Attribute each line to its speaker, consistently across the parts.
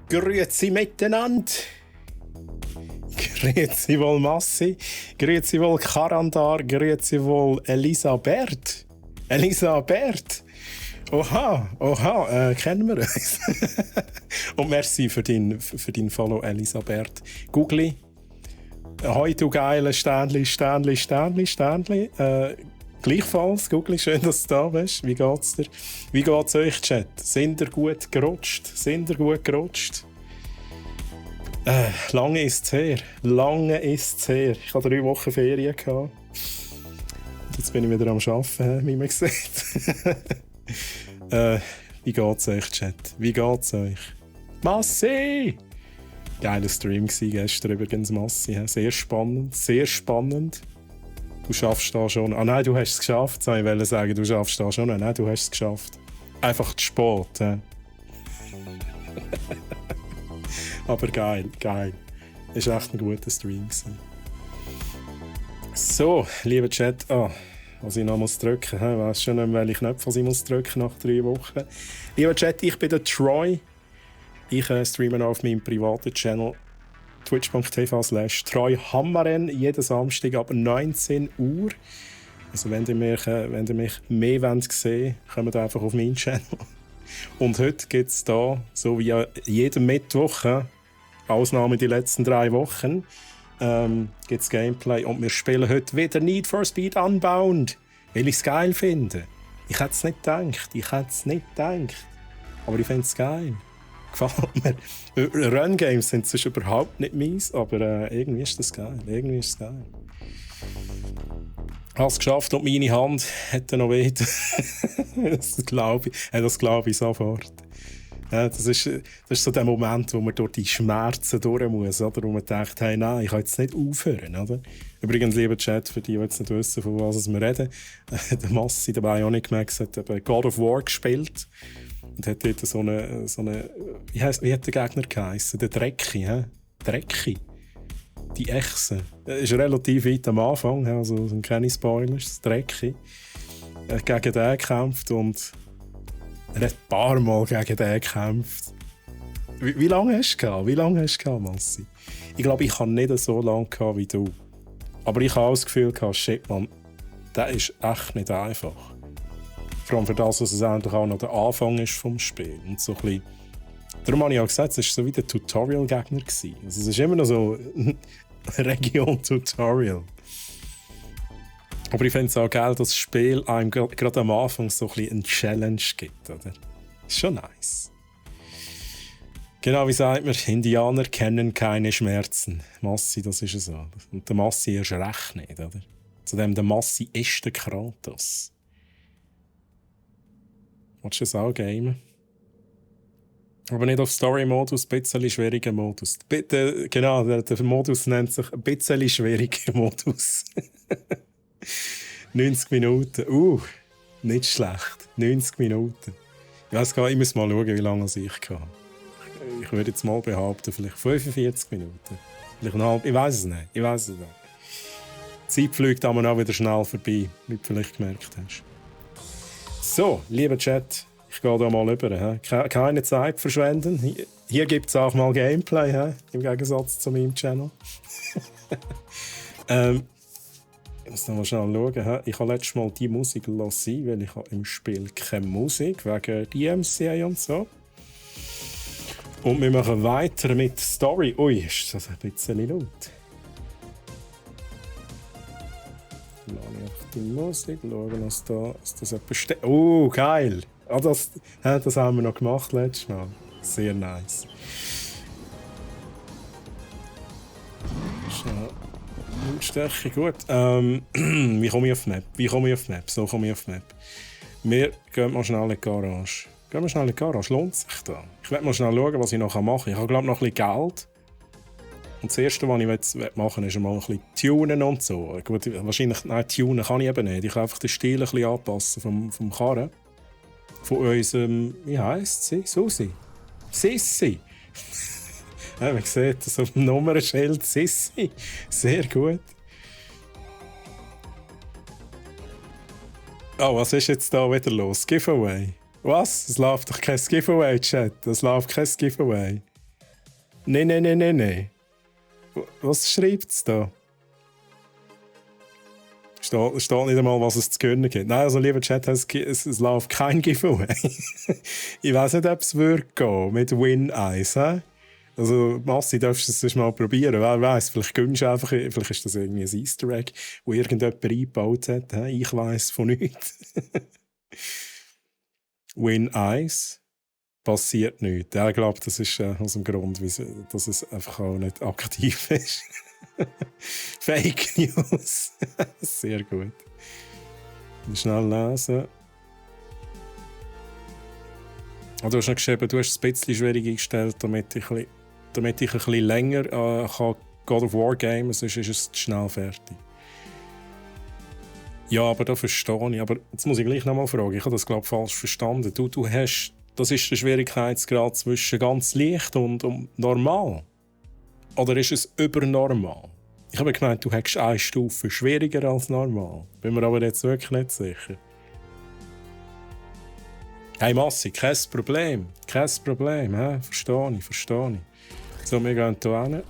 Speaker 1: Grüezi miteinander. Grüezi wohl Massi. Grüezi wohl Karandar. Grüezi wohl Elisabeth. Elisabeth. Oha, kennen wir uns. Und merci für dein Follow, Elisabeth. Googli. Hoi, du geile Ständli. Gleichfalls, Googli, schön, dass du da bist. Wie geht's dir? Wie geht's euch, Chat? Sind ihr gut gerutscht? Lange ist's her. Ich hatte 3 Wochen Ferien gehabt. Jetzt bin ich wieder am Arbeiten, wie man sieht. Wie geht's euch, Chat? Wie geht's euch? Massi! Geiler Stream gsi gestern übrigens, Massi. Sehr spannend. Du schaffst da schon. Ah nein, du hast es geschafft. Ich wollte sagen, du schaffst da schon. Nein, du hast es geschafft. Einfach zu spät. Aber geil. Es war echt ein guter Stream. So, lieber Chat. Was ich noch drücken muss. Ich weiss schon nicht, welche Knöpfe ich drücken nach 3 Wochen. Lieber Chat, ich bin der Troy. Ich streame auf meinem privaten Channel twitch.tv/TroyHammaren jeden Samstag ab 19 Uhr. Also wenn ihr mich mehr sehen wollt, kommt einfach auf meinen Channel. Und heute gibt es da, so wie jeden Mittwoch, Ausnahme die letzten 3 Wochen, gibt es Gameplay. Und wir spielen heute wieder Need for Speed Unbound, weil ich es geil finde. Ich hätte es nicht gedacht. Aber ich finde es geil. Gefällt mir. Run-Games sind sonst überhaupt nicht meins, aber irgendwie ist das geil. Ich habe es geschafft und meine Hand hätte noch weh. Das glaube ich sofort. Ja, das ist so der Moment, wo man durch die Schmerzen durch muss, oder? Wo man denkt, hey, nein, ich kann jetzt nicht aufhören. Oder? Übrigens, lieber Chat, für die jetzt nicht wissen, von was wir reden, der Massi, der Bionic Max, hat eben God of War gespielt. Und hat dort so eine wie hat der Gegner geheissen? Der Drecki, Drecki. Die Echse. Das ist relativ weit am Anfang, also sind keine Spoilers. Das Drecki. Er hat gegen den gekämpft und er hat ein paar Mal gegen den gekämpft. Wie lange hast du gehabt, Massi? Ich glaube, ich hatte nicht so lange wie du. Aber ich habe auch das Gefühl, shit, man, das ist echt nicht einfach. Vor allem für das, was es eigentlich auch noch der Anfang ist vom Spiel. Und so ein bisschen, darum habe ich auch gesagt, es war so wie der Tutorial-Gegner. Also es ist immer noch so ein Region-Tutorial. Aber ich finde es auch geil, dass das Spiel einem gerade am Anfang so ein bisschen eine Challenge gibt. Oder? Ist schon nice. Genau, wie sagt man, Indianer kennen keine Schmerzen. Massi, das ist so. Und der Massi erst recht nicht. Oder? Zudem der Massi ist der Kratos. Willst du das auch gamen? Aber nicht auf Story-Modus, ein bisschen schwieriger Modus. Genau, der Modus nennt sich ein bisschen schwieriger Modus. 90 Minuten. Nicht schlecht. 90 Minuten. Ich weiss gar nicht, ich muss mal schauen, wie lange ich hatte. Ich würde jetzt mal behaupten, vielleicht 45 Minuten. Vielleicht eine halbe. Ich weiss es nicht. Die Zeit fliegt aber auch wieder schnell vorbei, wie du vielleicht gemerkt hast. So, lieber Chat, ich gehe da mal rüber. Keine Zeit verschwenden. Hier gibt es auch mal Gameplay, im Gegensatz zu meinem Channel. Ich muss noch mal schnell schauen. Ich habe letztes Mal die Musik sein, weil ich im Spiel keine Musik wegen DMCA und so. Und wir machen weiter mit Story. Ui, ist das ein bisschen laut. Die Musik, schauen, was das etwas steht. Oh, geil! Das haben wir noch gemacht letztes Mal. Sehr nice. Stärke, gut. Wie komme ich auf Map? So komme ich auf Map. Wir gehen mal schnell in die Garage. Lohnt sich da? Ich werde mal schnell schauen, was ich noch machen kann. Ich habe, glaube ich, noch ein bisschen Geld. Und das Erste, was ich machen will, ist mal ein bisschen tunen und so. Gut, wahrscheinlich, nein, tunen kann ich eben nicht. Ich kann einfach den Stil ein bisschen anpassen vom Karren. Von unserem, wie heisst sie? Susi? Sissi! Ja, man sieht das auf dem Nummernschild Sissi. Sehr gut. Oh, was ist jetzt da wieder los? Giveaway? Was? Es läuft doch kein Giveaway, Chat. Es läuft kein Giveaway. Nein. Was schreibt es da? Steht nicht einmal, was es zu gönnen gibt. Nein, also lieber Chat, es läuft kein Giveaway. Ich weiß nicht, ob es wird gehen mit Win 1. Also, Massi, darfst du es mal probieren. Wer weiß, vielleicht gönnst du einfach, vielleicht ist das irgendwie ein Easter Egg, wo irgendjemand eingebaut hat. Ich weiß von nichts. Win 1 passiert nichts. Ich glaube, das ist aus dem Grund, dass es einfach auch nicht aktiv ist. Fake News. Sehr gut. Schnell lesen. Oh, du hast noch geschrieben, du hast es ein bisschen schwieriger gestellt, damit ich ein bisschen länger kann God of War gamen, sonst ist es zu schnell fertig. Ja, aber da verstehe ich. Aber jetzt muss ich gleich noch mal fragen. Ich habe das, glaube ich, falsch verstanden. Du hast, das ist der Schwierigkeitsgrad zwischen ganz leicht und normal. Oder ist es übernormal? Ich habe gemeint, du hättest eine Stufe schwieriger als normal. Bin mir aber jetzt wirklich nicht sicher. Hey Massi, kein Problem. He? Verstehe ich. So, wir gehen hier hin.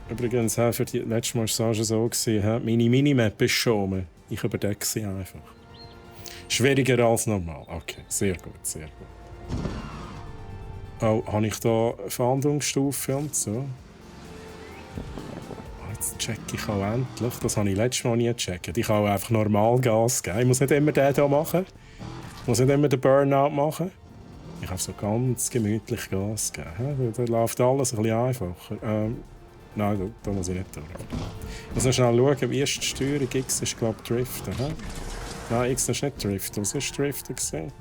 Speaker 1: Übrigens, für die letzte Massage so gewesen, meine Minimap ist schon. Ich überdecke sie einfach. Schwieriger als normal. Okay, sehr gut. Oh, habe ich da Fahndungsstufe und so? Jetzt checke ich auch endlich. Das habe ich letztes Mal nie gecheckt. Ich kann auch einfach normal Gas geben. Ich muss nicht immer den hier machen. Ich muss nicht immer den Burnout machen. Ich habe so ganz gemütlich Gas geben. Da läuft alles ein bisschen einfacher. Nein, da muss ich nicht durch. Ich muss noch schnell schauen, wie ist die Steuerung? X ist, glaube ich, Driften. Nein, X ist nicht Driften. Was ist Driften gesehen?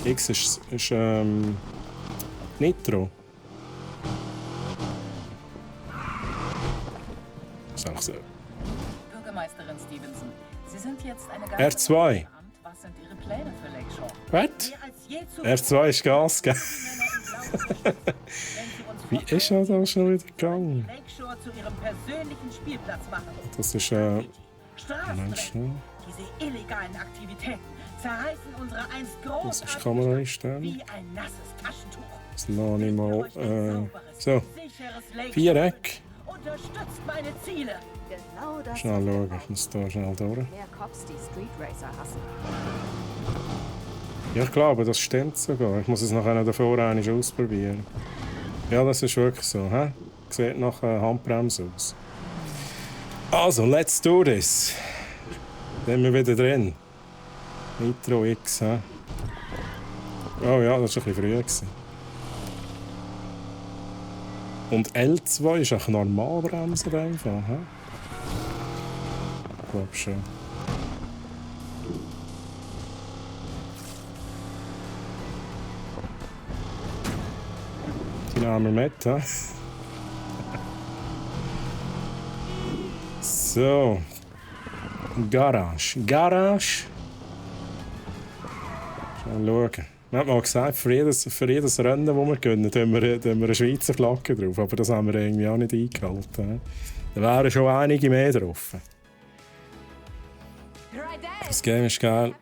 Speaker 1: X ist Nitro. Ist auch so.
Speaker 2: Bürgermeisterin Stevenson, Sie sind jetzt eine
Speaker 1: R2.
Speaker 2: Was sind Ihre Pläne für Lakeshore?
Speaker 1: Was? R2 ist Gas, gell? Wie ist er da schon wieder gegangen?
Speaker 2: Lakeshore zu Ihrem persönlichen Spielplatz machen.
Speaker 1: Das ist
Speaker 2: Straßenrennen. Diese illegalen Aktivitäten zerreißen unsere einst großartige
Speaker 1: Kamera einstellen.
Speaker 2: wie ein nasses Taschentuch.
Speaker 1: Das noch nicht mal. So. Viereck.
Speaker 2: Unterstützt meine Ziele.
Speaker 3: Genau das.
Speaker 1: Schnell schauen, ich muss da schnell durch.
Speaker 3: Mehr Cops, die Street Racer hassen.
Speaker 1: Ja, ich glaube, das stimmt sogar. Ich muss es nachher davor einmal ausprobieren. Ja, das ist wirklich so. Sieht nach Handbremse aus. Also, let's do this. Dann sind wir wieder drin. Nitro X. Oh ja, das war ein bisschen früh gewesen. Und L2 ist auch normal bremsen in dem Fall. Ich glaube schon. Die nehmen wir mit. So. Garage. Schnell schauen. Wir haben mal gesagt, für jedes Rennen, das wir gönnen, tun wir eine Schweizer Flagge drauf. Aber das haben wir irgendwie auch nicht eingehalten. Da wären schon einige mehr drauf. Das Game ist geil.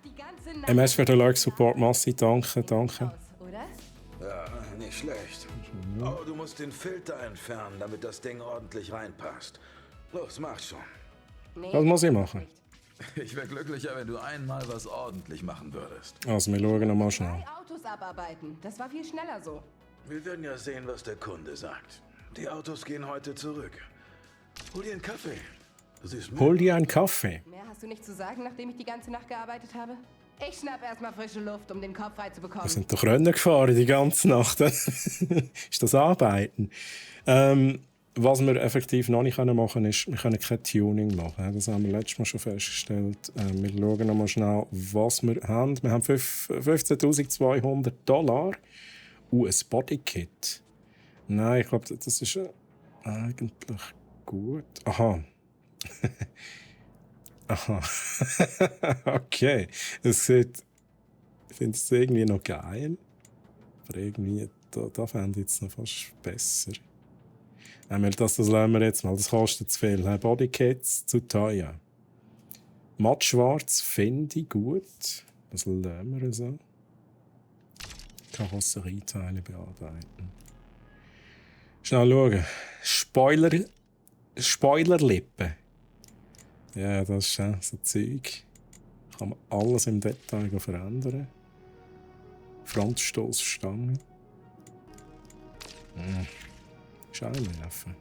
Speaker 1: MS für den Like Support, Massi, danke.
Speaker 4: Ja, nicht schlecht. Aber du musst den Filter entfernen, damit das Ding ordentlich reinpasst. Los, mach schon.
Speaker 1: Was muss ich machen?
Speaker 4: Ich wäre glücklicher, wenn du einmal was ordentlich machen würdest.
Speaker 1: Also, wir schauen noch mal schnell.
Speaker 3: 3 Autos abarbeiten. Das war viel schneller so.
Speaker 4: Wir werden ja sehen, was der Kunde sagt. Die Autos gehen heute zurück. Hol dir einen Kaffee. Du siehst
Speaker 1: Hol dir einen Kaffee.
Speaker 3: Mehr hast du nicht zu sagen, nachdem ich die ganze Nacht gearbeitet habe? Ich schnapp erstmal frische Luft, um den Kopf frei zu bekommen.
Speaker 1: Wir sind doch Rennen gefahren die ganze Nacht. Ist das Arbeiten? Was wir effektiv noch nicht machen können, ist, wir können kein Tuning machen. Das haben wir letztes Mal schon festgestellt. Wir schauen noch mal schnell, was wir haben. Wir haben $15.200 und ein Bodykit. Nein, ich glaube, das ist eigentlich gut. Aha. Okay. Es sieht, ich finde es irgendwie noch geil. Aber irgendwie, da fände ich jetzt noch fast besser. Das lassen wir jetzt mal. Das kostet zu viel. Bodykits zu teuer. Mattschwarz finde ich gut. Das lassen wir so. Karosserieteile bearbeiten. Schnell schauen. Spoilerlippen. Ja, das ist so Zeug. Kann man alles im Detail verändern. Frontstoßstange. Scheinwerfer.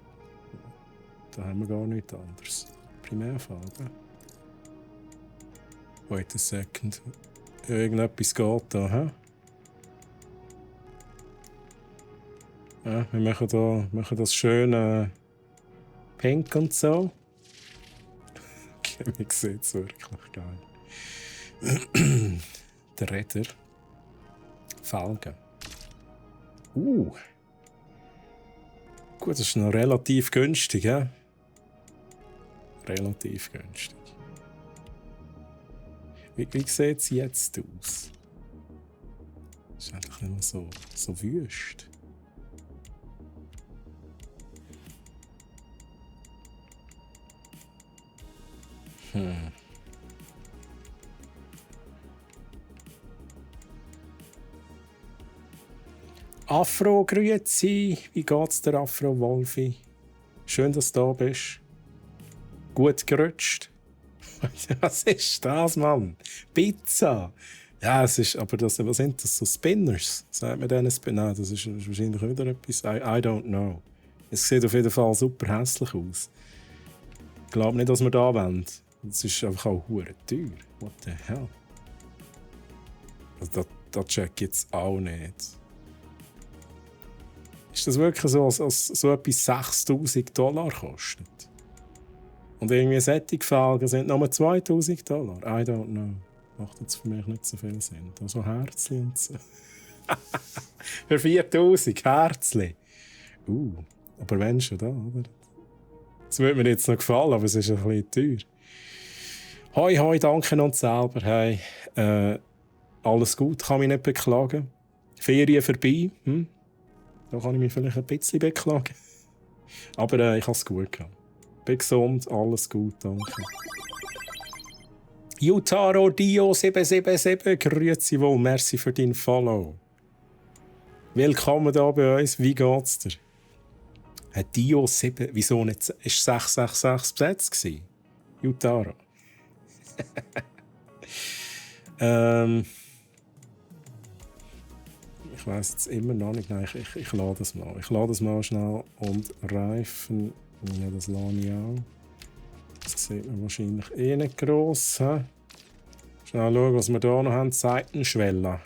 Speaker 1: Da haben wir gar nichts anderes. Primärfarbe. Wait a second. Irgendetwas geht da, hä? Ja, wir machen das schön pink und so. Okay, man sieht es wirklich geil. Der Räder. Felgen. Gut, das ist noch relativ günstig, ja? Relativ günstig. Wie sieht es jetzt aus? Das ist einfach nicht mehr so wüst. Afro, grüezi. Wie geht's der Afro, Wolfi? Schön, dass du da bist. Gut gerutscht. Was ist das, Mann? Pizza. Ja, es ist, aber was sind das? So Spinners? Sagt man denen Nein, das ist wahrscheinlich wieder etwas. I don't know. Es sieht auf jeden Fall super hässlich aus. Ich glaube nicht, dass wir da wollen. Es ist einfach auch hure teuer. What the hell? Also, das check ich jetzt auch nicht. Ist das wirklich so, als so etwas $6.000 kostet? Und irgendwie Sättigfelgen sind nur $2.000? I don't know. Macht jetzt für mich nicht so viel Sinn. Da so Herzchen und so. Für 4.000 Herzchen. Aber wenn schon da, oder? Das würde mir jetzt noch gefallen, aber es ist ein bisschen teuer. Hoi, danke uns selber. Hey, alles gut, kann mich nicht beklagen. Ferien vorbei. Da kann ich mich vielleicht ein bisschen beklagen. Aber ich habe es gut gehabt. Bin gesund, alles gut, danke. Yutaro Dio 777, grüezi wohl, merci für dein Follow. Willkommen hier bei uns, wie geht's dir? Dio 7, wieso nicht? Ist 666 besetzt gewesen? Yutaro. Ich weiss jetzt immer noch nicht. Nein, ich lade das mal. Ich lade das mal schnell. Und Reifen. Ja, das lade ich auch. Das sieht man wahrscheinlich eh nicht gross. Schnell schauen, was wir hier noch haben. Seitenschwelle.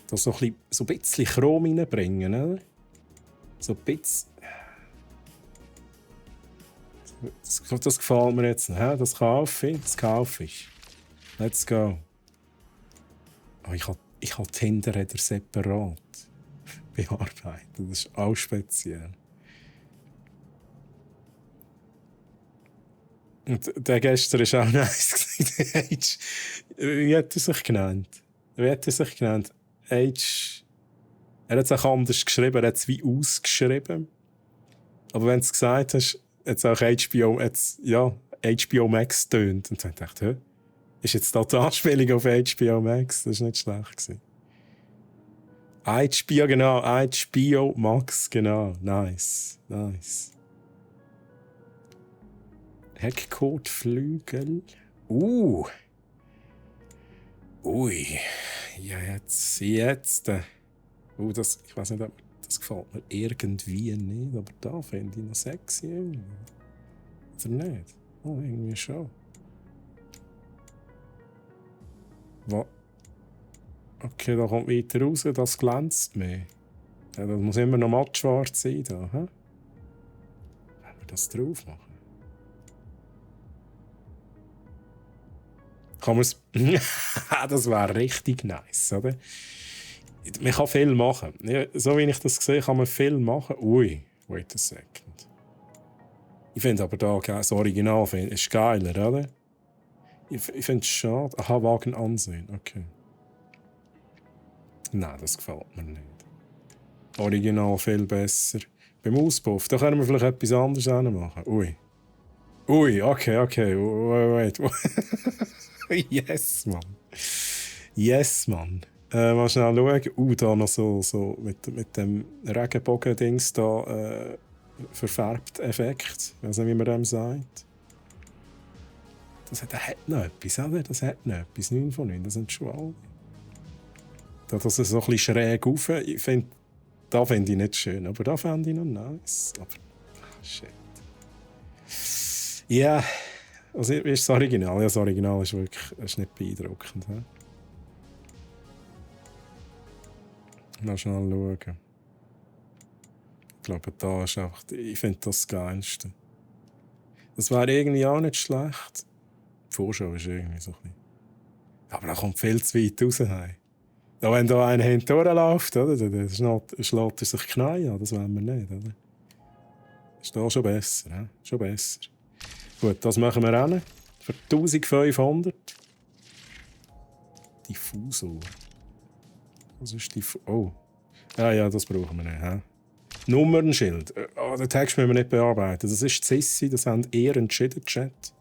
Speaker 1: Da so ein bisschen Chrom reinbringen, oder? So ein bisschen. Das gefällt mir jetzt nicht. Das kaufe ich. Let's go. Oh, ich habe die Hinterräder separat bearbeitet. Das ist auch speziell. Und der gestern war auch nice. Wie hat er sich genannt? Er hat es auch anders geschrieben. Er hat es wie ausgeschrieben. Aber wenn du es gesagt hast, hat es auch HBO Max tönt. Und dann dachte ich, ist jetzt da die Anspielung auf HBO Max? Das war nicht schlecht. HBO Max, genau. Nice. Heckkotflügel. Ui. Ja, jetzt. Ich weiß nicht, ob das gefällt mir irgendwie nicht, aber da finde ich noch sexy. Oder nicht? Oh, irgendwie schon. Okay, da kommt weiter raus, das glänzt mehr. Ja, das muss immer noch mattschwarz sein. Da, hä? Wenn wir das drauf machen. Kann man es. Das wäre richtig nice, oder? Man kann viel machen. Ja, so wie ich das sehe, kann man viel machen. Ui, wait a second. Ich finde aber da das Original ist geiler, oder? Ich finde es schade. Aha, Wagen ansehen. Okay. Nein, das gefällt mir nicht. Original viel besser. Beim Auspuff, da können wir vielleicht etwas anderes machen. Ui, okay. Wait. Yes, Mann. Mal schnell schauen. Da noch so mit dem Regenbogen-Dings da verfärbt Effekt. Ich weiß nicht, wie man dem sagt. Das hat noch etwas, oder? Das hat noch etwas. 9 von 9, das sind schon alle. Da das so ein bisschen schräg rauf. Da finde ich nicht schön, aber da fände ich noch nice. Aber, shit. Ja, also wie ist das Original? Ja, das Original ist wirklich nicht beeindruckend. He? Mal schnell schauen. Ich glaube, da ist einfach... Ich finde das Geilste. Das wäre irgendwie auch nicht schlecht. Die Vorschau ist irgendwie so ein bisschen... Aber da kommt viel zu weit raus. Hey. Da, wenn da einer hinterherläuft, oder? Dann schlägt er sich Knie an. Das wollen wir nicht, oder? Ist da schon besser, he? Schon besser. Gut, das machen wir auch. Für 1500. Diffusor. Was ist Oh. Ja, das brauchen wir nicht. He? Nummernschild. Den Text müssen wir nicht bearbeiten. Das ist Sissi, das habt ihr entschieden, Chat.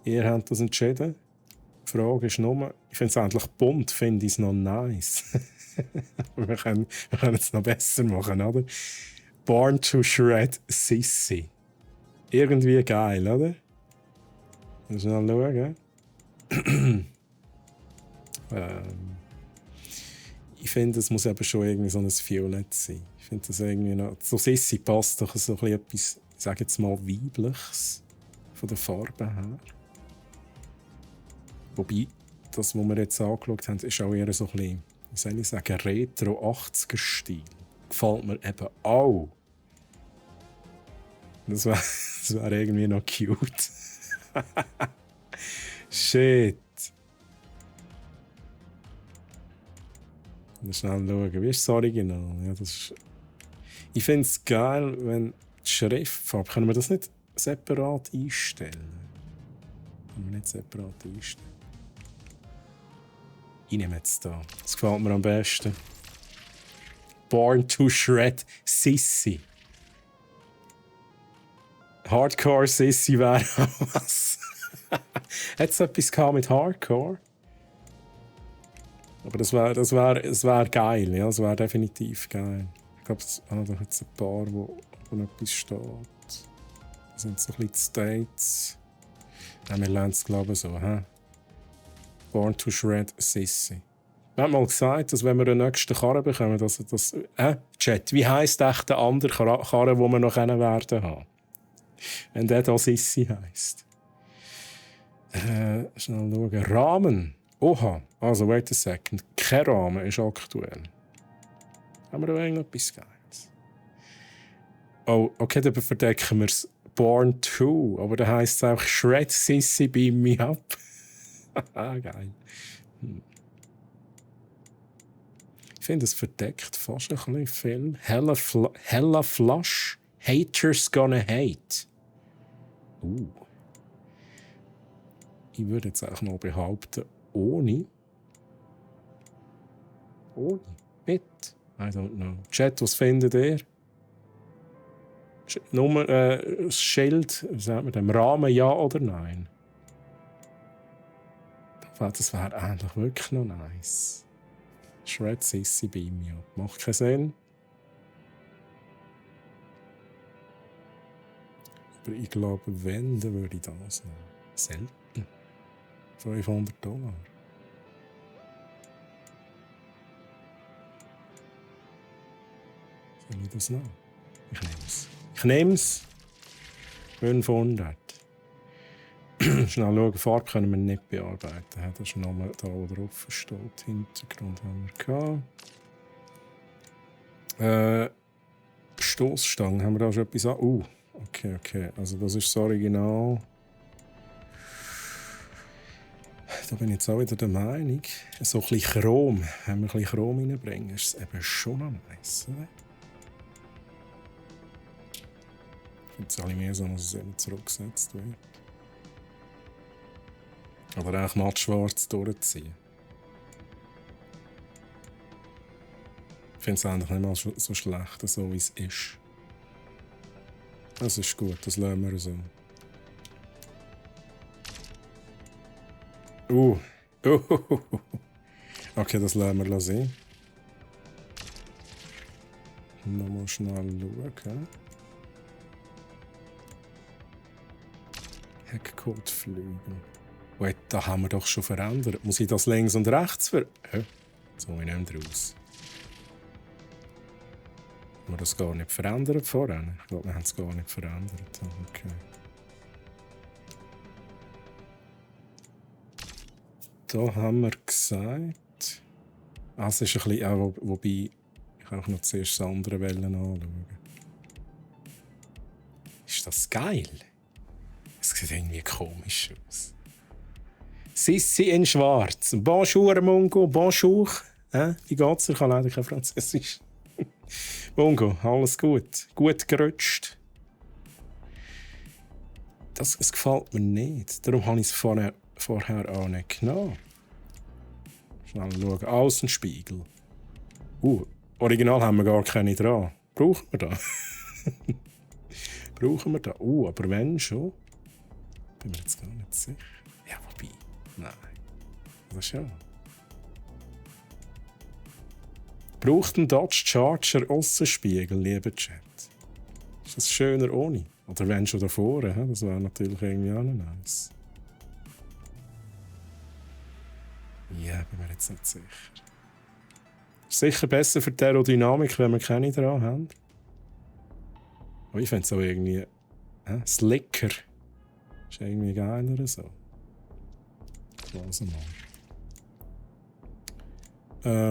Speaker 1: Ihr habt das entschieden. Die Frage ist nur, ich finde es endlich bunt, finde ich es noch nice. wir können es noch besser machen, oder? Born to Shred Sissi. Irgendwie geil, oder? Mal schnell schauen. Ich finde, es muss eben schon irgendwie so ein Violett sein. Ich finde das irgendwie noch... So Sissi passt doch so etwas, ich sage jetzt mal, Weibliches von der Farbe her. Wobei, das, was wir jetzt angeschaut haben, ist auch eher so ein bisschen, wie soll ich sagen, Retro-80er-Stil. Gefällt mir eben auch. Das wär irgendwie noch cute. Shit. Schnell schauen, wie ist das Original? Ja, das ist... Ich finde es geil, wenn die Schriftfarbe... Können wir das nicht separat einstellen? Können wir nicht separat einstellen? Ich nehme jetzt da. Das gefällt mir am besten. Born to Shred Sissi. Hardcore Sissi wäre auch was. Hat es etwas mit Hardcore? Aber das wär geil, ja, das wäre definitiv geil. Ich glaube, da hat es ein paar, wo etwas steht. Das sind so ein bisschen die States. Ja, wir lernen es, glaube ich, so. He? Born to Shred Sissi. Wir haben mal gesagt, dass wenn wir den nächsten Karren bekommen, Chat, wie heisst echt der andere Karren, den wir noch werden haben? Wenn der da Sissi heisst. Schnell schauen. Rahmen. Oha, also wait a second. Kein Rahmen ist aktuell. Haben wir da irgendetwas Geiles? Oh, okay, dann verdecken wir es. Born to, aber da heisst es auch Shred Sissi Beam Me Up. Geil. Ich finde, es verdeckt fast ein bisschen viel. Hella Flush. Haters gonna hate. Ich würde jetzt auch mal behaupten, ohne. Mit. I don't know. Chat, was findet ihr? Nummer, das Schild, wie sagt man dem? Rahmen, ja oder nein? Das wäre eigentlich wirklich noch nice. Shred Sissi Beam Me Up. Macht keinen Sinn. Aber ich glaube, wenn, dann würde ich das nehmen. Selten. $500. Soll ich das nehmen? Ich nehme es. 500. Schnell schauen, Farbe können wir nicht bearbeiten. Das ist nochmal da, wo drauf steht. Hintergrund haben wir gehabt. Stoßstangen, haben wir da schon etwas an? Okay. Also das ist das Original. Da bin ich jetzt auch wieder der Meinung, so ein bisschen Chrom, wenn wir ein bisschen Chrom reinbringen, ist es eben schon noch nice, oder? Ich finde es alle mehr so, dass es eben zurückgesetzt wird. Oder auch mattschwarz durchziehen. Ich finde es eigentlich nicht mal so schlecht, so wie es ist. Das ist gut, das lassen wir so. Okay, das lassen wir sehen. Nochmal schnell schauen. Heckkotflügel. Wait, da haben wir doch schon verändert. Muss ich das links und rechts Jetzt komme ich nicht mehr raus. Haben wir das gar nicht verändert vorhin? Ich glaube, wir haben es gar nicht verändert. Okay. Da haben wir gesagt... es ist ein bisschen... Auch, wobei... Ich kann auch noch zuerst das andere Wellen anschauen. Ist das geil? Es sieht irgendwie komisch aus. Sissi in Schwarz. Bonjour, Mungo. Bonjour. Wie geht's dir? Ich kann leider kein Französisch. Mungo, alles gut. Gut gerutscht. Es gefällt mir nicht. Darum habe ich es vorher auch nicht genommen. Schnell schauen. Außenspiegel. Original haben wir gar keine dran. Brauchen wir da? Brauchen wir da? Aber wenn schon. Bin mir jetzt gar nicht sicher. Ja, wobei. Nein. Das schon. Braucht ein Dodge Charger Aussenspiegel, lieber Chat? Ist das schöner ohne? Oder wenn schon davor? Das wäre natürlich irgendwie auch noch nice. Ja, bin mir jetzt nicht sicher. Ist sicher besser für die Aerodynamik, wenn wir keine dran haben. Aber ich finde es auch irgendwie slicker. Ist irgendwie geiler so. Also mal.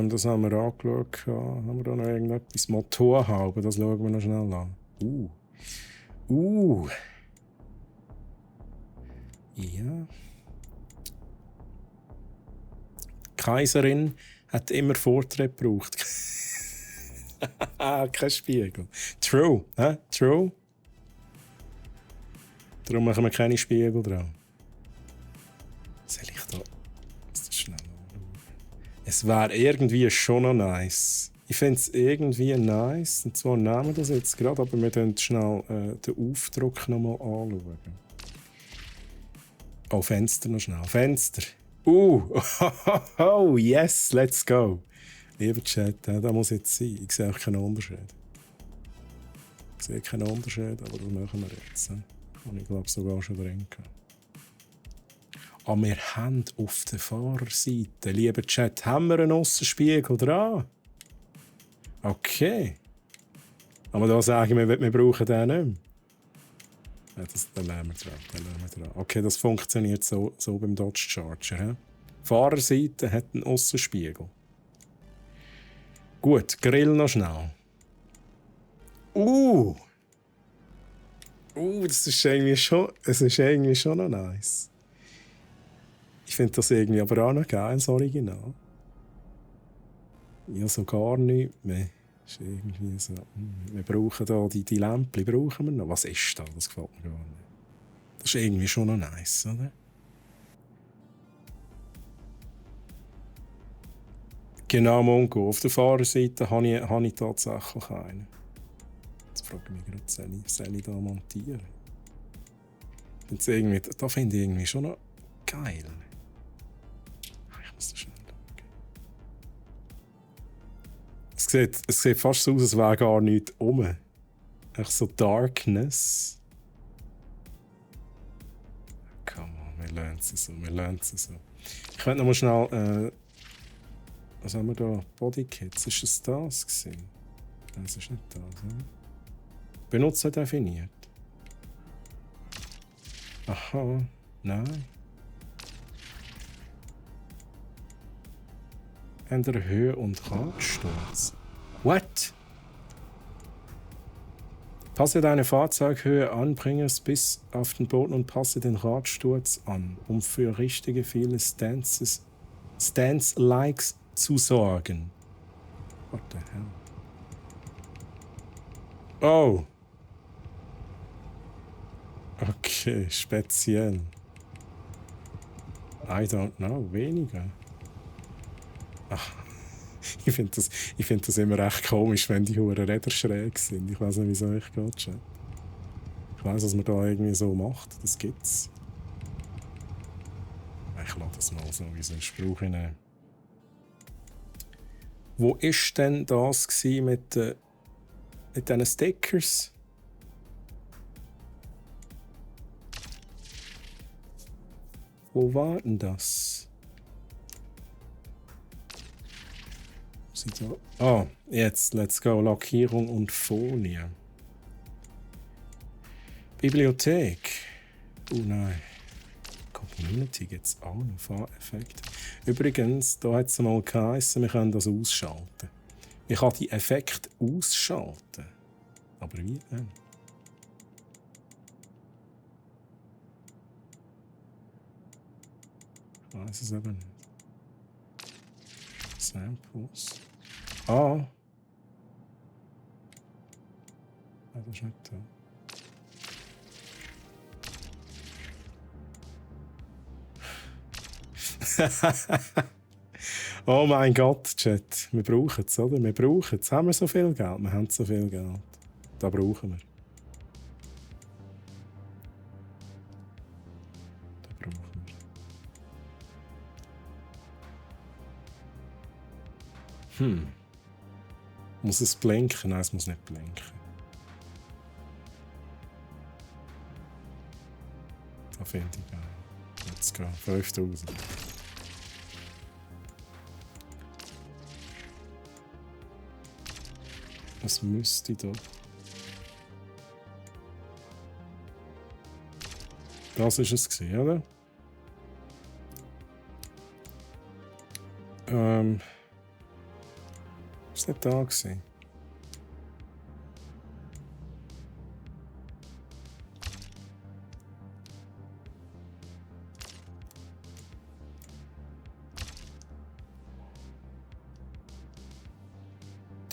Speaker 1: Das haben wir angeschaut. Haben wir da noch irgendetwas? Motorhaube, das schauen wir noch schnell an. Ja. Die Kaiserin hat immer Vortritt gebraucht. Kein Spiegel. True, True. Darum machen wir keine Spiegel dran. Soll ich da... Das schnell anschauen. Es wäre irgendwie schon noch nice. Ich finde es irgendwie nice. Und zwar nehmen wir das jetzt gerade, aber wir können schnell den Aufdruck noch mal anschauen. Oh, Fenster noch schnell. Fenster. Oh, yes, let's go. Lieber Chat, da muss jetzt sein. Ich sehe auch keinen Unterschied. Ich sehe keinen Unterschied, aber das machen wir jetzt. Und ich glaube sogar schon drin. Aber wir haben auf der Fahrerseite, lieber Chat, haben wir einen Aussenspiegel dran? Okay. Aber da sagen wir brauchen den nicht mehr. Ja, den lassen wir dran. Okay, das funktioniert so beim Dodge Charger. He? Fahrerseite hat einen Aussenspiegel. Gut, Grill noch schnell. Das ist irgendwie schon noch nice. Ich finde das irgendwie aber auch noch geil, das Original. Ja, so gar nichts mehr. Ist irgendwie so. Wir brauchen da die Lämpchen brauchen wir noch. Was ist das? Das gefällt mir gar nicht. Das ist irgendwie schon noch nice, oder? Genau, Mongo. Auf der Fahrerseite habe ich tatsächlich einen. Jetzt frage ich mich gerade, soll ich da montieren? Da finde ich irgendwie schon noch geil. Ich muss das schnell schauen. Es sieht fast so aus, als wäre gar nichts rum. Echt so Darkness. Come on, wir lernen es so. Ich könnte noch mal schnell... was haben wir da? Bodykits. Ist es das gewesen? Nein, es ist nicht das. Oder? Benutzer definiert. Aha. Nein. Ändere Höhe und Radsturz. What? Passe deine Fahrzeughöhe an, bringe es bis auf den Boden und passe den Radsturz an, um für richtige viele Stance-Likes zu sorgen. What the hell? Oh! Okay, speziell. I don't know, weniger. Ach, ich finde das immer recht komisch, wenn die Huren Räder schräg sind. Ich weiß nicht, wieso ich gerade schon. Ich weiß, was man da irgendwie so macht. Das gibt's. Ich lasse das mal so wie so einen Spruch hinein. Wo ist denn das mit diesen Stickers? Wo war denn das? Ah, jetzt, let's go. Lackierung und Folie. Bibliothek. Oh nein. Community gibt es auch noch Fahreffekte. Übrigens, da hat es mal geheißen, wir können das ausschalten. Ich kann die Effekte ausschalten. Aber wie denn? Ich weiß es eben nicht. Samples. Ah! Das ist nicht da. Oh mein Gott, Chat. Wir brauchen es, oder? Wir brauchen es. Haben wir so viel Geld? Wir haben so viel Geld. Da brauchen wir. Da brauchen wir. Muss es blinken? Nein, es muss nicht blinken. Da finde ich auch. Let's go. 5000. Was müsste da? Das war es gewesen, oder? Ist nicht da gewesen?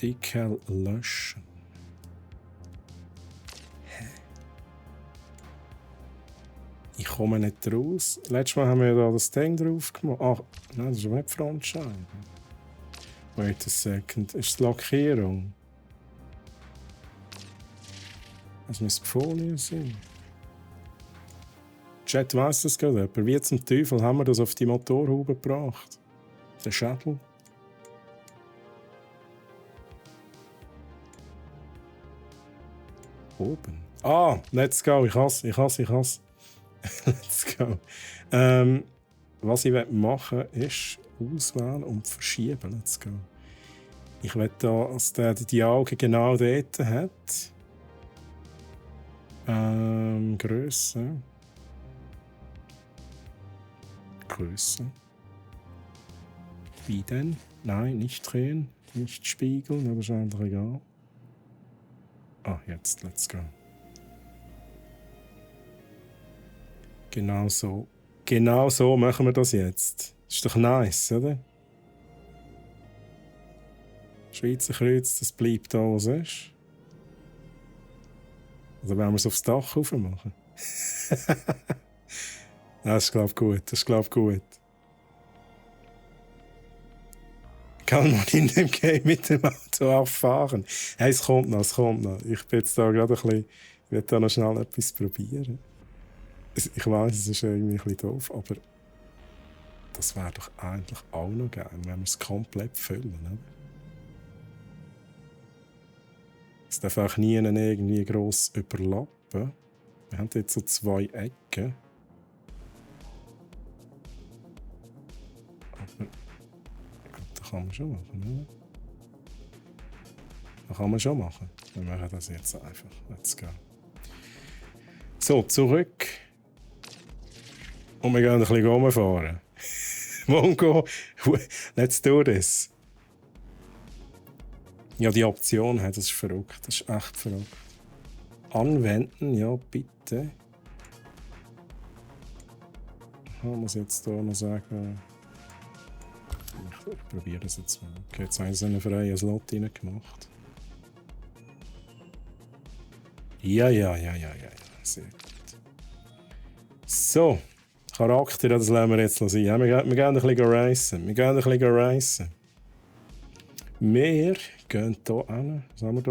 Speaker 1: Decal löschen. Hä? Ich komme nicht raus. Letztes Mal haben wir da das Ding drauf gemacht. Ach, nein, das ist eine Frontscheibe. Wait a second. Ist die Lackierung? Das müsste die Folie sein. Chat weiss das gerade jemand. Wie zum Teufel haben wir das auf die Motorhaube gebracht? Der Schädel? Oben. Ah, let's go. Ich hasse. Let's go. Was ich machen will, ist auswählen und verschieben. Let's go. Ich will da, dass der die Augen genau dort hat. Größe. Wie denn? Nein, nicht drehen, nicht spiegeln, aber ist einfach egal. Ah, jetzt, let's go. Genau so. Genau so machen wir das jetzt. Ist doch nice, oder? Schweizer Kreuz, das bleibt da, was es ist. Oder wollen wir es aufs Dach rauf machen? Das ist, glaube ich, gut. Kann man in dem Game mit dem Auto auch fahren? Hey, es kommt noch. Ich bin jetzt da gerade ein bisschen... Ich will da noch schnell etwas probieren. Ich weiss, es ist irgendwie ein bisschen doof, aber... Das wäre doch eigentlich auch noch geil, wenn wir es komplett füllen, oder? Es darf auch nie irgendwie gross überlappen. Wir haben jetzt so 2 Ecken. Aber... Das kann man schon machen, oder? Das kann man schon machen. Wir machen das jetzt einfach. Let's go. So, zurück. Und wir gehen ein bisschen rumfahren. Mongo, let's do this. Ja, die Option, das ist verrückt. Das ist echt verrückt. Anwenden, ja, bitte. Ich muss jetzt hier noch sagen... Ich probiere das jetzt mal. Okay, jetzt haben sie einen freien Slot reingemacht. Ja. Sehr gut. So. Charakter, das lassen wir jetzt sein. Ja, wir gehen ein bisschen racen. Wir gehen hier hin. Was haben wir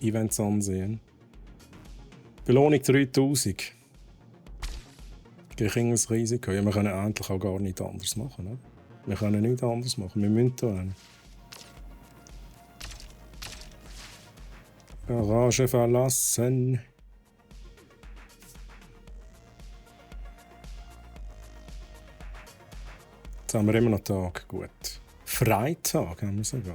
Speaker 1: hier? Events ansehen. Belohnung 3000. Geringes Risiko. Ja, wir können eigentlich auch gar nicht anders machen, oder? Wir können nichts anderes machen. Wir müssen hier hin. Garage verlassen. Jetzt haben wir immer noch Tag. Gut. Freitag haben wir sogar.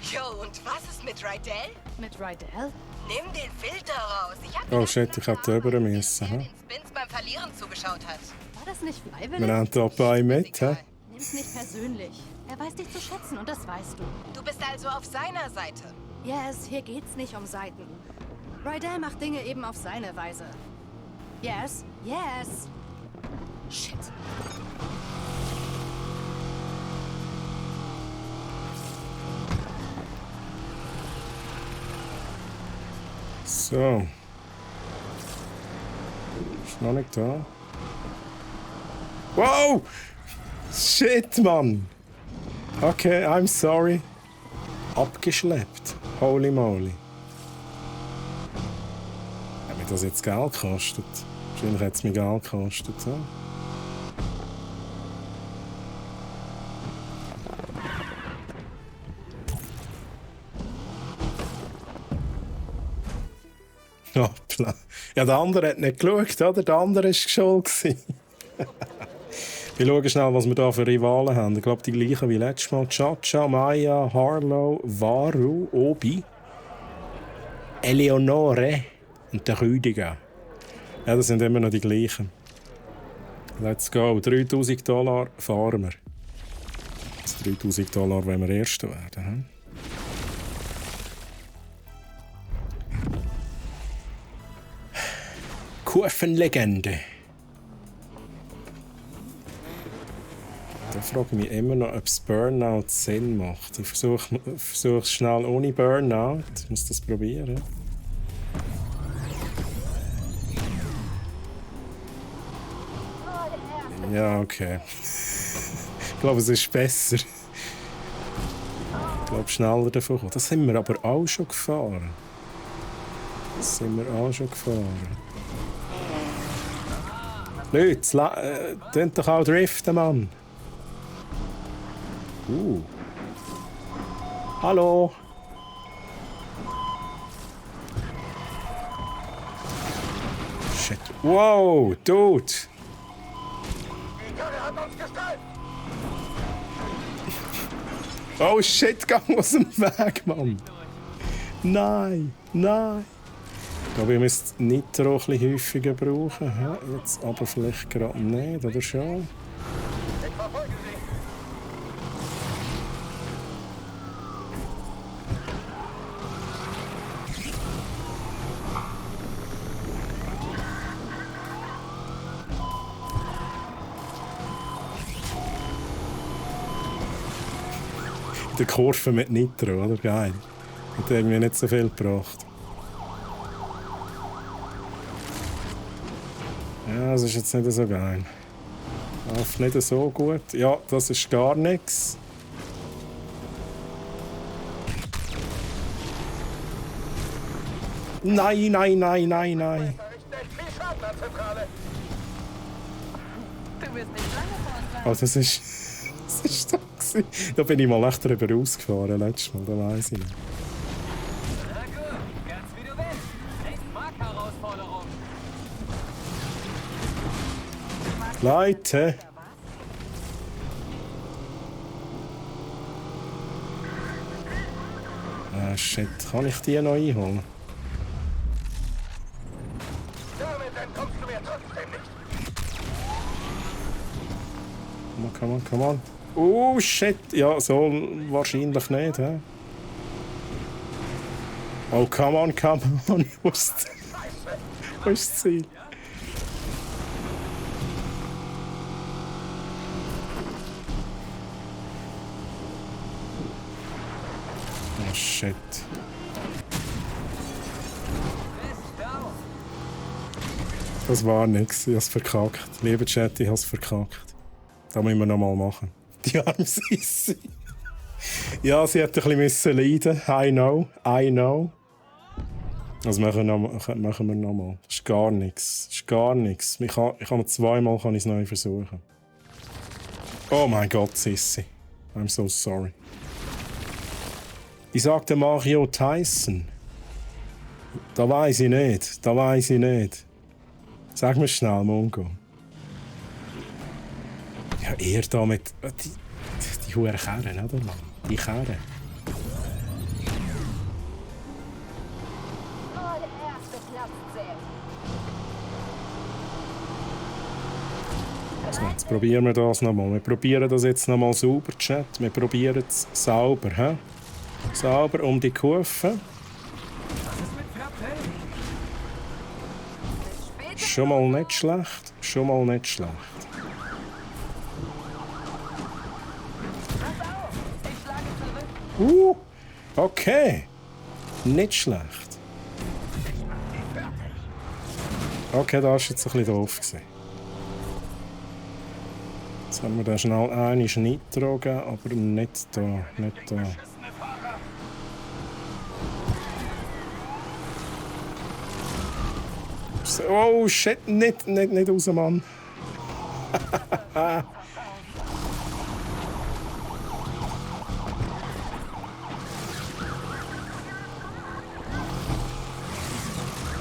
Speaker 5: Jo, und was ist mit Rydell?
Speaker 6: Mit Rydell?
Speaker 5: Nimm den Filter raus. Ich hab
Speaker 1: Oh shit, ich hätte rüber müssen.
Speaker 5: den
Speaker 1: He?
Speaker 5: Spins beim Verlieren zugeschaut hat.
Speaker 6: War das nicht freiwillig?
Speaker 1: Wir haben dabei mit. He?
Speaker 6: Nimm's nicht persönlich. Er weiß dich zu schätzen und das weißt du.
Speaker 5: Du bist also auf seiner Seite.
Speaker 6: Yes, hier geht's nicht um Seiten. Rydell macht Dinge eben auf seine Weise. Yes, yes. Shit.
Speaker 1: So. Ist noch nicht da. Wow! Shit, Mann! Okay, I'm sorry. Abgeschleppt. Holy moly. Hat mir das jetzt Geld gekostet? Wahrscheinlich hat es mir Geld gekostet. Ja? Hoppla. Ja, der andere hat nicht geschaut, oder? Der andere war schuld. Wir schauen schnell, was wir hier für Rivalen haben. Ich glaube, die gleichen wie letztes Mal. Chacha, Maya, Harlow, Varu, Obi, Eleonore und der Rüdiger. Ja, das sind immer noch die gleichen. Let's go. $3000 fahren wir. Jetzt $3000, wenn wir Erster werden. Hm? Kurvenlegende. Da frage ich mich immer noch, ob das Burnout Sinn macht. Ich versuche es schnell ohne Burnout. Ich muss das probieren. Ja, okay. Ich glaube, es ist besser. Ich glaube, schneller davon kommen. Das sind wir aber auch schon gefahren. Leute, tönt doch auch driften, Mann. Hallo. Shit. Wow, Dude. Oh shit, gang aus dem Weg, Mann. Nein, nein. Ich glaube, ihr müsst Nitro ein bisschen häufiger brauchen. Jetzt aber vielleicht gerade nicht, oder schon? Die Kurve mit Nitro, oder? Geil. Hat irgendwie nicht so viel gebracht. Ja, das ist jetzt nicht so geil. Läuft nicht so gut. Ja, das ist gar nichts. Nein, nein, nein, nein, nein.
Speaker 2: Du bist nicht lange vor uns dran.
Speaker 1: Oh, das ist da gewesen. Da bin ich mal echt drüber rausgefahren letztes Mal, da weiss ich nicht.
Speaker 7: Na gut, ganz wie du willst. Ich mag Herausforderungen.
Speaker 1: Leute! Ah, shit. Kann ich die noch einholen?
Speaker 4: Damit entkommst du mir trotzdem nicht.
Speaker 1: Come on, come on. Oh, shit. Ja, so wahrscheinlich nicht, hä? Oh, come on, come on. Wo ist das Ziel? Oh, shit. Das war nix. Ich hab's verkackt. Lieber Chat, ich hab's verkackt. Das müssen wir noch mal machen. Die arme Sissi. Ja, sie hätte ein bisschen leiden müssen. I know. Also machen wir nochmal. Das ist gar nichts. Das ist gar nichts. Ich kann noch zweimal es neu versuchen. Oh mein Gott, Sissi. I'm so sorry. Ich sagte Mario Tyson. Da weiß ich nicht. Da weiß ich nicht. Sag mir schnell, Mongo. Ja, eher da mit... Die hohen Kerren, oder Mann? Die Kerren. So, jetzt probieren wir das nochmal. Wir probieren das jetzt nochmal sauber, Chat. Wir probieren es sauber, hä? Sauber um die Kurve. Schon mal nicht schlecht. Schon mal nicht schlecht. Okay. Nicht schlecht. Okay, das war jetzt ein bisschen doof gewesen. Jetzt haben wir da schnell eine Nitro gegeben, aber nicht da, nicht da. Oh shit, nicht raus, Mann.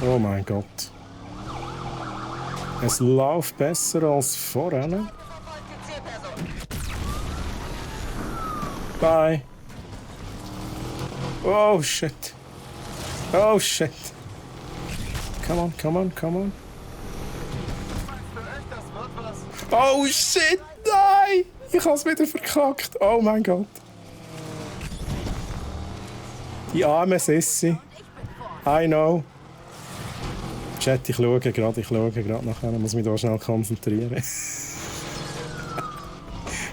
Speaker 1: Oh mein Gott. Es läuft besser als vorher. Bye. Oh shit. Oh shit. Come on, come on, come on. Oh shit, nein! Ich hab's wieder verkackt. Oh mein Gott. Die arme Sissi. I know. Chat, ich schaue gerade nachher. Ich muss mich da schnell konzentrieren.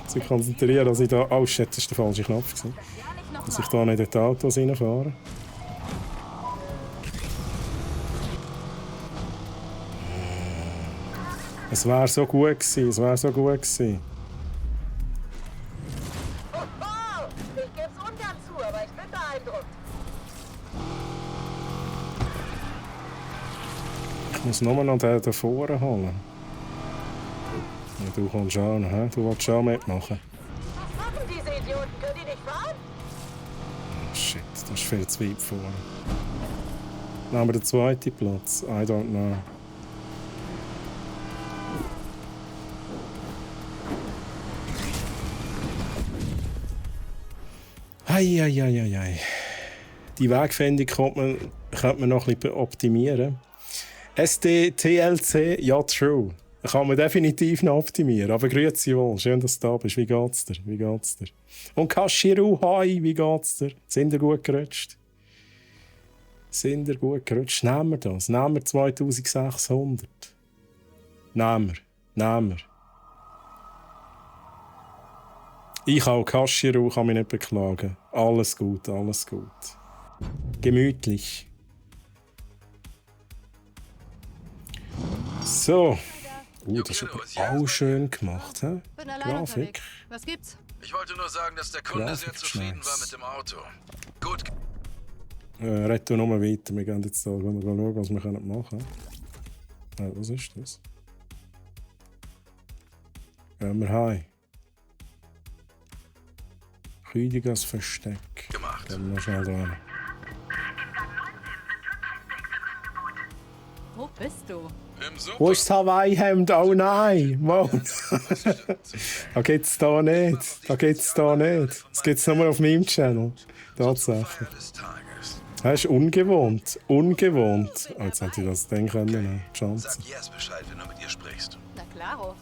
Speaker 1: Zu konzentrieren, dass ich da... Oh shit, das war der falsche Knopf. Dass ich da nicht in die Autos reinfahre. Es wäre so gut gewesen, es wäre so gut gewesen.
Speaker 5: Ich geb's ungern zu, aber ich bin beeindruckt.
Speaker 1: Ich muss nur noch den da vorne holen. Ja, du kommst auch noch, he? Du willst schon mitmachen.
Speaker 5: Was machen diese Idioten? Können die nicht fahren?
Speaker 1: Oh, shit, das ist viel zu weit vorne. Nehmen wir den zweiten Platz? I don't know. Eieieiei. Die Wegfindung könnte man noch ein bisschen optimieren. SDTLC, ja, true. Kann man definitiv noch optimieren. Aber grüezi wohl, schön, dass du da bist. Wie geht's dir? Wie geht's dir? Und Kashiru, hi, wie geht's dir? Sind ihr gut gerutscht? Sind ihr gut gerutscht? Nehmen wir das. Nehmen wir 2600. Nehmen wir. Ich auch Kashiru, kann mich nicht beklagen. Alles gut, alles gut. Gemütlich. So. Das ist aber auch schön gemacht, hä?
Speaker 6: Bin allein
Speaker 1: Grafik.
Speaker 6: unterwegs. Was gibt's?
Speaker 4: Ich wollte nur sagen, dass der Kunde sehr zufrieden war mit dem Auto. Gut.
Speaker 1: Red nur weiter. Wir gehen jetzt da schauen, was wir machen können. Was ist das? Gehen wir heim. Rüdigers Versteck.
Speaker 4: Gemacht.
Speaker 1: Gehen wir schnell da hin.
Speaker 6: Wo bist du?
Speaker 4: Im Super.
Speaker 1: Wo ist das Hawaii-Hemd? Oh nein! Wow. Da geht's da nicht. Da geht's da nicht. Das gibt's nur auf meinem Channel. Tatsächlich.
Speaker 4: Des Tages.
Speaker 1: Das ist ungewohnt. Ungewohnt. Oh, jetzt hätte ich das denken können. Chance.
Speaker 4: Sag Jess Bescheid, wenn du mit ihr sprichst.
Speaker 6: Na klaro.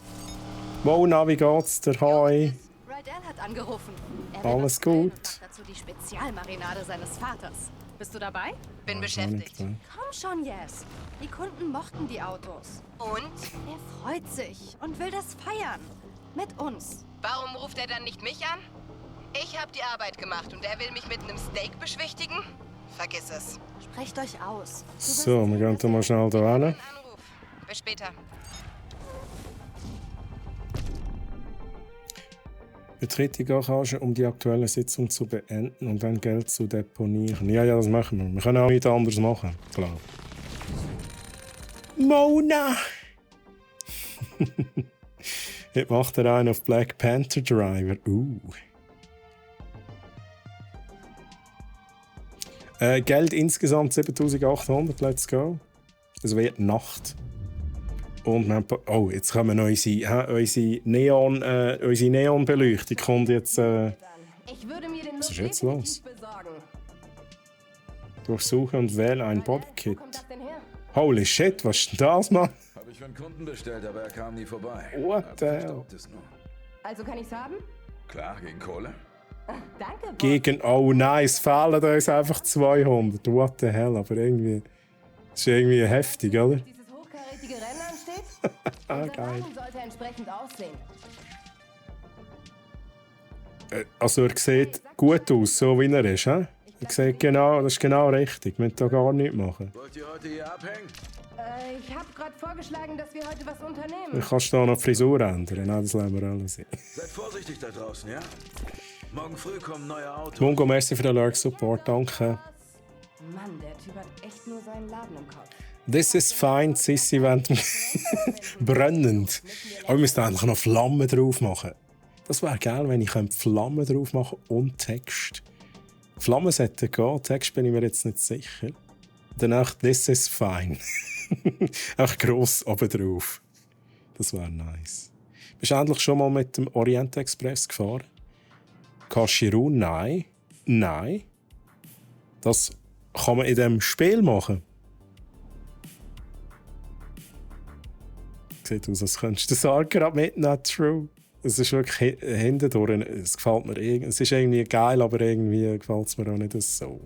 Speaker 1: Wow, na, wie geht's dir? Hi.
Speaker 6: Rydell hat angerufen. Er will
Speaker 1: Alles
Speaker 6: was bestellen
Speaker 1: gut.
Speaker 6: und macht dazu die Spezialmarinade seines Vaters. Bist du dabei?
Speaker 5: Bin beschäftigt.
Speaker 6: Komm schon, Yes. Die Kunden mochten die Autos.
Speaker 5: Und?
Speaker 6: Er freut sich und will das feiern. Mit uns.
Speaker 5: Warum ruft er dann nicht mich an? Ich habe die Arbeit gemacht und er will mich mit einem Steak beschwichtigen? Vergiss es.
Speaker 6: Sprecht euch aus. Du wirst
Speaker 1: So, wir
Speaker 6: sehen,
Speaker 1: gehen
Speaker 6: dass
Speaker 1: da mal schnell da hin.
Speaker 5: Ein Anruf. Bis später.
Speaker 1: Betritt die Garage, um die aktuelle Sitzung zu beenden und dann Geld zu deponieren. Ja, das machen wir. Wir können auch nichts anderes machen, klar. Mona! Jetzt macht er einen auf Black Panther Driver. Geld insgesamt 7800, let's go. Das wird Nacht. Und wir haben, oh, jetzt kommen unsere Neonbeleuchtung kommt jetzt.
Speaker 3: Ich würde mir den
Speaker 1: Was ist
Speaker 3: Look
Speaker 1: jetzt
Speaker 3: definitiv
Speaker 1: los?
Speaker 3: besorgen.
Speaker 1: Durchsuche und wähle ein Bodykit.
Speaker 3: Wo kommt das denn her?
Speaker 1: Holy shit, was ist denn das, Mann?
Speaker 4: Habe ich für einen Kunden bestellt, aber er kam nie vorbei.
Speaker 1: What the hell?
Speaker 4: Verstaubt es nur.
Speaker 3: Also kann ich's haben?
Speaker 4: Klar, gegen Kohle.
Speaker 3: Danke, Boss.
Speaker 1: Gegen, oh nein, es fehlen uns einfach 200. What the hell, aber irgendwie. Das ist irgendwie heftig, oder?
Speaker 3: Dieses hochkarätige Rennen ansteht? Unser
Speaker 1: Geil.
Speaker 3: Wagen sollte entsprechend aussehen.
Speaker 1: Also er sieht gut aus, so wie er ist, hä? Er sieht genau, das ist genau richtig. Wir müssen da gar nichts machen.
Speaker 4: Wollt ihr heute hier abhängen?
Speaker 3: Ich habe gerade vorgeschlagen, dass wir heute was unternehmen.
Speaker 1: Du kannst da noch die Frisur ändern. Nein, das lassen wir alle sehen.
Speaker 4: Seid vorsichtig da draußen, ja? Morgen früh kommen neue Autos.
Speaker 1: Mungo, merci für den Lurk Support, danke.
Speaker 3: Mann, der Typ hat echt nur seinen Laden im Kopf.
Speaker 1: This is fine, Sissi, wenn brennend. Aber wir müssen eigentlich noch Flammen drauf machen. Das wäre geil, wenn ich Flammen drauf machen und Text. Flammen sollten gehen, Text bin ich mir jetzt nicht sicher. Danach This is fine. Einfach gross oben drauf. Das wäre nice. Bist du endlich schon mal mit dem Orient Express gefahren? Kashiru? Nein. Nein. Das kann man in diesem Spiel machen. Sieht aus, als könntest du das auch gerade mitnehmen. True. Es ist wirklich hinten durch. Es gefällt mir irgendwie. Es ist irgendwie geil, aber irgendwie gefällt es mir auch nicht so.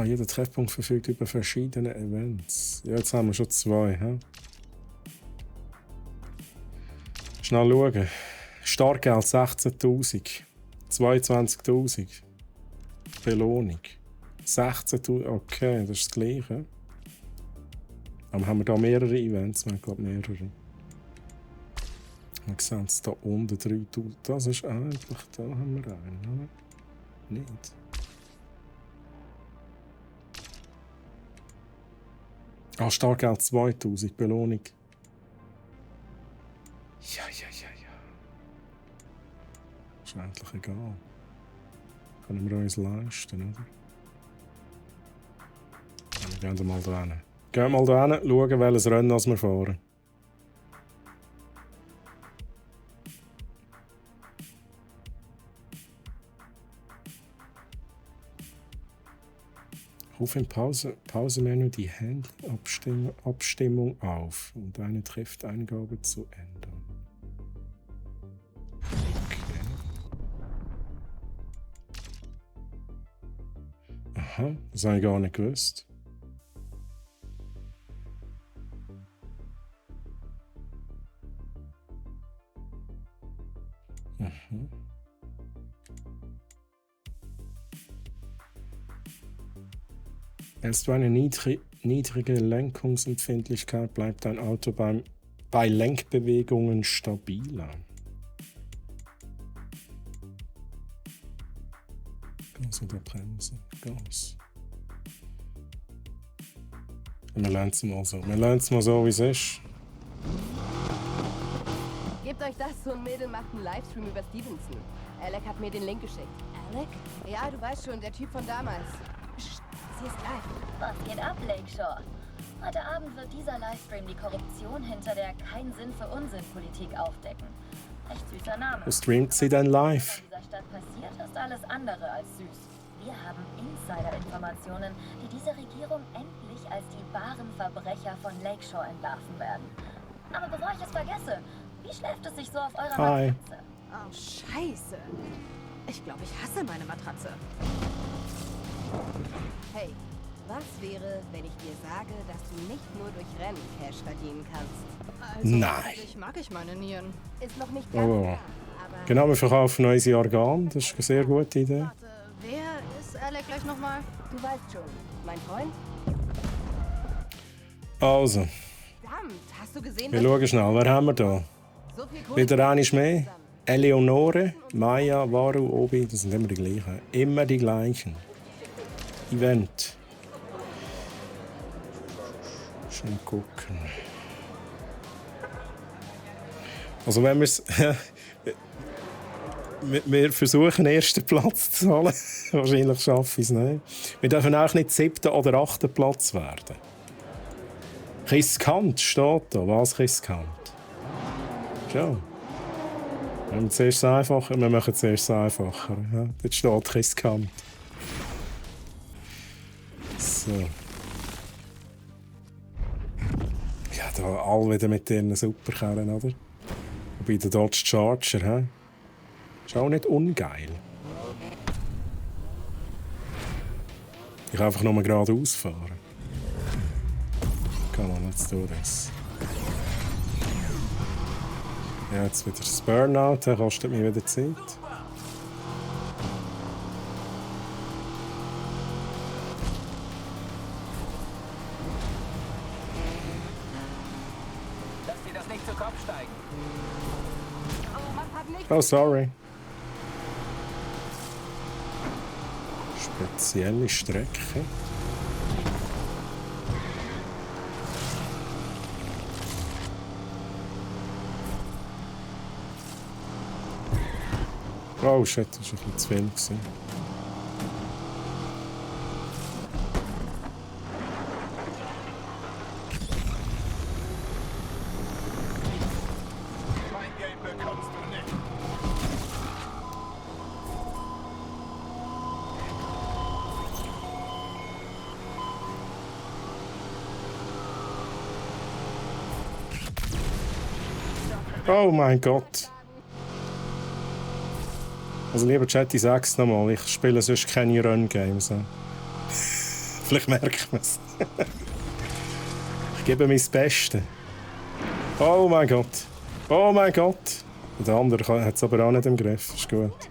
Speaker 1: Jeder Treffpunkt verfügt über verschiedene Events. Ja, jetzt haben wir schon 2. He? Schnell schauen. Startgeld 16.000. 22.000. Belohnung. 16.000. Okay, das ist das Gleiche. Aber haben wir da mehrere Events? Ich glaube mehrere. Wir sehen es da unten 3.000. Das ist eigentlich, da haben wir einen, oder? Nicht. Startgeld 2.000, Belohnung. Ja. Ist eigentlich egal. Können wir uns leisten, oder? Wir gehen mal da hin. Gehen mal da hin, schauen, welches Rennen wir fahren. Ruf im Pausemenü die Handling-Abstimmung auf, um deine Trifteingabe zu ändern. Okay. Aha, das habe ich gar nicht gewusst. Mhm. Erst bei einer niedrigen Lenkungsempfindlichkeit bleibt dein Auto bei Lenkbewegungen stabiler. Gas oder Bremse? Gas. Wir lernen es mal so. Wir lernen es mal so, wie es ist.
Speaker 3: Gebt euch das, so ein Mädel macht einen Livestream über Stevenson. Alec hat mir den Link geschickt. Alec? Ja, du weißt schon, der Typ von damals. Psst, sie ist live.
Speaker 8: Was geht ab, Lakeshore? Heute Abend wird dieser Livestream die Korruption hinter der kein Sinn für Unsinn-Politik aufdecken. Echt süßer Name.
Speaker 1: Wo streamt sie denn live?
Speaker 8: Was in dieser Stadt passiert, ist alles andere als süß. Wir haben Insider-Informationen, die diese Regierung endlich als die wahren Verbrecher von Lakeshore entlarven werden. Aber bevor ich es vergesse, wie schläft es sich so auf eurer
Speaker 1: Hi.
Speaker 8: Matratze?
Speaker 6: Oh, scheiße. Ich glaube, ich hasse meine Matratze.
Speaker 3: Hey, was wäre, wenn ich dir sage, dass du nicht nur durch Rennen Cash verdienen kannst?
Speaker 6: Also,
Speaker 1: Nein.
Speaker 6: eigentlich mag ich meine Nieren.
Speaker 3: Ist noch nicht ganz
Speaker 1: Oh.
Speaker 3: klar, aber
Speaker 1: Genau, wir verkaufen unsere Organe. Das ist eine sehr gute Idee.
Speaker 6: Warte, wer ist Alec gleich nochmal?
Speaker 3: du weißt schon, mein Freund?
Speaker 1: Also,
Speaker 3: Verdammt, hast du gesehen,
Speaker 1: wir schauen schnell. Wer haben wir da?
Speaker 3: so viel Kohle
Speaker 1: Wieder einmal mehr. Eleonore, Maya, Waru, Obi, das sind immer die gleichen. Immer die gleichen. Event. Schon gucken. Also wenn wir es... wir versuchen, den ersten Platz zu holen. Wahrscheinlich schaffe ich es nicht. Wir dürfen auch nicht 7. oder 8. Platz werden. Riskant steht da. Was riskant? Schau. Wir machen zuerst einfacher. Wir machen zuerst einfacher. Ja? Dort steht riskant. So. Ja, da alle wieder mit ihren Superkerren, oder? Bei der Dodge Charger, hä? Ist auch nicht ungeil. Ich kann einfach nur geradeaus fahren. Come on, let's do this. Ja, jetzt wieder das Burnout, der kostet mir wieder Zeit.
Speaker 7: Lass dir das nicht zu Kopf steigen.
Speaker 1: Oh, sorry. Spezielle Strecke. Oh shit, das war ein bisschen zu viel gewesen.
Speaker 9: Mein Geld bekommst du nicht.
Speaker 1: Oh mein Gott. Also lieber Chat, ich sag's nochmal, ich spiele sonst keine Run-Games. Vielleicht merkt man es. Ich gebe mein Bestes. Oh mein Gott. Oh mein Gott. Der andere hat es aber auch nicht im Griff. Ist gut.
Speaker 7: Ich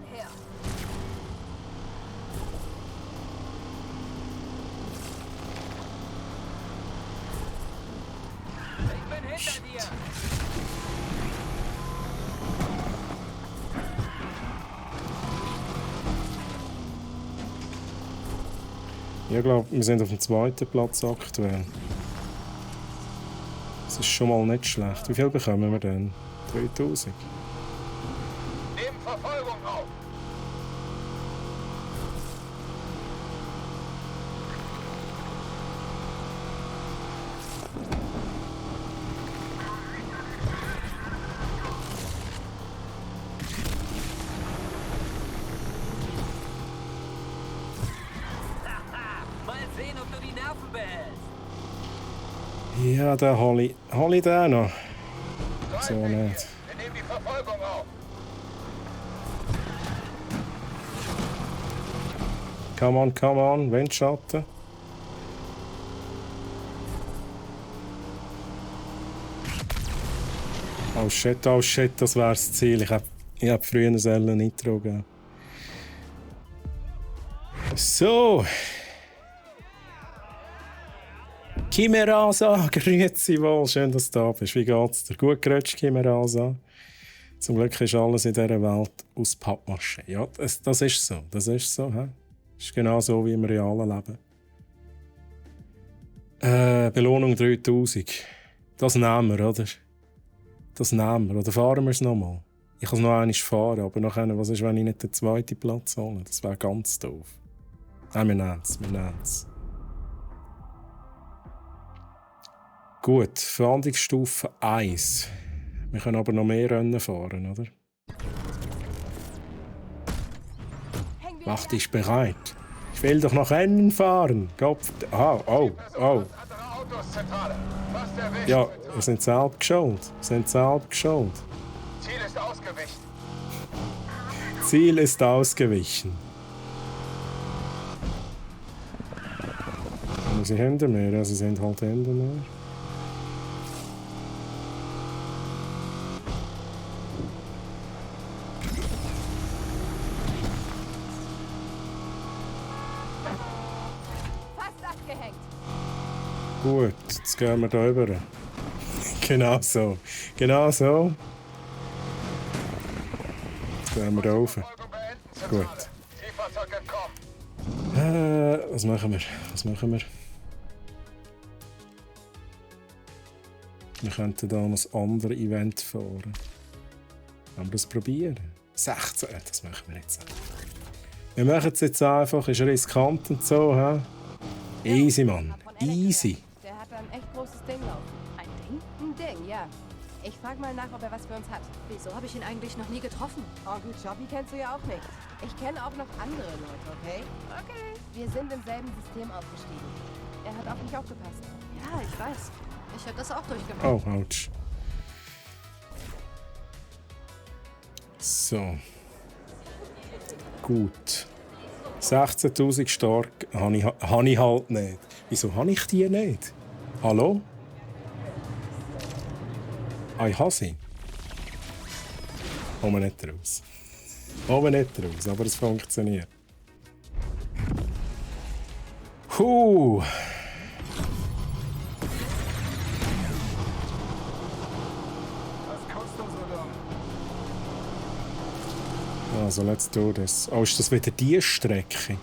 Speaker 7: bin hinter dir.
Speaker 1: Ich glaube, wir sind auf dem 2. Platz aktuell. Das ist schon mal nicht schlecht. Wie viel bekommen wir denn? 3000.
Speaker 9: Nimm Verfolgung auf.
Speaker 7: Mal sehen, ob du die Nerven behältst.
Speaker 1: Ja, den hol ich den noch. So nicht.
Speaker 9: Wir nehmen die Verfolgung auf.
Speaker 1: Come on, Windschatten. Oh shit, das wäre das Ziel. Ich hab früher eine Nitro gegeben. So. Kimerasa, grüezi wohl, schön, dass du da bist. Wie geht's dir? Gut gerutscht, Kimerasa. Zum Glück ist alles in dieser Welt aus Pappmaché. Ja, das ist so. Das ist so. He? Das ist genau so wie im realen Leben. Belohnung 3000. Das nehmen wir, oder? Das nehmen wir. Oder fahren wir es nochmal? Ich kann es noch einmal fahren, aber nachher, was ist, wenn ich nicht den 2. Platz hole? Das wäre ganz doof. Nein, wir nehmen es. Gut, Verhandlungsstufe 1. Wir können aber noch mehr Rennen fahren, oder? Mach dich bereit. Ich will doch noch Rennen fahren. Kopf. Aha, oh.
Speaker 9: Andere Autos, Zentrale. Fast erwischt.
Speaker 1: Ja, wir sind selbst geschuld.
Speaker 9: Ziel ist ausgewichen.
Speaker 1: Ziel ist ausgewichen. Und sie hinter mir, ja, sie sind halt hinter mir. Gut, jetzt gehen wir da rüber. Genau so. Genau so. Jetzt gehen wir da rauf.
Speaker 9: Verfolgung beenden, Zentrale.
Speaker 1: Gut.
Speaker 9: Zielfahrzeug entkommen.
Speaker 1: Was machen wir? Was machen wir? Wir könnten da noch ein anderes Event fahren. Wollen wir das probieren? 16, das machen wir jetzt auch. Wir machen es jetzt einfach, ist riskant und so. He? Easy, Mann. Easy.
Speaker 3: Der hat da ein echt großes Ding laufen.
Speaker 6: Ein Ding?
Speaker 3: Ein Ding, ja. Ich frag mal nach, ob er was für uns hat.
Speaker 6: Wieso habe ich ihn eigentlich noch nie getroffen?
Speaker 3: Onkel Jobby kennst du ja auch nicht. Ich kenne auch noch andere Leute, okay? Okay. Wir sind im selben System aufgestiegen. Er hat auf mich aufgepasst.
Speaker 6: Ja, ich weiß. Ich habe das auch durchgemacht.
Speaker 1: Oh, ouch. So. Gut. 16.000 stark habe ich halt nicht. Wieso habe ich die nicht? Hallo? Ich habe sie. Kommen wir nicht raus. Kommen wir nicht raus, aber es funktioniert. Huh.
Speaker 9: Was kostet so dumm?
Speaker 1: Also, let's do this. Oh, ist das wieder die Strecke?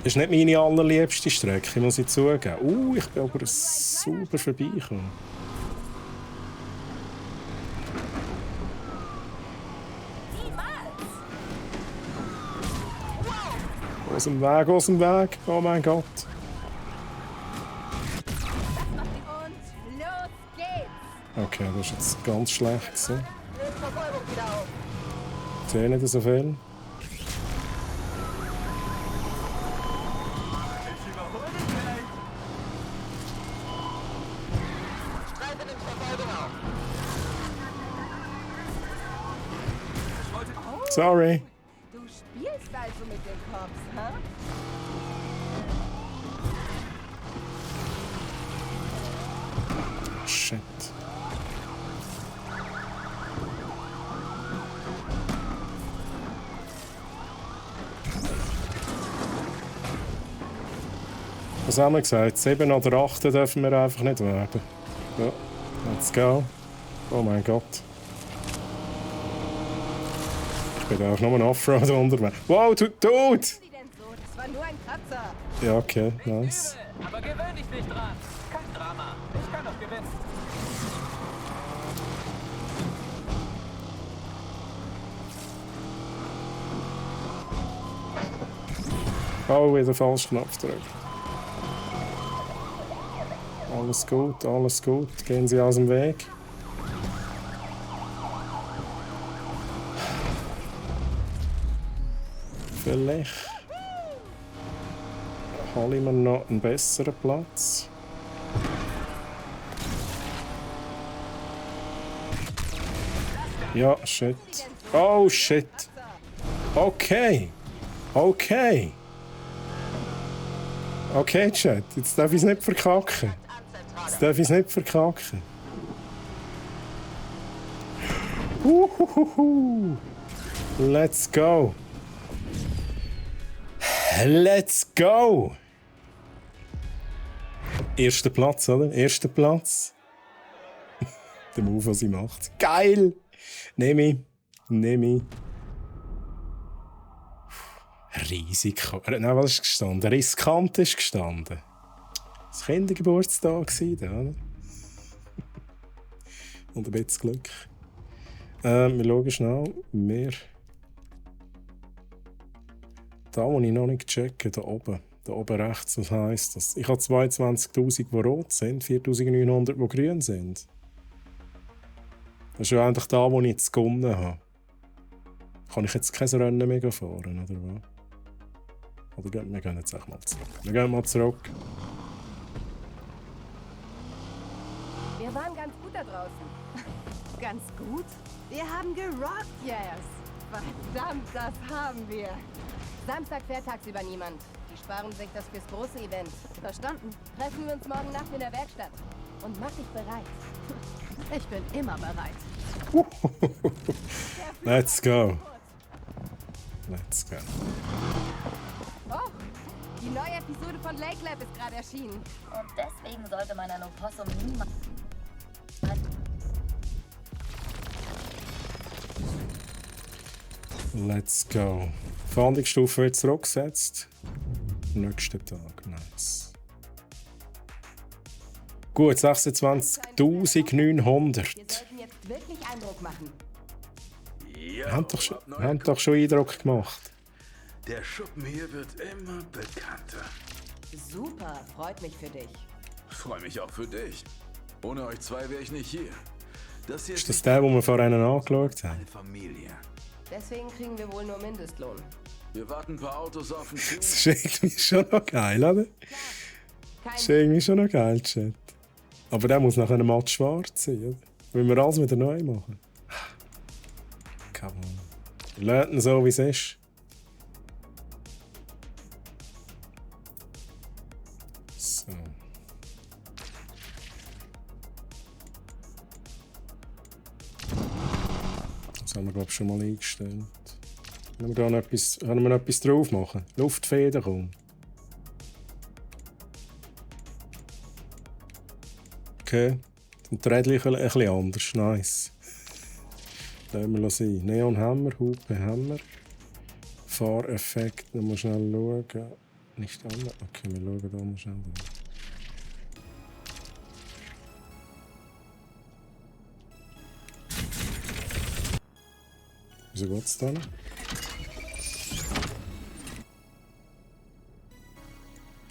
Speaker 1: Ist nicht meine allerliebste Strecke, muss ich zugeben. Ich bin aber super vorbeigekommen. Aus dem Weg, aus dem Weg. Oh mein Gott.
Speaker 3: Und los geht's!
Speaker 1: Okay, das ist jetzt ganz schlecht. So.
Speaker 3: Verfolgung wieder auf!
Speaker 1: Ich sehe nicht so viel.
Speaker 9: Streifen in Verfolgung auf.
Speaker 1: Sorry.
Speaker 3: Du spielst also mit den Cops, hä?
Speaker 1: Shit. Was haben wir gesagt? 7 oder 8 dürfen wir einfach nicht werden. Ja, let's go. Oh mein Gott. Ich bin da auch noch ein Offroad unterwegs. Wow, Dude!
Speaker 3: Was denn so? Das war nur ein Kratzer.
Speaker 1: Ja, okay, nice.
Speaker 7: Aber gewöhn dich nicht dran. Kein Drama. Ich kann doch gewinnen.
Speaker 1: Oh, wieder falsch Knopf drücken. Alles gut, alles gut. Gehen Sie aus dem Weg. Vielleicht hole ich mir noch einen besseren Platz. Ja, shit. Oh, shit. Okay. Okay. Okay, Chat. Jetzt darf ich es nicht verkacken. Jetzt darf ich es nicht verkacken. Let's go. Let's go. Erster Platz, oder? Erster Platz. Der Move, was sie macht. Geil. Nehme ich. Nehme ich. Risiko. Nein, was ist gestanden? Riskant ist gestanden. Das war Kindergeburtstag, oder? Und ein bisschen Glück. Wir schauen schnell. Da, wo ich noch nicht checke, da oben rechts, was heisst das? Ich habe 22'000, die rot sind, 4'900, die grün sind. Das ist ja eigentlich da, wo ich jetzt gewonnen habe. Kann ich jetzt kein Rennen mehr fahren, oder was? Oder wir gehen jetzt auch mal zurück. Wir gehen mal zurück.
Speaker 3: Wir waren ganz gut da draußen.
Speaker 6: Ganz gut. Wir haben gerockt, yes.
Speaker 3: Verdammt, das haben wir. Samstag fährt tagsüber niemand. Die sparen sich das fürs große Event.
Speaker 6: Verstanden.
Speaker 3: Treffen wir uns morgen Nacht in der Werkstatt. Und mach dich bereit.
Speaker 6: Ich bin immer bereit.
Speaker 1: Let's go. Let's go.
Speaker 3: Oh, Die neue Episode von Lake Lab ist gerade erschienen.
Speaker 8: Und deswegen sollte man ein Opossum niemals...
Speaker 1: Let's go. Fahndungsstufe wird zurückgesetzt. Nächsten Tag, nice. Gut, 26.900.
Speaker 3: Wir sollten jetzt wirklich Eindruck machen.
Speaker 4: Ja,
Speaker 1: Haben doch schon Eindruck gemacht.
Speaker 4: Der Schuppen hier wird immer bekannter.
Speaker 3: Super, freut mich für dich.
Speaker 4: Freue mich auch für dich. Ohne euch zwei wäre ich nicht hier. Das hier
Speaker 1: Ist das der, den wir vorhin angeschaut haben?
Speaker 4: eine Familie.
Speaker 3: Deswegen kriegen wir wohl nur Mindestlohn.
Speaker 4: Wir warten ein paar Autos auf den Tür.
Speaker 1: Das ist irgendwie schon noch geil, oder? Das ist irgendwie schon noch geil, Chat. Aber der muss nachher matt schwarz sein, oder? Wollen wir alles wieder neu machen? Come on. Lasst ihn so, wie es ist. So. Das haben wir, glaube ich, schon mal eingestellt. Können wir noch etwas drauf machen? Luftfeder kommen. Okay. Und die Rädchen ein bisschen anders. Nice. Lassen wir sein. Neonhammer, Hupe-Hammer. Fahreffekt. Da muss schnell schauen. Nicht alle. Okay, wir schauen da mal schnell. Wieso geht's da nicht?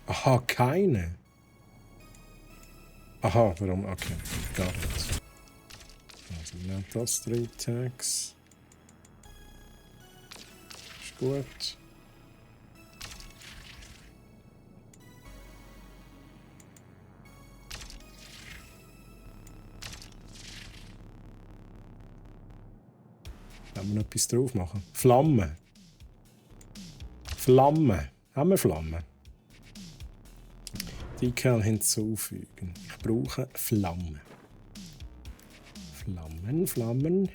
Speaker 1: Aha, keine. Aha, warum? Okay, gar nicht. Also, wir nehmen das 3 Tags. Ist gut. Können wir noch etwas drauf machen? Flamme. Flamme. Haben wir Flamme? Decal hinzufügen. Ich brauche Flamme. Flammen.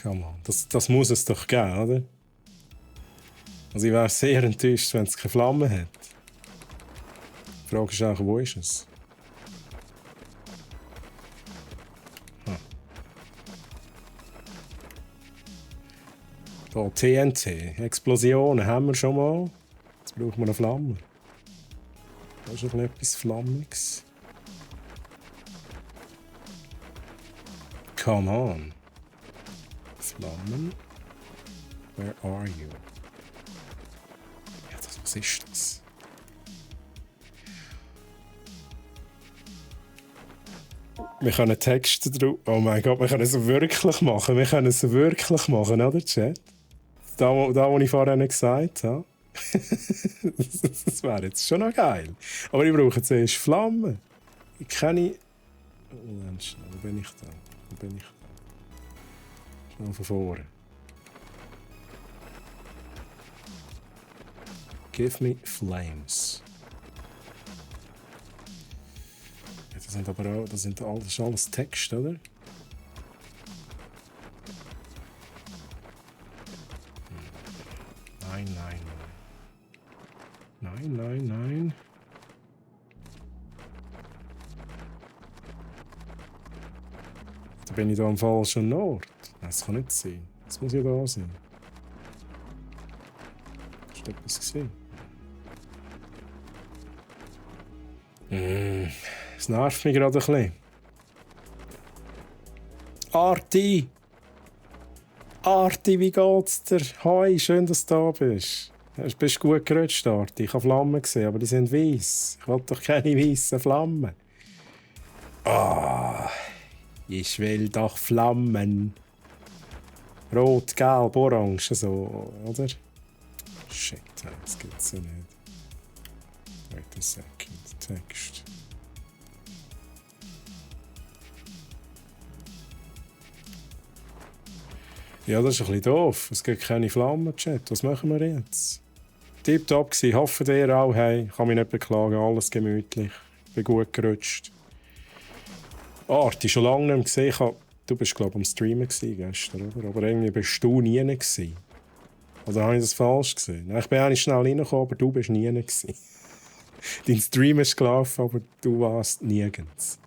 Speaker 1: Come on. Das muss es doch geben, oder? Also ich wäre sehr enttäuscht, wenn es keine Flamme hat. Die Frage ist auch, wo ist es? Da, TNT. Explosionen haben wir schon mal. Jetzt brauchen wir eine Flamme. Da ist noch etwas Flammiges. Come on. Flammen. Where are you? Ja, was ist das? Wir können Texte drauf. Oh mein Gott, wir können es wirklich machen. Oder, Chat? Da, wo ich vorhin gesagt habe. Das wäre jetzt schon noch geil. Aber ich brauche zuerst Flammen. Ich kenne. Moment, schnell. Wo bin ich da? Schnell von vorne. Give me flames. Ja, das sind aber auch. Das ist alles Text, oder? Nein. Da bin ich da am falschen Ort. Das kann nicht sein. Das muss ja da sein. Hast du etwas gesehen? Das nervt mich gerade ein bisschen. Arti, wie geht's dir? Hi, schön, dass du da bist. Du bist gut gerutscht, Arti. Ich habe Flammen gesehen, aber die sind weiß. Ich will doch keine weißen Flammen. Ich will doch Flammen. Rot, gelb, orange, so, oder? Shit, das gibt's ja nicht. Wait a second. Text. Ja, das ist ein bisschen doof. Es gibt keine Flammen, Chat. Was machen wir jetzt? Tipptopp gsi. Hoffe ihr auch. Hey, kann mich nicht beklagen. Alles gemütlich. Bin gut gerutscht. Arti, schon lange nicht mehr gesehen. Du bist, glaube ich, am Streamen gestern, oder? Aber irgendwie bist du nie gewesen. Oder habe ich das falsch gesehen? Ich bin eigentlich schnell reingekommen, aber du bist nie gewesen. Dein Stream ist gelaufen, aber du warst nirgends.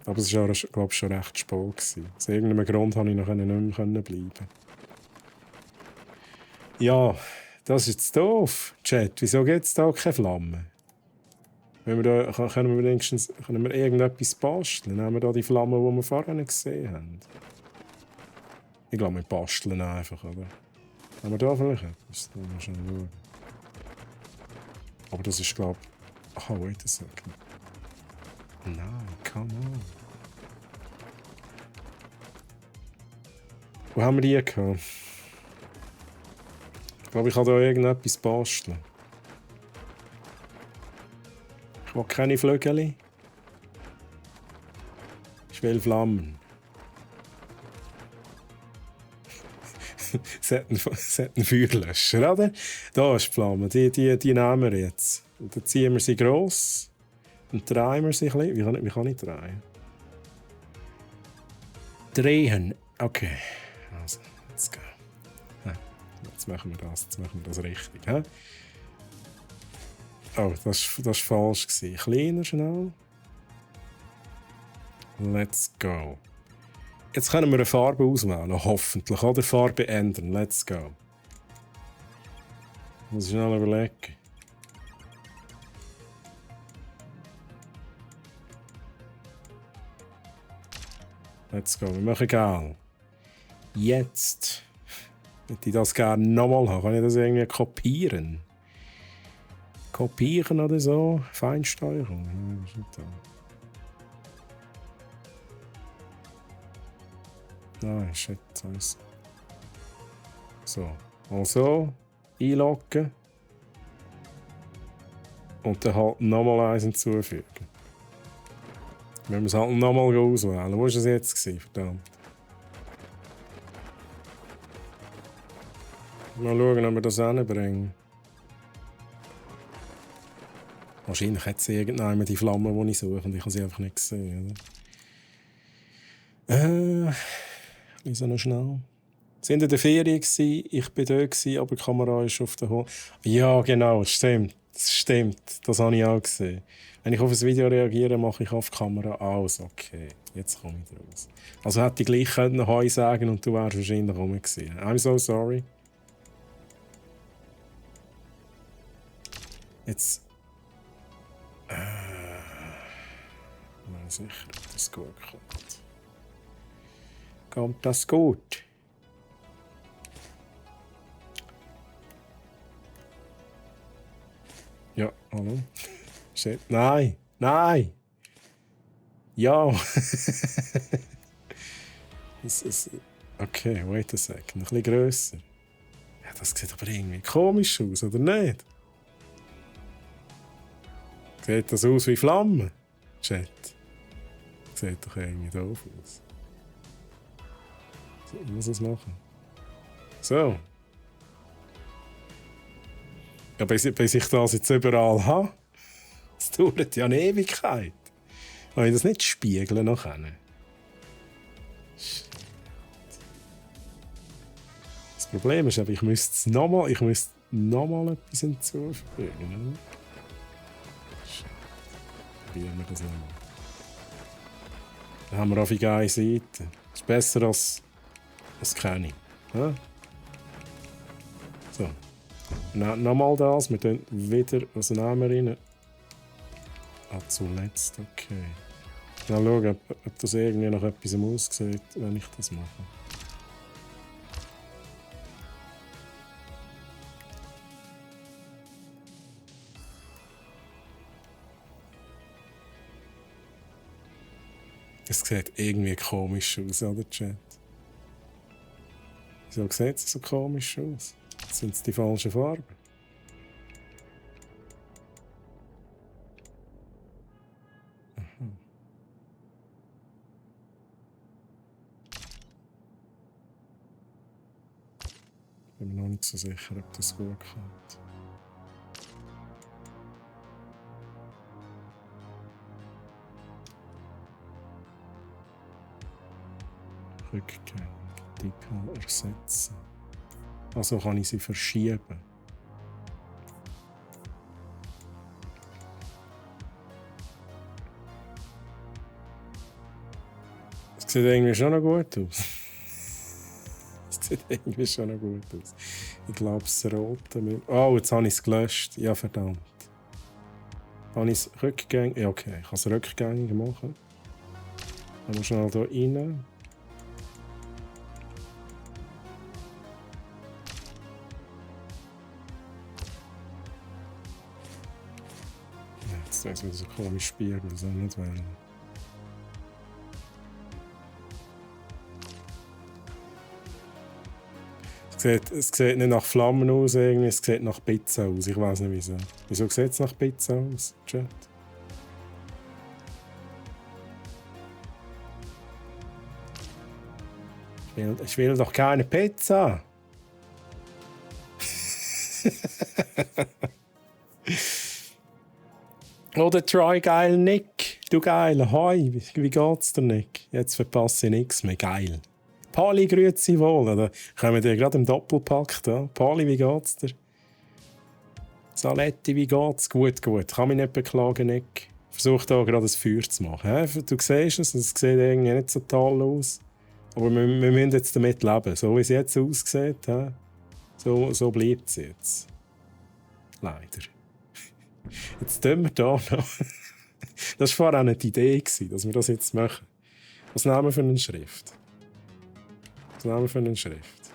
Speaker 1: Aber es war, glaube ich, schon recht spät gewesen. Aus irgendeinem Grund konnte ich noch nicht mehr bleiben. Ja, das ist jetzt doof. Chat, wieso gibt es da keine Flamme? Wenn wir da, können wir wenigstens irgendetwas basteln? Nehmen wir da die Flammen, die wir vorher nicht gesehen haben? Ich glaube, wir basteln einfach, oder? Haben wir da vielleicht etwas? Da müssen wir schon schauen. Aber das ist, glaube ich... Oh, wait a second. Nein, come on. Wo haben wir die gehabt? Ich glaube, ich kann da irgendetwas basteln. Ich will keine Flügel. Ich will Flammen. Es hat einen Feuerlöscher, oder? Da ist die Flamme. Die nehmen wir jetzt. Und dann ziehen wir sie gross. Und drehen wir sie ein bisschen. Wie kann ich drehen? Drehen. Okay. Also, let's go. Jetzt machen wir das richtig. He? Oh, das war falsch. Kleiner, schnell. Let's go. Jetzt können wir eine Farbe auswählen, hoffentlich. Oder Farbe ändern. Let's go. Muss ich schnell überlegen. Let's go. Wir machen gel. Jetzt. Hätte ich das gerne nochmal haben. Kann ich das irgendwie kopieren? Kopieren oder so? Feinsteuerung. Ja, was ist das? Nein, shit. So. Also. Einloggen. Und dann halt nochmal eins hinzufügen. Wenn wir es halt nochmal auswählen. Wo war es jetzt? Verdammt. Mal schauen, ob wir das hinbringen. Wahrscheinlich hat sie irgendjemand die Flamme, die ich suche, und ich habe sie einfach nicht gesehen. Ich noch schnell. Sie waren in der Ferien, ich war dort, aber die Kamera ist auf der Hose. Ja, genau, das stimmt. Das habe ich auch gesehen. Wenn ich auf ein Video reagiere, mache ich auf die Kamera aus. Okay, jetzt komme ich raus. Also hätte ich gleich Heu sagen und du wärst wahrscheinlich rum gewesen. I'm so sorry. Jetzt. Bin mir sicher, ob das gut kommt. Kommt das gut? Ja, hallo? Shit. Nein! Nein! Ja! Okay, wait a second. Ein bisschen grösser. Ja, das sieht aber irgendwie komisch aus, oder nicht? Sieht das aus wie Flammen? Chat. Sieht doch irgendwie doof aus. So, ich muss es machen. So. Ja, bis ich das jetzt überall habe, das dauert ja eine Ewigkeit. Kann ich das nicht spiegeln noch können? Das Problem ist aber, ich müsste nochmal etwas hinzufügen. Probieren wir das nochmal. Dann haben wir auf die geile Seite. Das ist besser als keine. Ja? So. Nochmal das. Wir tun wieder. Was nehmen wir rein? Zuletzt. Okay. Mal schauen, ob das irgendwie nach etwas aussieht, wenn ich das mache. Es sieht irgendwie komisch aus, oder Chat? Wieso sieht es so komisch aus? Sind es die falschen Farben? Aha. Ich bin mir noch nicht so sicher, ob das gut kommt. Rückgängig, Depot ersetzen. Also kann ich sie verschieben. Das sieht irgendwie schon noch gut aus. Das sieht irgendwie schon noch gut aus. Ich glaube, das Rote... Oh, jetzt habe ich es gelöscht. Ja, verdammt. Habe ich es rückgängig... Ja, okay, ich kann es rückgängig machen. Dann muss schnell hier rein. Ja, jetzt ist es wieder so komisch spielen, das soll ich nicht wählen. Es sieht nicht nach Flammen aus, irgendwie. Es sieht nach Pizza aus. Ich weiß nicht wieso. Wieso sieht es nach Pizza aus, Chat? Ich will doch keine Pizza! Oder Try geil Nick. Du geiler Hoi. Wie geht's dir, Nick? Jetzt verpasse ich nichts mehr. Geil. Pali, grüezi wohl. Da kommen wir gerade im Doppelpack da. Pali, wie geht's dir? Saletti, wie geht's? Gut, gut. Kann mich nicht beklagen, Nick. Versuch da gerade ein Feuer zu machen. Du siehst es sieht irgendwie nicht so toll aus. Aber wir müssen jetzt damit leben. So wie es jetzt aussieht, so bleibt es jetzt. Leider. Jetzt tun wir da noch. Das war vorher auch nicht die Idee, dass wir das jetzt machen. Was nehmen wir für eine Schrift? Was nehmen wir für eine Schrift?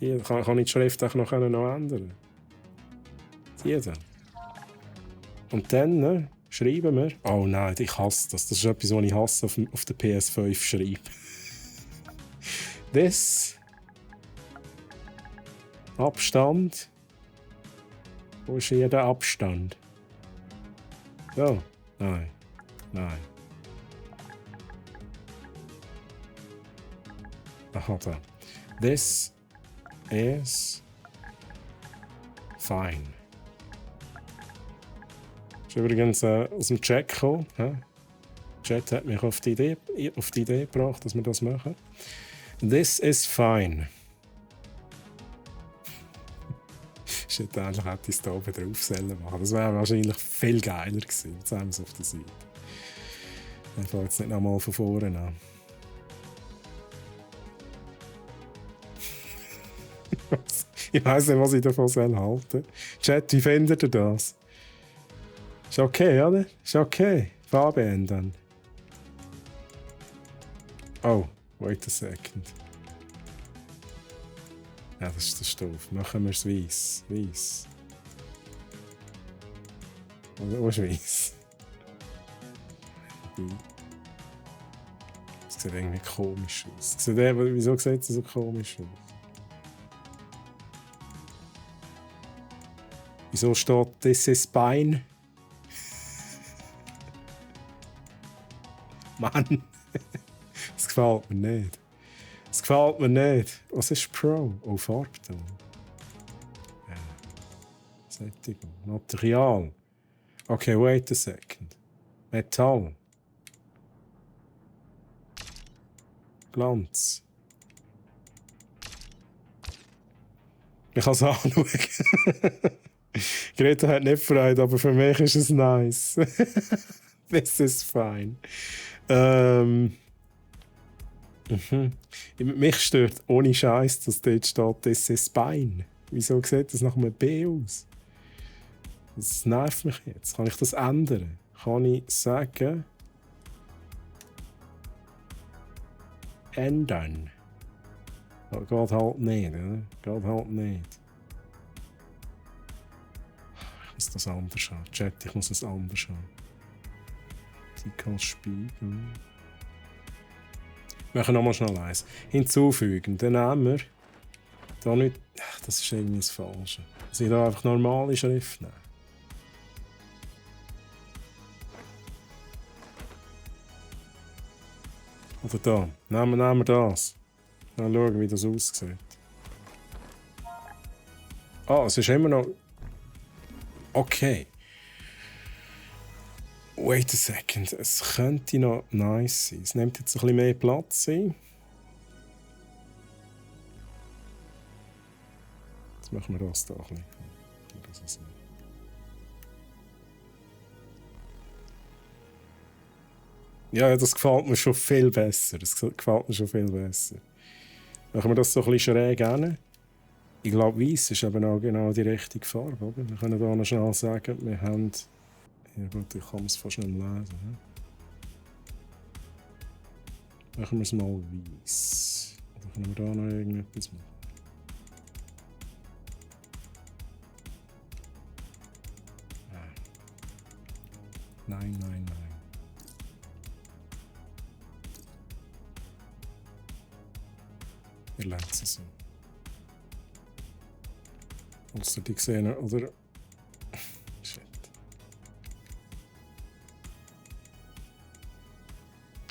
Speaker 1: Die kann ich die Schrift auch noch ändern. Die dann. Und dann schreiben wir... Oh nein, ich hasse das. Das ist etwas, was ich hasse auf der PS5 schreibe. Das... Abstand... Wo ist hier der Abstand? So. Nein. Nein. Aha, da. This is fine. Das ist übrigens aus dem Chat gekommen. Der Chat hat mich auf die Idee gebracht, dass wir das machen. This is fine. Eigentlich hätte ich es hier oben drauf machen. Das wäre wahrscheinlich viel geiler gewesen. Jetzt haben wir es auf der Seite. Ich fange jetzt nicht nochmal von vorne an. Ich weiss nicht, was ich davon halten soll. Chat, wie findet ihr das? Ist okay, oder? Ist okay. Farbe ändern. Oh, wait a second. Ja, das ist doof. Machen wir es weiss. Weiss. Wo ist weiss? Das sieht irgendwie komisch aus. Wieso sieht es so komisch aus? Wieso steht «This is fine»? Mann, das gefällt mir nicht. Das gefällt mir nicht. Was ist Pro? Oh, Farbton. Ja. Sättigung. Material. Okay, wait a second. Metall. Glanz. Ich kann es anschauen. Greta hat nicht Freude, aber für mich ist es nice. This is fine. Mich stört ohne Scheiß, dass dort steht, das ist Bein. Wieso sieht das nach einem B aus? Das nervt mich jetzt. Kann ich das ändern? Kann ich sagen... Ändern? Das geht halt nicht, oder? Geht halt nicht. Ich muss das anders haben. Chat, ich muss es anders haben. Sie kann spiegeln. Wir machen nochmal schnell eins. Hinzufügen. Dann nehmen wir... Da nicht... Ach, das ist irgendwie das Falsche. Dass ich da einfach normale Schrift nehme. Oder da. Nehmen wir das. Dann schauen, wie das aussieht. Ah, es ist immer noch... Okay. Wait a second. Es könnte noch nice sein. Es nimmt jetzt ein bisschen mehr Platz ein. Jetzt machen wir das da ein bisschen. Das ist so. Ja, das gefällt mir schon viel besser. Das gefällt mir schon viel besser. Machen wir das so ein bisschen schräg hin. Ich glaube, Weiss ist eben auch genau die richtige Farbe. Oder? Wir können hier noch schnell sagen, wir haben... Ja gut, ich kann es fast nicht lesen. Machen wir es mal Weiss. Oder können wir da noch irgendetwas machen? Nein, nein, nein. Ihr lernt es so. Als ihr die gesehen habt, oder? Shit.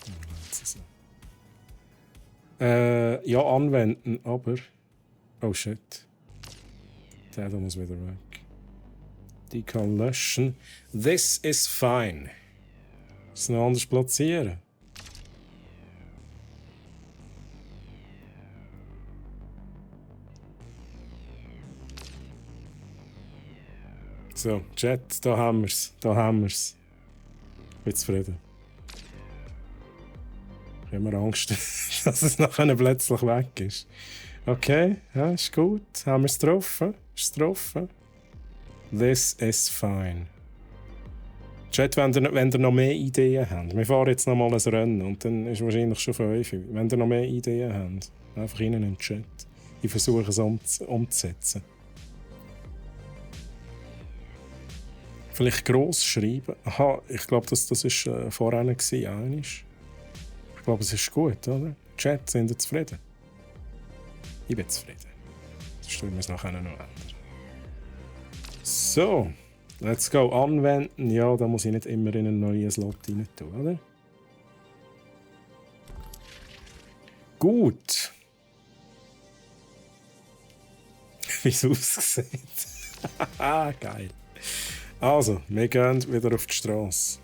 Speaker 1: Ihr lernt es so. Ja, anwenden, aber... Oh shit. Der da muss wieder weg. Die kann löschen. This is fine. Das noch anders platzieren. So, Chat, da haben wir's. Da haben wir's. Ich bin zufrieden. Ich habe immer Angst, dass es nachher plötzlich weg ist. Okay, ja, ist gut. Haben wir es getroffen? Ist es getroffen? This is fine. Chat, wenn ihr noch mehr Ideen habt. Wir fahren jetzt noch mal ein Rennen und dann ist wahrscheinlich schon 5. Wenn ihr noch mehr Ideen habt, einfach rein in den Chat. Ich versuche es umzusetzen. Vielleicht gross schreiben. Aha, ich glaube, das war vorher gewesen. Ich glaube, es ist gut, oder? Chat, sind ihr zufrieden? Ich bin zufrieden. Sonst tun wir es nachher noch ändern. So, let's go. Anwenden. Ja, da muss ich nicht immer in einen neuen Slot rein tun, oder? Gut. Wie es aussieht. Geil. Also, wir gehen wieder auf die Straße.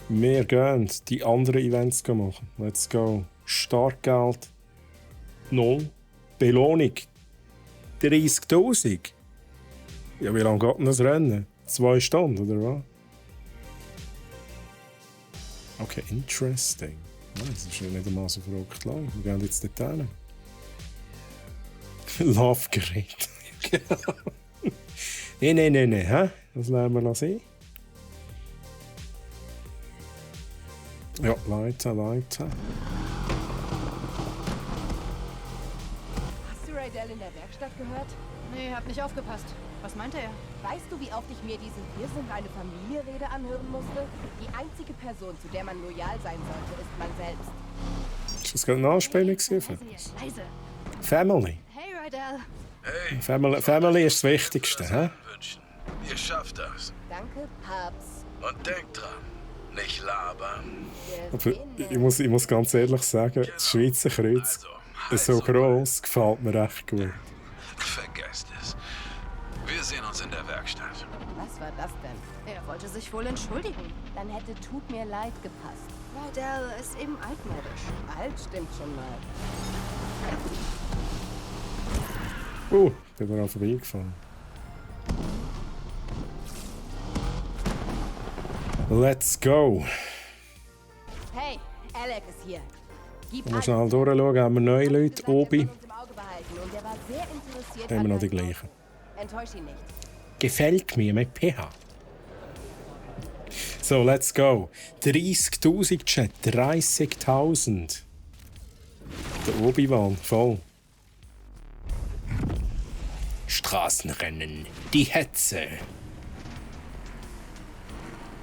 Speaker 1: Wir gehen die anderen Events machen. Let's go. Startgeld 0. Belohnung 30.000. Ja, wie lange geht denn das Rennen? 2 Stunden, oder was? Okay, interesting. Das ist ja nicht einmal so verrückt lang. Wir gehen jetzt dort hin. Love-Gerät. Nein. Hä? Das lernen wir sehen. Ja, Leute.
Speaker 3: Hast du Rydell in der Werkstatt gehört?
Speaker 6: Nee, hab nicht aufgepasst. Was meinte er?
Speaker 3: Weißt du, wie oft ich mir diese "Wir sind eine Familie"-Rede anhören musste? Die einzige Person, zu der man loyal sein sollte, ist man selbst.
Speaker 1: Ist das gerade eine Anspielung?
Speaker 6: Leise.
Speaker 1: Family.
Speaker 6: Hey, Rydell.
Speaker 4: Hey,
Speaker 1: Family ist das Wichtigste, hä?
Speaker 4: wünschen. Ihr schafft das.
Speaker 3: Danke, Papst.
Speaker 4: Und denkt dran, nicht labern.
Speaker 1: Aber ich muss ganz ehrlich sagen, das Schweizer Kreuz ist so gross, gefällt mir recht gut.
Speaker 4: Vergesst es. Wir sehen uns in der Werkstatt.
Speaker 3: Was war das denn?
Speaker 6: Er wollte sich wohl entschuldigen.
Speaker 3: Dann hätte "tut mir leid" gepasst.
Speaker 6: Rydell ist eben altmodisch.
Speaker 3: Alt stimmt schon mal.
Speaker 1: Bin daran vorbeigefahren. Let's go.
Speaker 3: Hey, Alec ist hier. Gib
Speaker 1: Mal
Speaker 3: alles.
Speaker 1: schnell durchschauen, haben wir neue Leute, Obi.
Speaker 3: Hat er uns im Auge behalten und er war sehr interessiert
Speaker 1: Immer
Speaker 3: an
Speaker 1: noch die
Speaker 3: deinem
Speaker 1: gleichen.
Speaker 3: Auto. Enttäusch ihn nicht.
Speaker 1: Gefällt mir mit PH. So, let's go. 30.000 Chat, 30.000. Der Obi-Wan, voll. Straßenrennen, die Hetze.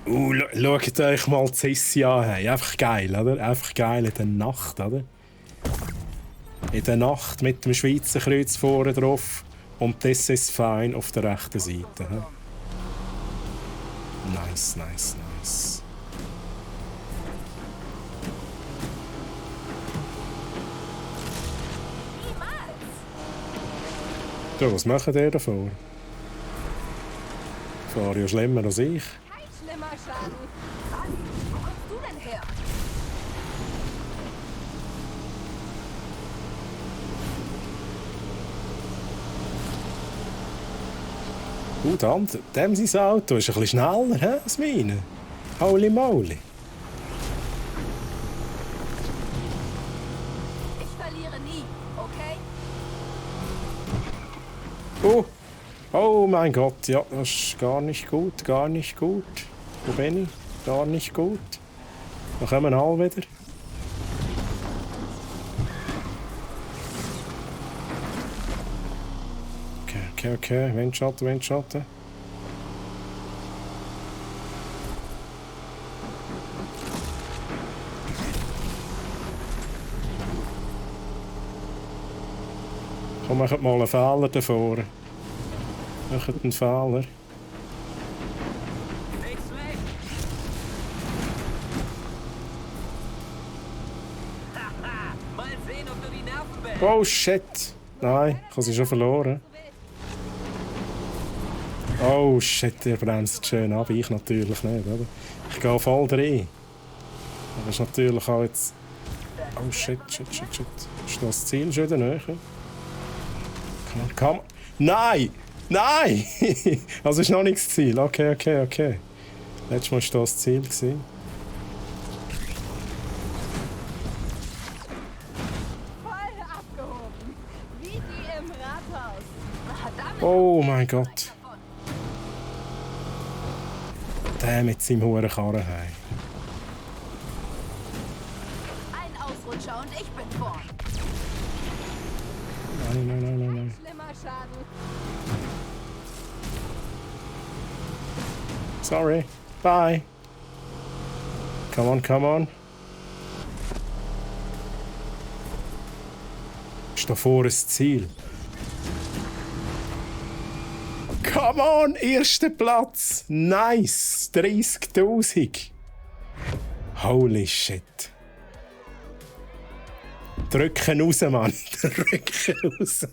Speaker 1: Schaut euch mal die Sissi an. Hey. Einfach geil, oder? Einfach geil in der Nacht, oder? In der Nacht mit dem Schweizer Kreuz vorne drauf und das ist fein auf der rechten Seite. He? Nice. Ja, was macht der davor? Ich fahre ja schlimmer als ich.
Speaker 3: Kein schlimmer Schaden. Was? Wo kommst du denn her?
Speaker 1: Dem sein Auto ist ein bisschen schneller, hä, als meine. Holy moly.
Speaker 3: Ich verliere nie, okay?
Speaker 1: Oh mein Gott, ja, das ist gar nicht gut, gar nicht gut. Wo bin ich? Gar nicht gut. Da kommen alle wieder. Okay, Windschatten. Komm, macht mal einen Fehler davor. Macht einen Fehler.
Speaker 7: Nicht schlecht. Haha, mal sehen, ob du die Nerven behältst.
Speaker 1: Oh shit! Nein, ich habe sie schon verloren. Oh shit, ihr bremst schön ab, ich natürlich nicht, oder? Ich gehe voll rein. Das ist natürlich auch jetzt... Oh shit. Ist das Ziel schon wieder näher? Komm. Nein! Also ist noch nicht das Ziel. Okay. Letztes Mal war das Ziel.
Speaker 3: Voll abgehoben. Wie die im Rathaus.
Speaker 1: Oh mein Gott. Der mit seinem hohen Karren heim.
Speaker 6: Ein Ausrutscher und ich bin vorn.
Speaker 1: Nein.
Speaker 3: Schlimmer Schaden.
Speaker 1: Sorry. Bye. Come on. Ist da vor das Ziel. Come on, erster Platz. Nice. 30.000. Holy shit. Drücken raus, Mann. Drücken raus.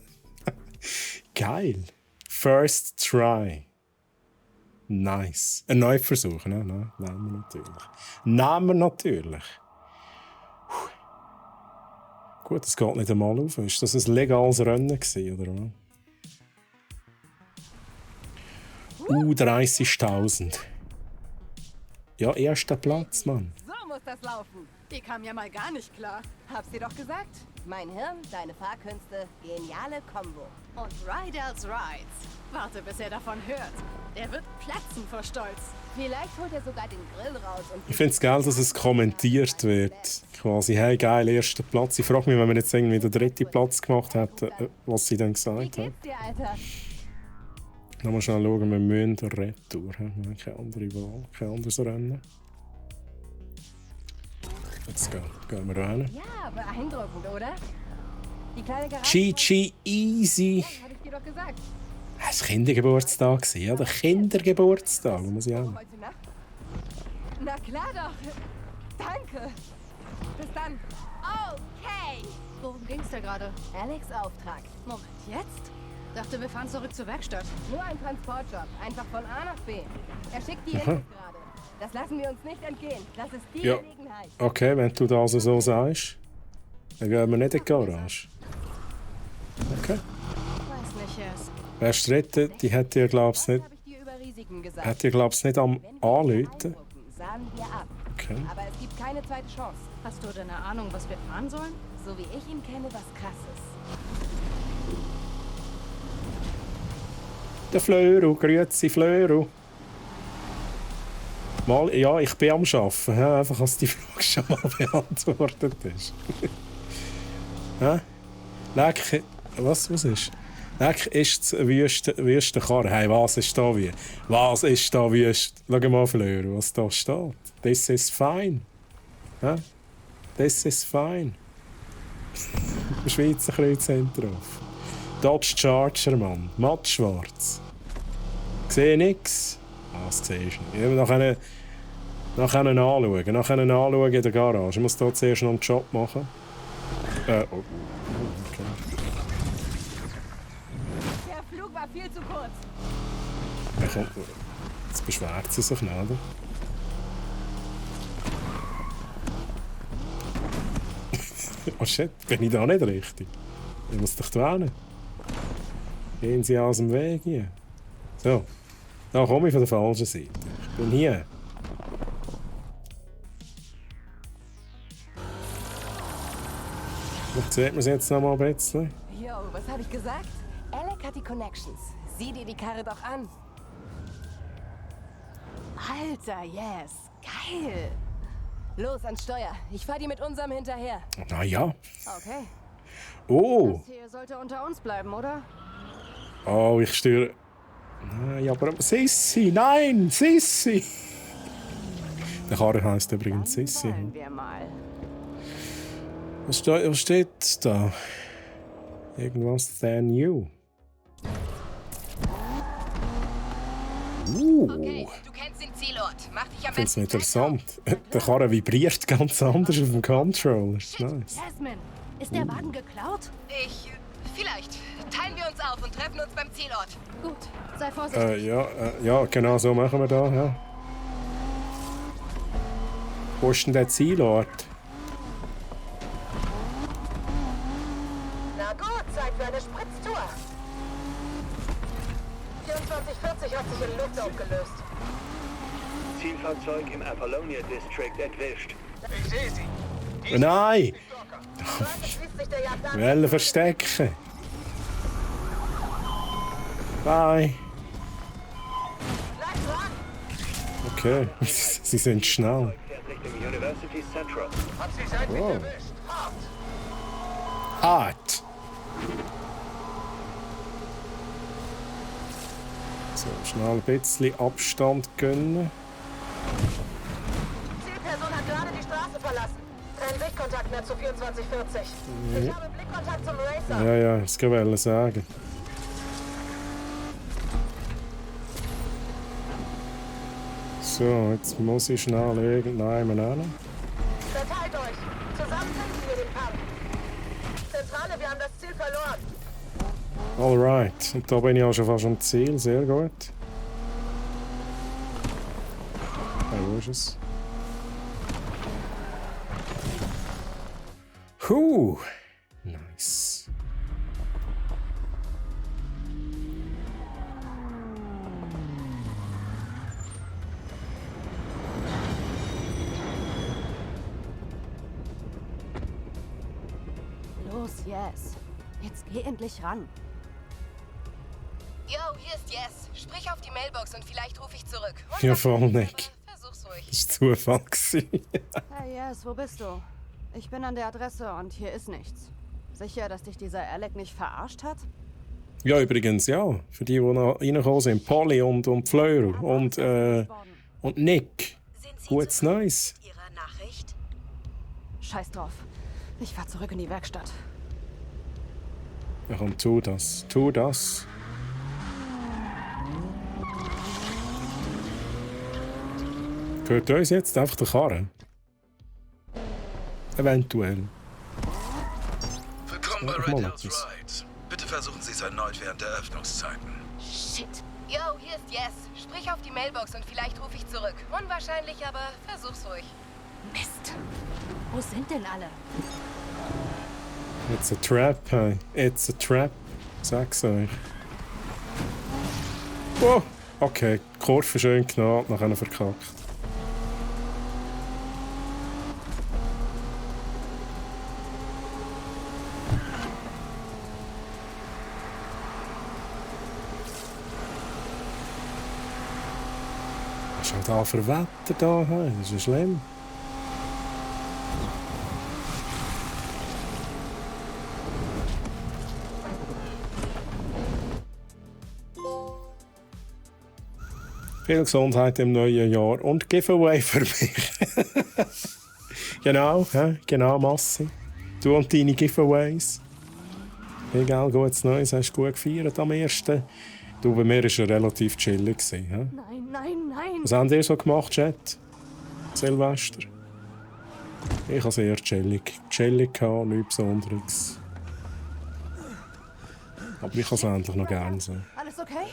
Speaker 1: Geil. First try. Nice. Ein neuer Versuch, ne? Nehmen wir natürlich. Puh. Gut, es geht nicht einmal auf. Ist das ein legales Rennen gewesen, oder was? 30.000. Ja, erster Platz, Mann.
Speaker 3: So muss das laufen.
Speaker 6: Die kam ja mal gar nicht klar.
Speaker 3: Hab's dir doch gesagt. Mein Hirn, deine Fahrkünste, geniale Kombo.
Speaker 6: Und Rydell's Rides. Warte, bis er davon hört. Der wird platzen vor Stolz.
Speaker 3: Vielleicht holt er sogar den Grill raus und...
Speaker 1: Ich finde es geil, dass es kommentiert wird. Quasi, hey, geil, erster Platz. Ich frage mich, wenn man jetzt irgendwie den dritten Platz gemacht hätte, was sie dann
Speaker 3: Wie
Speaker 1: gesagt hat.
Speaker 3: geht's dir, Alter?
Speaker 1: Nochmal schnell schauen, wir müssen der Retour. Wir haben keine andere Wahl, kein anderes Rennen. Jetzt gehen wir rein.
Speaker 3: Ja, beeindruckend, oder? Die kleine Garage...
Speaker 1: GG easy.
Speaker 3: Hab ich dir doch gesagt.
Speaker 1: Es war Kindergeburtstag, oder? Kindergeburtstag, muss ich auch.
Speaker 3: Heute Nacht? Na klar doch. Danke. Bis dann. Okay.
Speaker 6: Worum ging's da gerade?
Speaker 3: Alex' Auftrag.
Speaker 6: Moment, jetzt? Dachte, wir fahren zurück zur Werkstatt.
Speaker 3: Nur ein Transportjob. Einfach von A nach B. Er schickt die Infos gerade. Das lassen wir uns nicht entgehen. Das ist die
Speaker 1: Ja.
Speaker 3: Gelegenheit.
Speaker 1: Okay, wenn du das so sagst, dann gehen wir nicht in die Garage. Okay.
Speaker 6: Weiß nicht, Jess.
Speaker 1: Wer stritten, die hätte ihr, glaub's nicht,
Speaker 3: Hab ich dir über Risiken gesagt.
Speaker 1: hätte ihr, glaub's nicht am
Speaker 3: Wenn wir ihn
Speaker 1: Anrufen.
Speaker 3: beeindrucken, sahen wir ab.
Speaker 1: Okay.
Speaker 3: Aber es gibt keine zweite Chance.
Speaker 6: Hast du denn eine Ahnung, was wir fahren sollen?
Speaker 3: So wie ich ihn kenne, was krasses.
Speaker 1: Der Flöru, grüezi Flöru. Mal, ja, ich bin am Arbeiten. Ja, einfach, als die Frage schon mal beantwortet ist. Hä? Leck, was ist? Leck ist das wüste Karre. Hey, was ist da wie? Was ist da wüst? Schau mal, Flöru, was da steht. This is fine. Hä? This is fine. Schweizer Kreuzchen drauf. Dodge Charger, Mann. Matt schwarz. Sehe nix. Was siehst du nicht? Nachher anschauen in der Garage. Ich muss hier zuerst noch einen Job machen. Okay.
Speaker 3: Der Flug war viel zu kurz.
Speaker 1: Jetzt beschwert sie sich nicht, oder? Oh shit, bin ich da nicht richtig? Ich muss doch wählen. Gehen Sie aus dem Weg hier. So, Da komme ich von der falschen Seite. Ich bin hier. Vielleicht sieht man es jetzt noch mal ein bisschen.
Speaker 3: Yo, was habe ich gesagt? Alec hat die Connections. Sieh dir die Karre doch an. Alter, yes. Geil. Los, ans Steuer. Ich fahr dir mit unserem hinterher.
Speaker 1: Na ja.
Speaker 3: Okay.
Speaker 1: Oh.
Speaker 6: Das hier sollte unter uns bleiben, oder?
Speaker 1: Oh, ich störe. Nein, aber Sissi, nein, Sissi. Der Karre heisst übrigens Sissi.
Speaker 6: Wollen wir mal.
Speaker 1: Was steht da? Irgendwas than you.
Speaker 5: Okay, du kennst den Zielort. Mach dich am
Speaker 1: Ich finde es
Speaker 5: besten
Speaker 1: interessant. Der Karre vibriert ganz anders auf dem Controller. Das ist nice.
Speaker 6: Jasmine, ist der Wagen geklaut?
Speaker 5: Vielleicht. Teilen wir uns auf und treffen uns beim Zielort.
Speaker 6: Gut, sei vorsichtig.
Speaker 1: Ja, genau so machen wir da. Ja. Wo ist denn der Zielort?
Speaker 9: Na gut, Zeit für eine Spritztour. 2440 hat sich in Luft aufgelöst.
Speaker 10: Zielfahrzeug im Apollonia District entwischt.
Speaker 9: Ich sehe sie.
Speaker 1: Nein!
Speaker 9: Schließt sich der Jagd an.
Speaker 1: Welle verstecken. Bye.
Speaker 9: Bleib dran.
Speaker 1: Okay, sie sind schnell.
Speaker 10: Fährt Richtung University Central.
Speaker 9: Hab sie seitlich
Speaker 1: Wow.
Speaker 9: erwischt. Hart.
Speaker 1: Hart. So, schnell ein bisschen Abstand gönnen.
Speaker 9: Zielperson hat gerade die Straße verlassen. Kein Sichtkontakt mehr zu 2440. Ich habe Blickkontakt zum Racer.
Speaker 1: Ja, das kann ich sagen. So, jetzt muss ich schnell irgendjemanden hin.
Speaker 9: Verteilt euch. Zusammen finden wir den Pub. Zentrale, wir haben das Ziel verloren.
Speaker 1: Alright, und da bin ich auch schon fast am Ziel. Sehr gut. Wo ist es? Nice.
Speaker 6: Los, Yes. Jetzt geh endlich ran.
Speaker 5: Yo, hier ist Yes. Sprich auf die Mailbox und vielleicht rufe ich zurück.
Speaker 1: Ja, voll nicht.
Speaker 5: Aber versuch's ruhig.
Speaker 1: Das war Zufall.
Speaker 6: Hey, Yes, wo bist du? Ich bin an der Adresse und hier ist nichts. Sicher, dass dich dieser Alec nicht verarscht hat?
Speaker 1: Ja, übrigens, ja. Für die noch reingekommen sind. Polly und Fleur und Nick.
Speaker 8: Sind Sie
Speaker 1: Gutes Neues.
Speaker 8: mit Ihrer Nachricht?
Speaker 6: Scheiß drauf. Ich fahr zurück in die Werkstatt.
Speaker 1: Ja, komm, tu das. Tu das. Gehört uns jetzt einfach der Karre? Eventuell.
Speaker 4: Willkommen
Speaker 1: Ja,
Speaker 4: bei
Speaker 1: ich mach
Speaker 4: Red
Speaker 1: mal
Speaker 4: Hills
Speaker 1: etwas.
Speaker 4: Rides. Bitte versuchen Sie es erneut während der Öffnungszeiten.
Speaker 6: Shit.
Speaker 5: Yo, hier ist Yes. Sprich auf die Mailbox und vielleicht rufe ich zurück. Unwahrscheinlich, aber versuch's ruhig.
Speaker 6: Mist. Wo sind denn alle?
Speaker 1: It's a trap, hey. It's a trap. Sag's euch. Oh, okay. Die Kurve schön genommen, nachher verkackt. Was ist denn da für Wetter da? Hey? Das ist ja schlimm. Viel Gesundheit im neuen Jahr und Giveaway für mich. Genau, genau, Massi. Du und deine Giveaways. Egal, gutes Neues, hast du gut gefeiert am 1. Du, bei mir war es relativ chillig.
Speaker 6: Nein, nein, nein.
Speaker 1: Was habt ihr so gemacht, Chat? Silvester? Ich habe sehr chillig. Chillig gehabt, nichts Besonderes. Aber ich kann es endlich noch gerne sehen.
Speaker 6: Alles okay?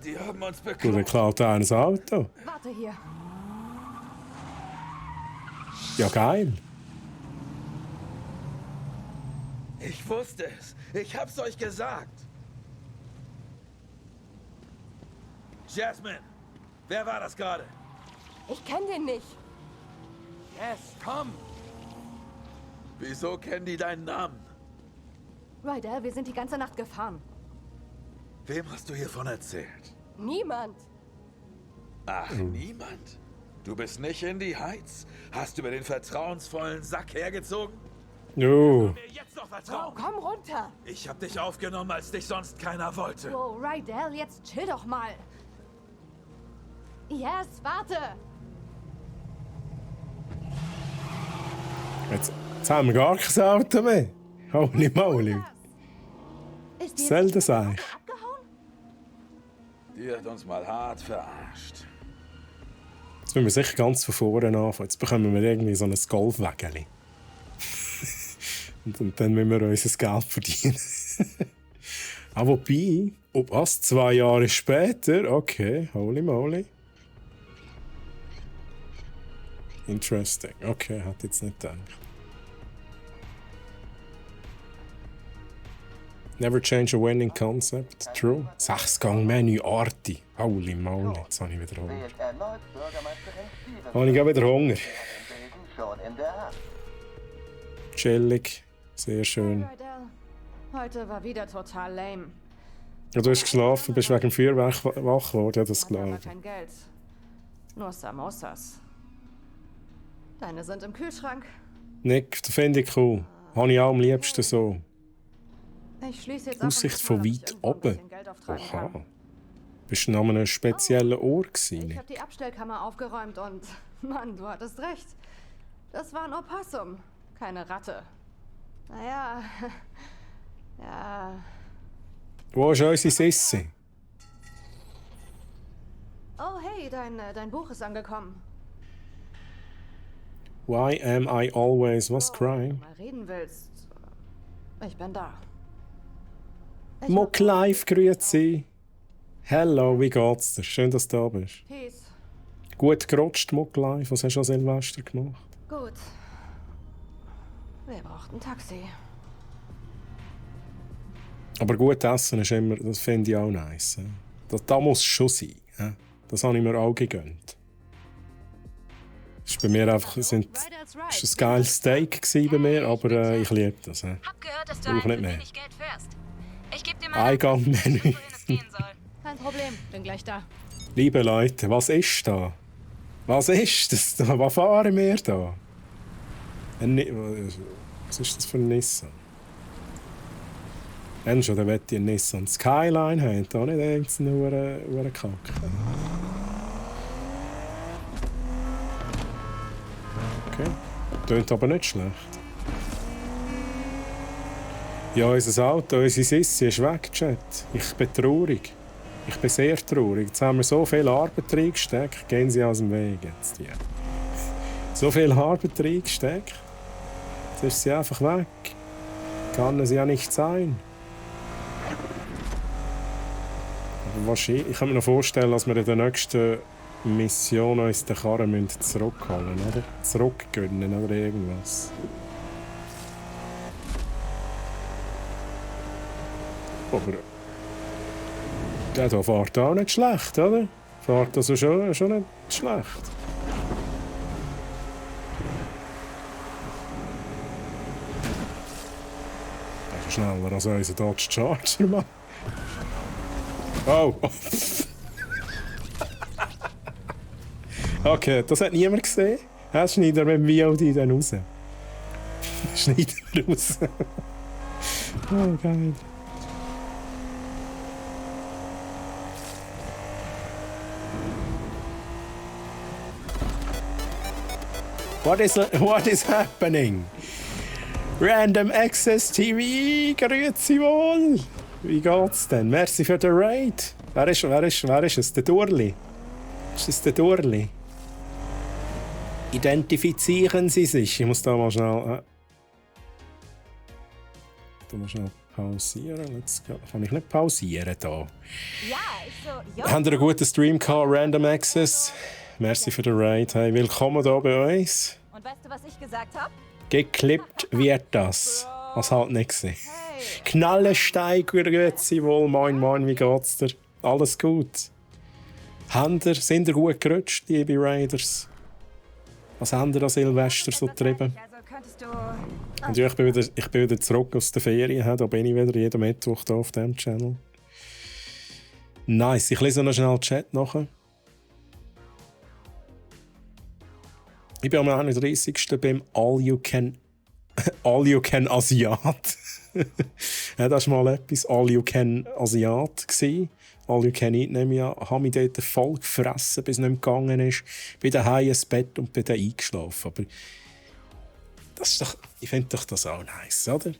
Speaker 4: Die haben uns
Speaker 1: Du,
Speaker 4: bekloppt.
Speaker 1: der klaut einer das Auto.
Speaker 6: Warte hier.
Speaker 1: Ja, geil.
Speaker 4: Ich wusste es. Ich hab's euch gesagt. Jasmine, wer war das gerade?
Speaker 3: Ich kenne den nicht.
Speaker 7: Yes, komm!
Speaker 4: Wieso kennen die deinen Namen?
Speaker 3: Ryder, wir sind die ganze Nacht gefahren.
Speaker 4: Wem hast du hiervon erzählt?
Speaker 3: Niemand.
Speaker 4: Ach, niemand? Du bist nicht in die Heights? Hast du mir den vertrauensvollen Sack hergezogen?
Speaker 1: Oh.
Speaker 4: Mir jetzt noch vertrauen?
Speaker 3: Komm runter.
Speaker 4: Ich hab dich aufgenommen, als dich sonst keiner wollte.
Speaker 3: Oh, Ryder, jetzt chill doch mal. Yes, warte.
Speaker 1: Jetzt haben wir gar kein Auto mehr. Holy moly.
Speaker 3: Ist
Speaker 1: Was soll das eigentlich?
Speaker 3: abgehauen?
Speaker 4: Die hat uns mal hart verarscht.
Speaker 1: Jetzt müssen wir sicher ganz von vorne anfangen. Jetzt bekommen wir irgendwie so ein Golfwägeli. und dann müssen wir unser Geld verdienen. Aber wobei, ob was 2 Jahre später, okay, holy moly. Interesting. Okay, hat jetzt nicht gedacht. Never change a winning concept. True. 6-Gang-Menü Arti. Holy moly, jetzt habe ich wieder Hunger. Habe ich auch wieder Hunger. Chillig. Sehr schön.
Speaker 3: Ryder, heute war wieder total lame.
Speaker 1: Ja, du hast geschlafen, bist wegen dem Feuerwerk wach geworden. Ja, das
Speaker 3: Und aber
Speaker 1: glaube ich.
Speaker 3: kein Geld. Nur Samosas. Deine sind im Kühlschrank.
Speaker 1: Nick, das finde ich cool. Habe ich auch am liebsten so.
Speaker 3: Ich schließe jetzt
Speaker 1: Aussicht
Speaker 3: ab und
Speaker 1: von
Speaker 3: guck mal, ob ich
Speaker 1: weit
Speaker 3: irgendwo ein
Speaker 1: oben.
Speaker 3: bisschen Geld auftreiben
Speaker 1: Oha.
Speaker 3: kann.
Speaker 1: Bist du an einem speziellen Ort
Speaker 3: Ich
Speaker 1: gewesen?
Speaker 3: habe die Abstellkammer aufgeräumt und Mann, du hattest recht. Das war ein Opossum, keine Ratte. Naja, ja.
Speaker 1: Wo ist unsere Sissi?
Speaker 3: Oh hey, dein Buch ist angekommen.
Speaker 1: Why am I always was
Speaker 3: Wenn du
Speaker 1: crying?
Speaker 3: mal reden willst, ich bin da. Ich
Speaker 1: Mock live, grüezi. Hello, wie geht's dir? Schön, dass du da bist.
Speaker 3: Peace.
Speaker 1: Gut gerutscht, Mock live. Was hast du an Silvester gemacht?
Speaker 3: Gut. Wir brauchten ein Taxi.
Speaker 1: Aber gut essen ist immer, das finde ich auch nice. Da muss es schon sein. Das habe ich mir auch gegönnt. Das ist bei mir einfach ist ein geiles Steak bei mir, aber ich liebe das.
Speaker 8: Hab gehört, dass du
Speaker 1: Brauch nicht
Speaker 8: ein
Speaker 1: mehr.
Speaker 8: wenig Geld fährst. Ich geb dir mal
Speaker 1: Eingang-Menü.
Speaker 8: wohin es gehen soll.
Speaker 3: Kein Problem, bin gleich da.
Speaker 1: Liebe Leute, was ist da? Was ist das da? Was fahren wir da? Was ist das für ein Nissan? Wenn schon, dann möchte ich einen Nissan Skyline haben, da nicht irgendeinen Kack. Okay, tönt aber nicht schlecht. Ja, unser Auto, unsere Sissi ist weg, Chat. Ich bin traurig. Ich bin sehr traurig. Jetzt haben wir so viel Arbeit reingesteckt. Gehen Sie aus dem Weg jetzt. Ja. So viel Arbeit reingesteckt. Jetzt ist sie einfach weg. Kann es ja nicht sein. Aber wahrscheinlich, ich kann mir noch vorstellen, dass wir in der nächsten Mission uns den Karren zurückholen müssen, oder? Zurückgönnen oder irgendwas. Aber der hier fährt auch nicht schlecht, oder? Fährt also schon nicht schlecht. Der ist schneller als unser Dodge Charger, Mann. Oh! Okay, das hat niemand gesehen. Das schneidet mit dem VOD dann raus. Schneidet er raus. Oh, geil. What is happening? Random Access TV, grüezi wohl. Wie geht's denn? Merci für den Raid. Wer ist es? Der Durli? Ist es der Durli? Identifizieren Sie sich. Ich muss da mal schnell... pausieren. Kann ich nicht pausieren da?
Speaker 3: Ja, ich so,
Speaker 1: Haben ihr einen guten Stream gehabt? Random Access? Merci für den Raid. Hey, willkommen hier bei uns.
Speaker 9: Und weißt du, was ich gesagt habe?
Speaker 1: Geklippt wird das. Was halt nicht gesehen. Knallenstein, grüezi wohl. Moin, moin, wie geht's dir? Alles gut? Sind ihr gut gerutscht, liebe Raiders? Was haben ihr an Silvester so getrieben? Und ja, ich bin wieder zurück aus der Ferien. Da bin ich wieder jeden Mittwoch hier auf diesem Channel. Nice, ich lese noch schnell den Chat nachher. Ich bin am 31. beim All You Can Asiat. Ja, das war mal etwas. All You Can Asiat. All You Can Eat, nehme ich an. Ich habe mich dort voll gefressen, bis es nicht mehr gegangen ist. Bin daheim ins Bett und bin dann eingeschlafen. Aber das ist doch, ich finde doch das auch nice, oder?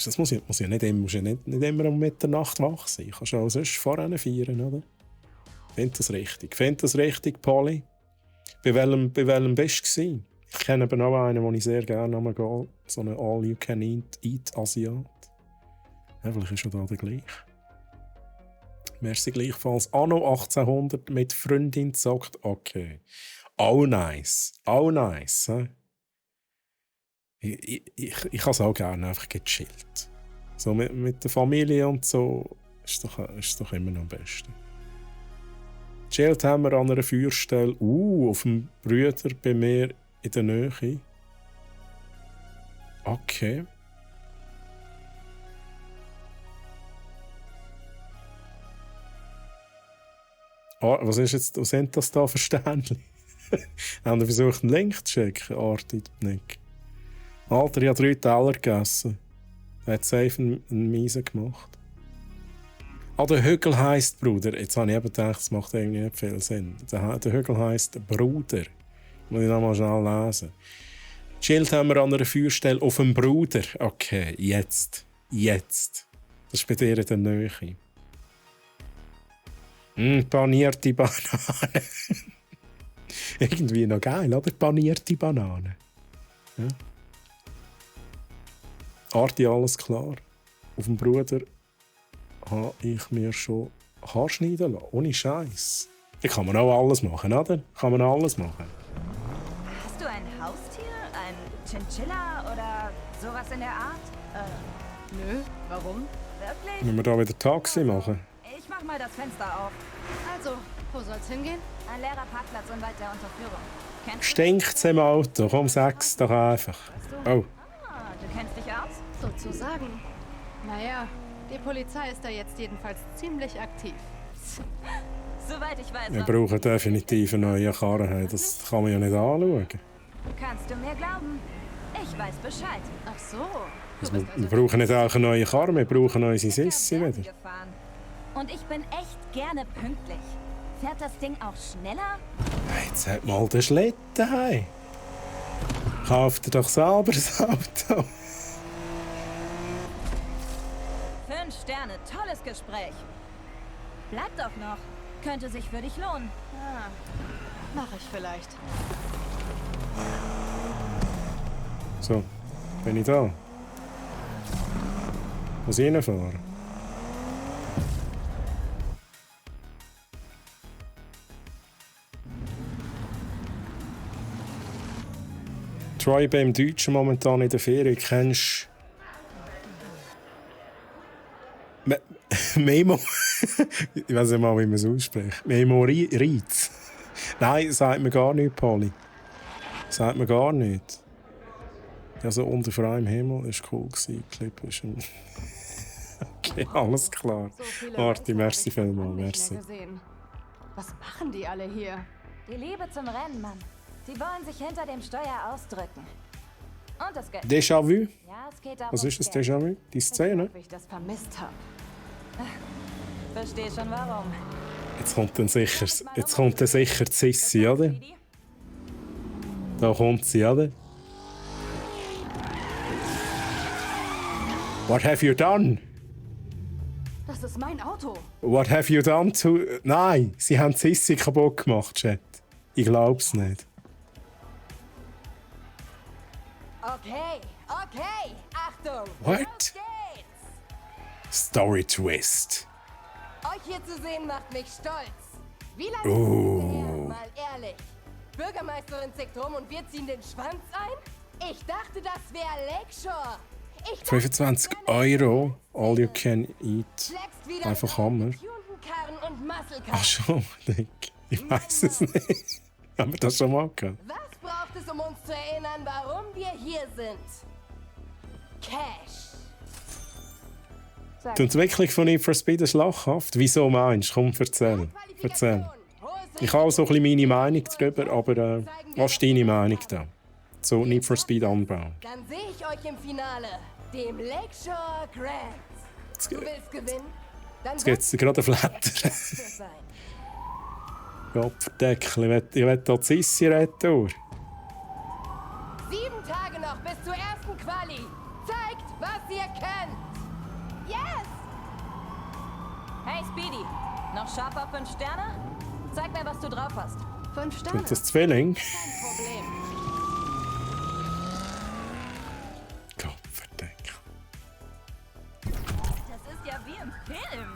Speaker 1: Das muss ja nicht immer um Mitternacht wach sein. Kannst du auch sonst vorher feiern, oder? Ich finde das richtig, Polly. Bei welchem bist du? Ich kenne aber noch einen, wo ich sehr gerne gehe. So einen All-You-Can-Eat-Asiat. Ja, vielleicht ist er da der gleich. Merci gleichfalls. Anno 1800 mit Freundin sagt, okay. Auch nice. Ich habe es auch gerne einfach gechillt. So mit der Familie und so ist doch immer noch am besten. Chillt haben wir an einer Feuerstelle. Auf dem Brüder bei mir in der Nähe. Okay. Was sind das da für Sternchen? Haben wir versucht, einen Link zu schicken? Artit nicht. Alter, ich habe 3 Teller gegessen. Er hat safe einen Miesen gemacht. Der Hügel heisst Bruder. Jetzt habe ich eben gedacht, das macht irgendwie nicht viel Sinn. Der Hügel heisst Bruder. Muss ich nochmal schnell lesen. Chillt haben wir an einer Feuerstelle auf dem Bruder. Okay, jetzt. Das ist bei dir in der Nähe. Panierte Banane. Irgendwie noch geil, oder? Panierte Banane. Ja. Arti, alles klar. Auf dem Bruder habe ich mir schon Haar schneiden lassen. Ohne Scheiß. Da kann man auch alles machen, oder?
Speaker 8: Hast du ein Haustier? Ein Chinchilla oder sowas in der Art?
Speaker 3: Nö, warum?
Speaker 8: Wirklich?
Speaker 1: Müssen wir da wieder Taxi machen?
Speaker 8: Ich mach mal das Fenster auf.
Speaker 3: Also, wo soll's hingehen?
Speaker 8: Ein leerer Parkplatz unweit der Unterführung. Kennst du?
Speaker 1: Stinkt's im Auto? Komm, sag's doch einfach. Oh.
Speaker 8: Du kennst dich aus?
Speaker 3: Sozusagen. Naja, die Polizei ist da jetzt jedenfalls ziemlich aktiv.
Speaker 8: Soweit ich weiß.
Speaker 1: Wir brauchen definitiv eine neue Karre. Das kann man ja nicht anschauen.
Speaker 8: Kannst du mir glauben? Ich weiß Bescheid.
Speaker 3: Ach so.
Speaker 1: Wir brauchen nicht auch eine neue Karre, wir brauchen unsere Sissi wieder.
Speaker 8: Und ich bin echt gerne pünktlich. Fährt das Ding auch schneller?
Speaker 1: Jetzt hat mal den Schlitten heim. Kauft dir doch selber das Auto.
Speaker 8: 5 Sterne, tolles Gespräch. Bleib doch noch. Könnte sich für dich lohnen.
Speaker 3: Ah, mach ich vielleicht.
Speaker 1: So, bin ich da. Muss ich reinfahren? Troy beim Deutschen momentan in der Ferien. Kennst du Memo? Ich weiß nicht mal, wie man es ausspricht. Memo Reitz. Nein, sagt mir gar nicht, Polly. Sagt mir gar nicht. Also unter freiem Himmel war cool. Clip ist ein okay, alles klar. Marti, merci vielmals. Merci.
Speaker 3: Was machen die alle hier?
Speaker 8: Die Liebe zum Rennen, Mann. Die wollen sich hinter dem Steuer ausdrücken. Und das Geld.
Speaker 1: Déjà-vu?
Speaker 8: Ja, es geht auch
Speaker 1: Was ist das Déjà-vu? Die Szene?
Speaker 3: Ob ich das vermisst habe.
Speaker 8: Versteh schon warum.
Speaker 1: Jetzt kommt dann sicher die Sissi, oder? Da kommt sie, oder? What have you done?
Speaker 3: Das ist mein Auto.
Speaker 1: What have you done to... Nein, sie haben die Sissi kaputt gemacht, Chat. Ich glaub's nicht.
Speaker 5: Okay. Achtung.
Speaker 1: What?
Speaker 5: Los geht's.
Speaker 1: Story Twist.
Speaker 5: Euch hier zu sehen macht mich stolz. Wie lange ist es her? Mal ehrlich. Bürgermeisterin zickt rum und wir ziehen den Schwanz ein? Ich dachte, das wäre Lakeshore.
Speaker 1: 25 €, all you can eat. Einfach Hammer. Ach schon, Dick. Ich weiß es nicht. Haben wir das schon mal gehabt?
Speaker 5: Was braucht es, um uns zu erinnern, warum wir hier sind? Cash.
Speaker 1: Die Entwicklung von Need for Speed ist lachhaft. Wieso meinst du? Komm, erzähl. Ich habe auch so ein bisschen meine Meinung darüber, aber was ist deine Meinung da? So Need for Speed Unbound.
Speaker 5: Dann sehe ich euch im Finale, dem Lakeshore Grand. Du willst gewinnen? Dann
Speaker 1: Jetzt geht es gerade Flatter.
Speaker 5: sein.
Speaker 1: Gottverdeckel, ich will hier die Sissi retten.
Speaker 5: 7 Tage noch bis zur ersten Quali. Zeigt, was ihr könnt. Yes!
Speaker 2: Hey Speedy, noch scharf auf 5 Sterne? Zeig mir, was du drauf hast.
Speaker 3: 5 Sterne.
Speaker 1: Sind das Zwilling?
Speaker 5: Kein Problem.
Speaker 1: Gottverdeckel.
Speaker 2: Das ist ja wie im Film.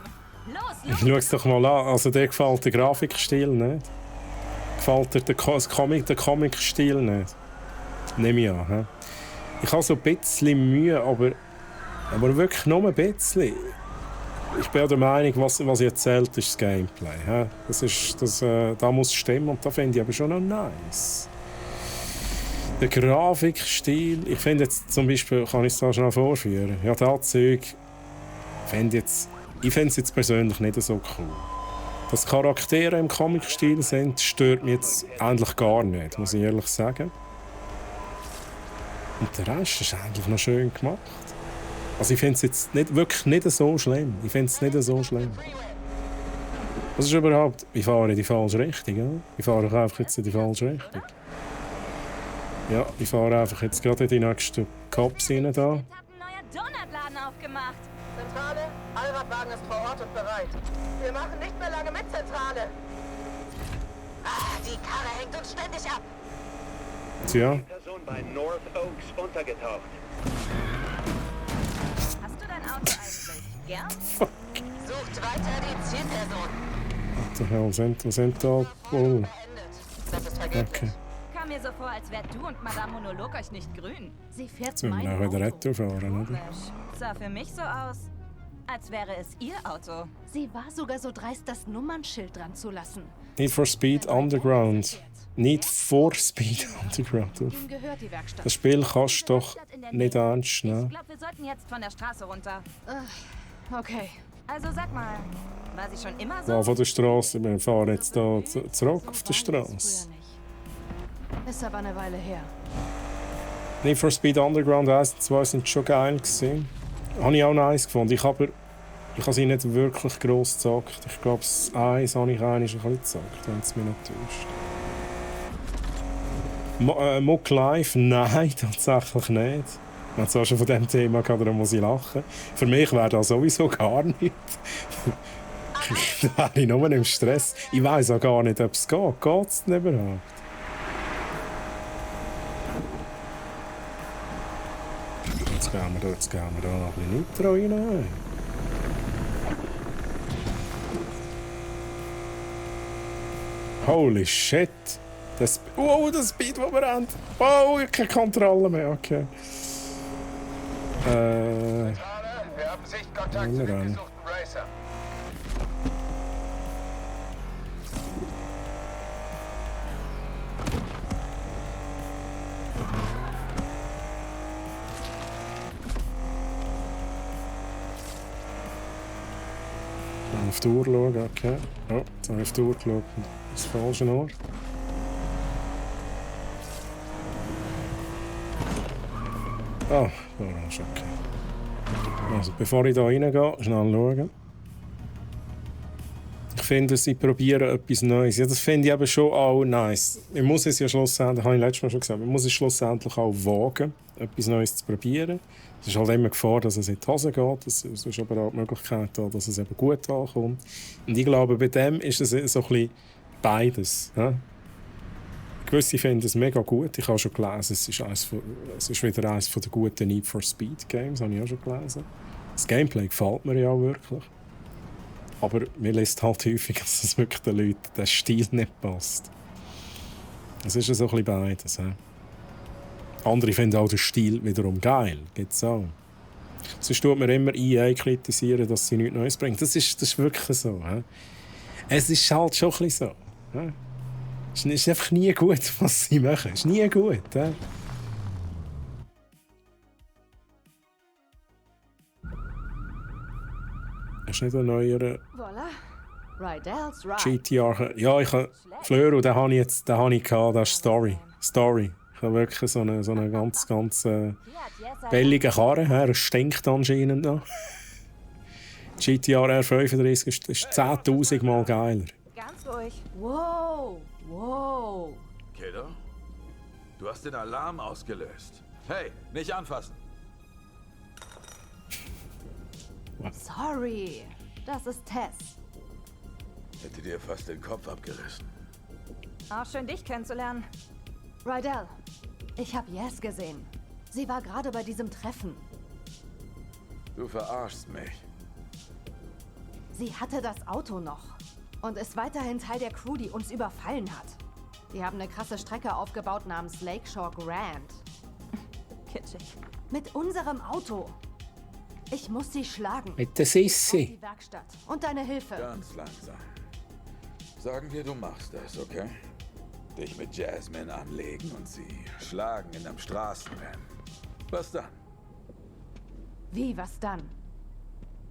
Speaker 2: Los,
Speaker 1: Schau es doch mal an. Also dir gefällt der Grafikstil nicht? Gefällt dir der Comic-Stil nicht? Nehme ich an. He? Ich habe so ein bisschen Mühe, aber wirklich nur ein bisschen. Ich bin der Meinung, was jetzt zählt, ist das Gameplay. He? Da muss stimmen und da finde ich aber schon noch nice. Der Grafikstil, ich finde jetzt zum Beispiel, kann ich es da schnell vorführen? Ja, das Zeug ich finde es jetzt persönlich nicht so cool. Dass Charaktere im Comic-Stil sind, stört mich jetzt eigentlich gar nicht, muss ich ehrlich sagen. Und der Rest ist eigentlich noch schön gemacht. Also ich finde es jetzt wirklich nicht so schlimm. Ich finde es nicht so schlimm. Was ist überhaupt? Ich fahre in die falsche Richtung, oder? Ich fahre doch einfach jetzt in die falsche Richtung. Ja, ich fahre einfach jetzt gerade in die nächsten Cops rein da.
Speaker 2: Jetzt hat ein neuer Donutladen aufgemacht.
Speaker 9: Zentrale, Allradwagen ist vor Ort und bereit. Wir machen nicht mehr lange mit, Zentrale. Ah, die Karre hängt uns ständig ab.
Speaker 1: Tja.
Speaker 10: Person bei North Oaks untergetaucht.
Speaker 2: Hast du dein Auto eigentlich gern?
Speaker 9: Sucht weiter die Zielperson.
Speaker 1: What the hell, was sind da? Oh.
Speaker 9: Beendet. Das ist vergeblich.
Speaker 1: Okay.
Speaker 2: Kam mir so vor, als wärt du und Madame Monolog euch nicht grün.
Speaker 3: Sie fährt
Speaker 1: Jetzt müssen
Speaker 3: mein
Speaker 1: wir nachher
Speaker 3: Auto.
Speaker 1: Retour fahren, oder?
Speaker 2: Komisch. Sah für mich so aus, als wäre es ihr Auto.
Speaker 3: Sie war sogar so dreist, das Nummernschild dran zu lassen.
Speaker 1: Need for Speed Underground. Need for Speed Underground.
Speaker 3: Ihm gehört die Werkstatt.
Speaker 1: Das Spiel kannst du doch nicht ernst
Speaker 2: Ich
Speaker 1: nehmen.
Speaker 2: glaube, wir sollten jetzt von der Straße runter.
Speaker 3: Okay.
Speaker 2: Also sag mal, war sie schon immer so?
Speaker 1: Ja, von der Straße. Wir fahren jetzt hier zurück auf die
Speaker 3: Früher
Speaker 1: Straße.
Speaker 3: nicht. Ist aber eine Weile her.
Speaker 1: Need for Speed Underground 1 und 2 sind schon geil gewesen. Habe ich auch nice gefunden. Ich habe sie nicht wirklich gross gezockt. Ich glaube, das 1 habe ich einmal ein bisschen gezockt, wenn es mich nicht täuscht. Muck Live? Nein, tatsächlich nicht. Wenn es auch schon von diesem Thema gehabt, dann muss ich lachen. Für mich wäre das sowieso gar nicht. Da wäre ich nur im Stress. Ich weiss auch gar nicht, ob es geht. Geht es denn überhaupt? Jetzt gehen wir da noch ein bisschen Nitro rein. Holy shit! Das Speed, das wir haben! Oh, ich habe keine Kontrolle mehr, okay.
Speaker 11: Wir haben Sichtkontakt zu dem gesuchten Racer.
Speaker 1: Auf die Uhr schauen, okay. Oh, jetzt habe ich auf die Uhr geschaut. Das falsche Ort. Ah, da ist okay. Also, bevor ich da reingehe, schnell schauen. Ich finde, sie probieren etwas Neues. Ja, das finde ich eben schon auch nice. Man muss es ja schlussendlich, habe ich letztes Mal schon gesagt, man muss es schlussendlich auch wagen, etwas Neues zu probieren. Es ist halt immer Gefahr, dass es in die Hose geht. Es ist aber auch die Möglichkeit da, dass es eben gut ankommt. Und ich glaube, bei dem ist es so ein bisschen beides. Ja? Gewisse finden es mega gut. Ich habe schon gelesen, es ist wieder eines der guten Need for Speed Games, habe ich auch schon gelesen. Das Gameplay gefällt mir ja auch wirklich. Aber mir lässt halt häufig, dass es wirklich den Leuten der Stil nicht passt. Es ist ja so ein bisschen beides. Ja? Andere finden auch den Stil wiederum geil. Gibt's auch. Sonst tut man immer EA kritisieren, dass sie nichts Neues bringt. Das ist wirklich so. Ja? Es ist halt schon ein bisschen so. Ja. Es ist einfach nie gut, was sie machen. Es ist nie gut. Ja. Ist nicht ein neuer
Speaker 3: Voilà. Rydel's Ride.
Speaker 1: GTR. Ja, ich habe Fleur und den habe ich gehabt. Das ist Story. Ich habe wirklich so eine ganz bellige Karre. Er stinkt anscheinend noch. GTR R35 ist 10.000 Mal geiler.
Speaker 2: Ganz ruhig.
Speaker 3: Wow. Wow.
Speaker 4: Kiddo? Du hast den Alarm ausgelöst. Hey, nicht anfassen.
Speaker 3: Sorry. Das ist Tess.
Speaker 4: Hätte dir fast den Kopf abgerissen.
Speaker 2: Auch schön, dich kennenzulernen.
Speaker 3: Rydell, ich habe Yes gesehen. Sie war gerade bei diesem Treffen.
Speaker 4: Du verarschst mich.
Speaker 3: Sie hatte das Auto noch und ist weiterhin Teil der Crew, die uns überfallen hat. Die haben eine krasse Strecke aufgebaut namens Lakeshore Grand.
Speaker 2: Kitschig.
Speaker 3: Mit unserem Auto. Ich muss sie schlagen.
Speaker 1: Mit der Sissi.
Speaker 3: Die Werkstatt und deine Hilfe.
Speaker 4: Ganz langsam. Sagen wir, du machst das, okay? Dich mit Jasmine anlegen und sie schlagen in einem Straßenrennen. Was dann?
Speaker 3: Wie, was dann?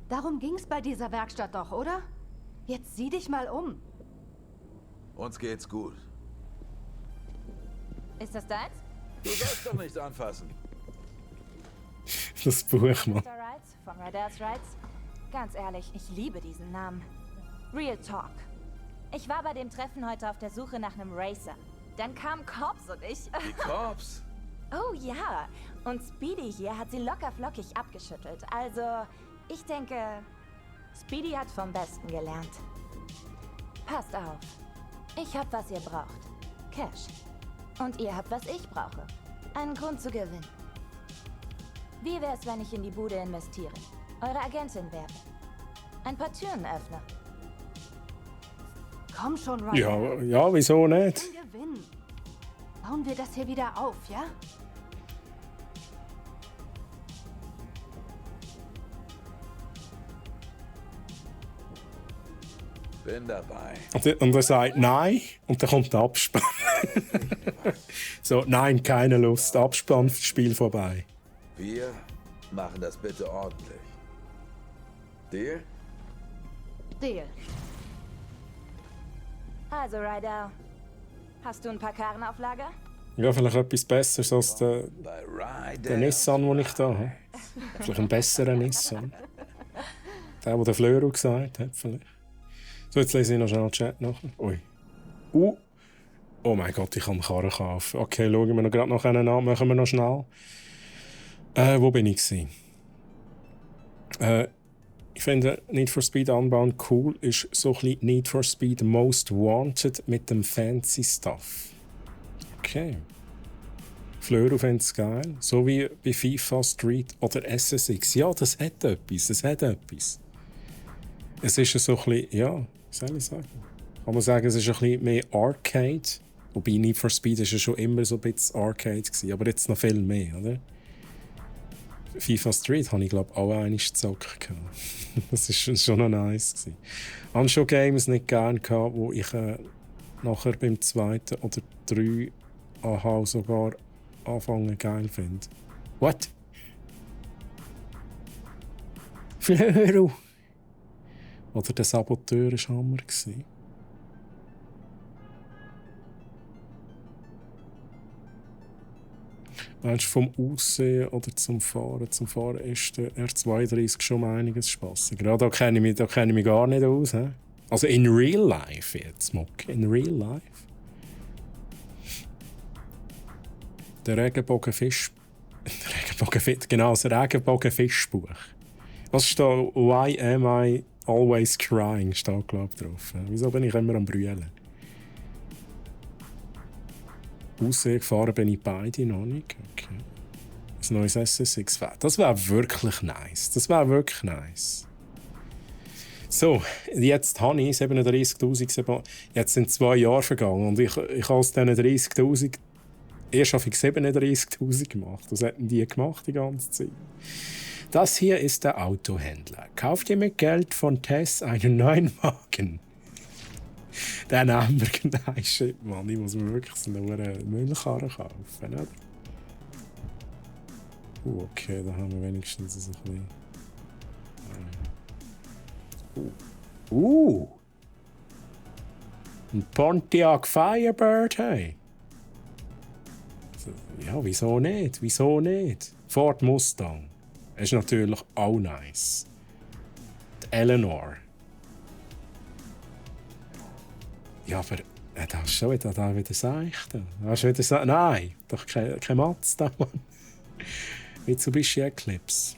Speaker 3: Darum ging's bei dieser Werkstatt doch, oder? Jetzt sieh dich mal um.
Speaker 4: Uns geht's gut.
Speaker 2: Ist das deins?
Speaker 4: Du sollst doch nichts anfassen.
Speaker 1: Das Buch, Mann.
Speaker 2: Mr. Rides von Rydel's Rides. Ganz ehrlich, ich liebe diesen Namen. Real Talk. Ich war bei dem Treffen heute auf der Suche nach einem Racer. Dann kamen Cops und ich...
Speaker 4: Die Cops?
Speaker 2: Oh ja, und Speedy hier hat sie locker flockig abgeschüttelt. Also, ich denke, Speedy hat vom Besten gelernt. Passt auf. Ich hab, was ihr braucht. Cash. Und ihr habt, was ich brauche. Einen Grund zu gewinnen. Wie wär's, wenn ich in die Bude investiere? Eure Agentin wäre. Ein paar Türen öffne.
Speaker 3: Komm schon, Rydell.
Speaker 1: Ja, wieso nicht?
Speaker 3: Gewinn. Bauen wir das hier wieder auf, ja?
Speaker 4: Bin dabei.
Speaker 1: Und er sagt nein und dann kommt der Abspann. So, nein, keine Lust. Abspann, Spiel vorbei.
Speaker 4: Wir machen das bitte ordentlich. Deal?
Speaker 3: Deal.
Speaker 2: Also, Rydell, hast du ein paar Karren auf Lager?
Speaker 1: Ja, vielleicht etwas Besseres als der Nissan, den ich da habe. Vielleicht einen besseren Nissan. Der der Fleur gesagt hat, vielleicht. So, jetzt lese ich noch schnell den Chat nach. Ui. Oh mein Gott, ich kann einen Karren kaufen. Okay, schauen wir noch gerade noch einen an. Machen wir noch schnell. Wo bin ich gewesen? Ich finde Need for Speed Unbound cool. Ist so ein bisschen Need for Speed Most Wanted mit dem fancy Stuff. Okay. Fleur fände es geil. So wie bei FIFA Street oder SSX. Ja, das hat etwas. Es ist so ein bisschen, ja, wie soll ich sagen? Kann man sagen, es ist ein bisschen mehr Arcade. Wobei Need for Speed ist ja schon immer so ein bisschen Arcade gewesen, aber jetzt noch viel mehr, oder? FIFA Street habe ich, glaube ich, auch einmal gezockt. Das war schon noch nice. Ich hatte schon Games nicht gerne, wo ich nachher beim 2. oder 3 AH sogar anfangen geil finde. What? Flöru! Oder der Saboteur war Hammer. Meinst du vom Aussehen oder zum Fahren? Zum Fahren ist der R32 schon einiges spassiger. Ja, da kenne ich mich gar nicht aus. He? Also in real life jetzt, Muck. In real life. Der Regenbogenfisch... Genau, das Regenbogenfischbuch. Was steht da? Why am I always crying? Steht, glaube ich, drauf. Wieso bin ich immer am Brüllen? Aussehen gefahren bin ich beide noch nicht. Okay. Ein neues SSX. Das wäre wirklich nice. So, jetzt habe ich 37'000. Jetzt sind 2 Jahre vergangen und ich habe aus diesen 30'000 erst auf 37'000 gemacht. Was hätten die gemacht die ganze Zeit? Das hier ist der Autohändler. Kauft ihr mit Geld von Tess einen neuen Wagen? Den Hamburger, nein, shit, Mann. Ich muss mir wirklich so eine Müllkarre kaufen, oder? Okay, da haben wir wenigstens so ein bisschen... Ein Pontiac Firebird, hey. Ja, wieso nicht? Wieso nicht? Ford Mustang. Ist natürlich auch nice. Die Eleanor. Ja, aber das ist schon wieder seicht. Das ist wieder so. Nein, doch kein Mazda, Mann. Mitsubishi Eclipse.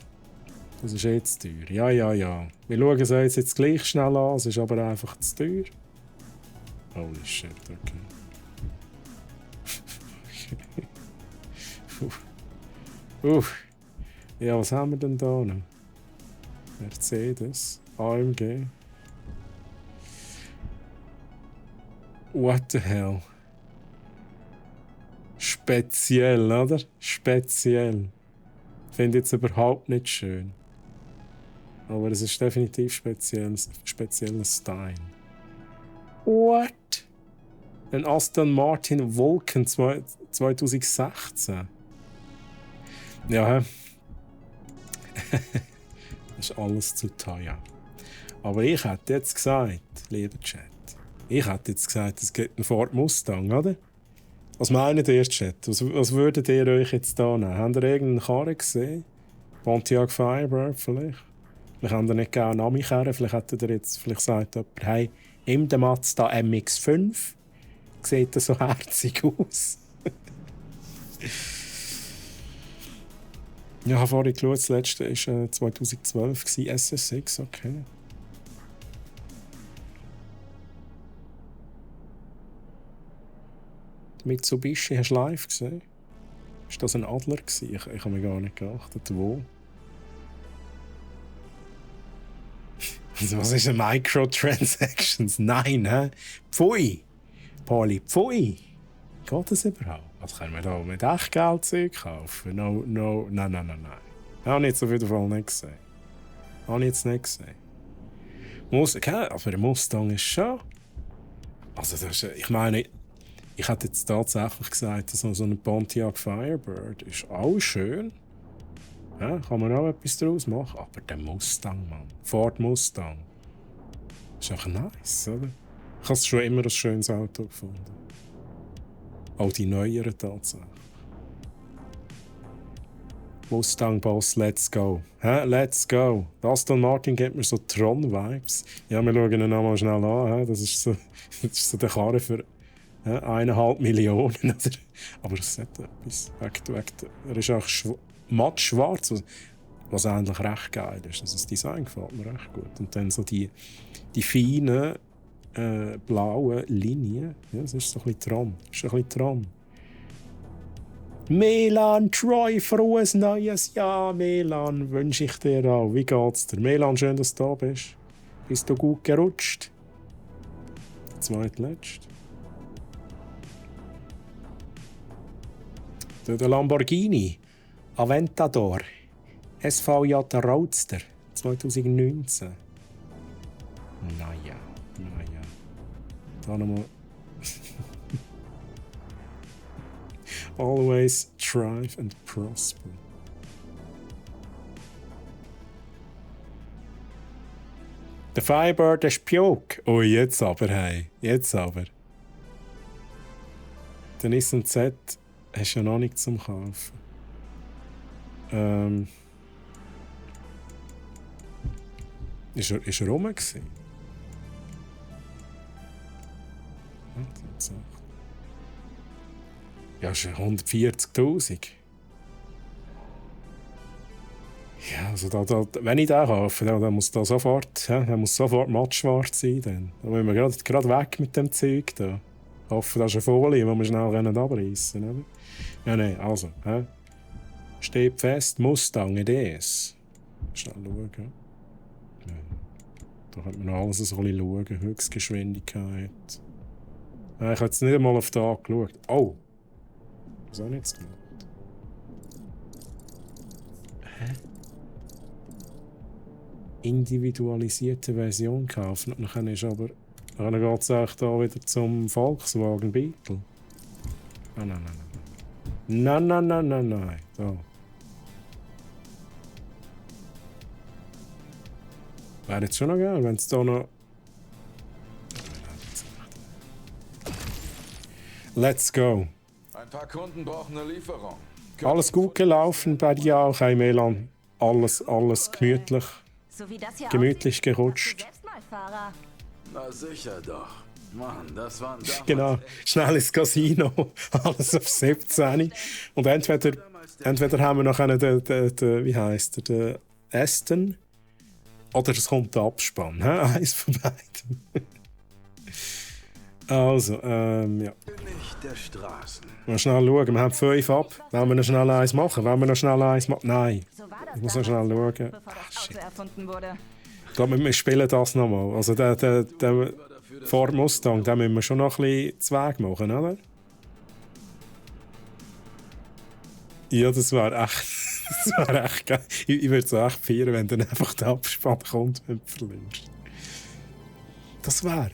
Speaker 1: Das ist jetzt teuer. Ja. Wir schauen es uns jetzt gleich schnell an, es ist aber einfach zu teuer. Holy shit, okay. Ja, was haben wir denn da noch? Mercedes, AMG. What the hell? Speziell, oder? Speziell. Finde ich jetzt überhaupt nicht schön. Aber es ist definitiv spezieller Style. What? Ein Aston Martin Vulcan 2016. Ja, das ist alles zu teuer. Aber ich hätte jetzt gesagt, lieber Chat, es gibt einen Ford Mustang, oder? Was meint ihr, Chat? Was würdet ihr euch jetzt da nehmen? Habt ihr irgendeinen Karren gesehen? Pontiac Firebird vielleicht? Vielleicht habt ihr nicht gerne Ami-Karren, vielleicht sagt jemand, hey, im Mazda MX-5 sieht das so herzig aus. Ja, ich habe vorhin geschaut, das letzte war 2012, SSX, okay. Mitsubishi hast du live gesehen? Ist das ein Adler gewesen? Ich habe mir gar nicht geachtet, wo. Also, was ist ein Microtransactions? Nein, hä? Pfui! Poli, pfui! Geht das überhaupt? Was können wir da mit Echtgeldzeug kaufen? Nein. Habe ich jetzt auf jeden Fall nicht gesehen. Aber ein Mustang ist schon... Also, das ist, ich meine, ich hätte jetzt tatsächlich gesagt, so ein Pontiac Firebird ist auch schön. Ja, kann man auch etwas daraus machen. Aber der Mustang, Mann. Ford Mustang. Ist einfach nice, oder? Ich habe es schon immer ein schönes Auto gefunden. Auch die neueren tatsächlich. Mustang Boss, let's go. Let's go. Aston Martin gibt mir so Tron-Vibes. Ja, wir schauen ihn nochmal schnell an. Das ist so der Karre für 1,5 Millionen. Aber es hat etwas. Er ist auch matt schwarz, was eigentlich recht geil ist. Also das Design gefällt mir recht gut. Und dann so die feinen blauen Linien. Ja, das ist so ein bisschen Tron. Melan, Troy, frohes neues Jahr. Melan, wünsche ich dir auch. Wie geht's dir? Melan, schön, dass du da bist. Bist du gut gerutscht? Der zweitletzte. Der Lamborghini Aventador SVJ Roadster 2019. Naja. Da nochmal. Always thrive and prosper. Der Firebird ist Pjok. Oh, jetzt aber, hey. Jetzt aber. Der Nissan Z hast du ja noch nicht zum Kaufen. Ist er rum gewesen? Ja, ist 140'000. Ja, also wenn ich den kaufe, dann muss der sofort mattschwarz sein. Dann müssen wir gerade weg mit dem Zeug da. Ich hoffe, das ist eine Folie, die wir schnell abreißen können. Ja, nein, also. Steht fest, Mustang EDS. Schnell schauen. Ja. Da könnte man noch alles so ein bisschen schauen. Höchstgeschwindigkeit. Ja, ich habe jetzt nicht einmal auf den angeschaut. Oh! Was habe ich jetzt gemacht? Individualisierte Version kaufen. Und dann ist aber Dann geht es auch hier wieder zum Volkswagen Beetle. Nein. Nein. So. Wäre jetzt schon noch geil, wenn es da noch... Let's go.
Speaker 4: Ein paar Kunden brauchen eine Lieferung.
Speaker 1: Alles gut gelaufen bei dir auch, hey Melan. Alles gemütlich.
Speaker 2: So wie das hier
Speaker 1: Gemütlich
Speaker 2: aussieht,
Speaker 1: gerutscht.
Speaker 2: machst du selbst mal Fahrer.
Speaker 4: Na sicher doch. Mann, das waren damals...
Speaker 1: Genau, schnell ins Casino, alles auf 17. Und entweder haben wir noch einen, wie heisst der Aston, oder es kommt der Abspann. He? Eins von beiden. Also, ja.
Speaker 4: Nicht der Straßen.
Speaker 1: Mal schnell schauen, wir haben 5 ab. Wollen wir noch schnell eins machen? Nein.
Speaker 2: So war das
Speaker 1: Ich muss noch schnell schauen.
Speaker 2: bevor das Auto erfunden wurde.
Speaker 1: Ich glaube, wir spielen das nochmal. Also der Ford Mustang, den müssen wir schon noch ein bisschen zu Weg machen, oder? Ja, das wäre echt geil. Ich würde es echt feiern, wenn dann einfach der Abspann kommt, wenn du verlierst. Das wäre...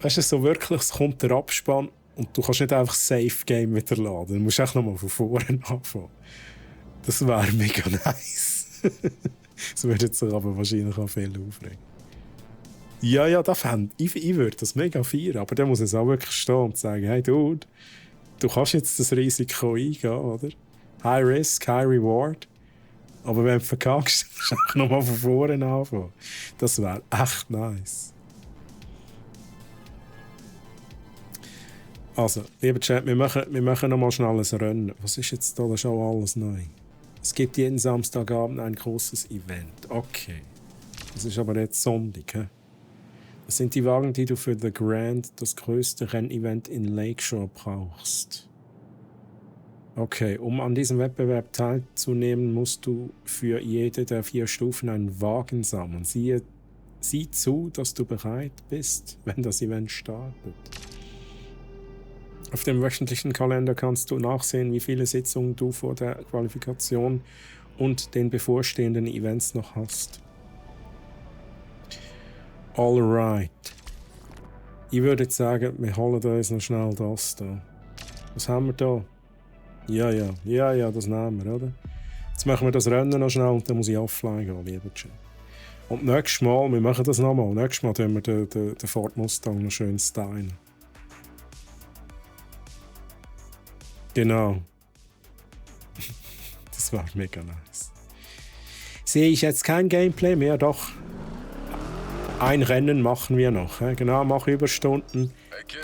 Speaker 1: Weißt du, so wirklich, es kommt der Abspann und du kannst nicht einfach Safe Game wieder laden. Du musst echt nochmal von vorne anfangen. Das wäre mega nice. Das würde jetzt aber wahrscheinlich auch viel aufregen. Ja, ich würde das mega feiern, aber dann muss es auch wirklich stehen und sagen, hey Dude, du kannst jetzt das Risiko eingehen, oder? High Risk, High Reward. Aber wenn du verkackst, musst du einfach nochmal von vorne anfangen. Das wäre echt nice. Also, lieber Chat, wir machen noch mal schnell ein Rennen. Was ist jetzt da schon alles neu? Es gibt jeden Samstagabend ein großes Event. Okay. Das ist aber jetzt Sonntag. He? Das sind die Wagen, die du für The Grand, das größte Rennevent in Lakeshore, brauchst. Okay, um an diesem Wettbewerb teilzunehmen, musst du für jede der 4 Stufen einen Wagen sammeln. Sieh zu, dass du bereit bist, wenn das Event startet. Auf dem wöchentlichen Kalender kannst du nachsehen, wie viele Sitzungen du vor der Qualifikation und den bevorstehenden Events noch hast. Alright. Ich würde jetzt sagen, wir holen uns noch schnell das da. Was haben wir da? Ja, das nehmen wir, oder? Jetzt machen wir das Rennen noch schnell und dann muss ich offline gehen, lieber Chat. Und nächstes Mal, wir machen das nochmal, nächstes Mal tun wir den Ford Mustang noch schön stylen. Genau. Das war mega nice. Sehe ich jetzt kein Gameplay mehr, doch. Ein Rennen machen wir noch. Genau, mache Überstunden,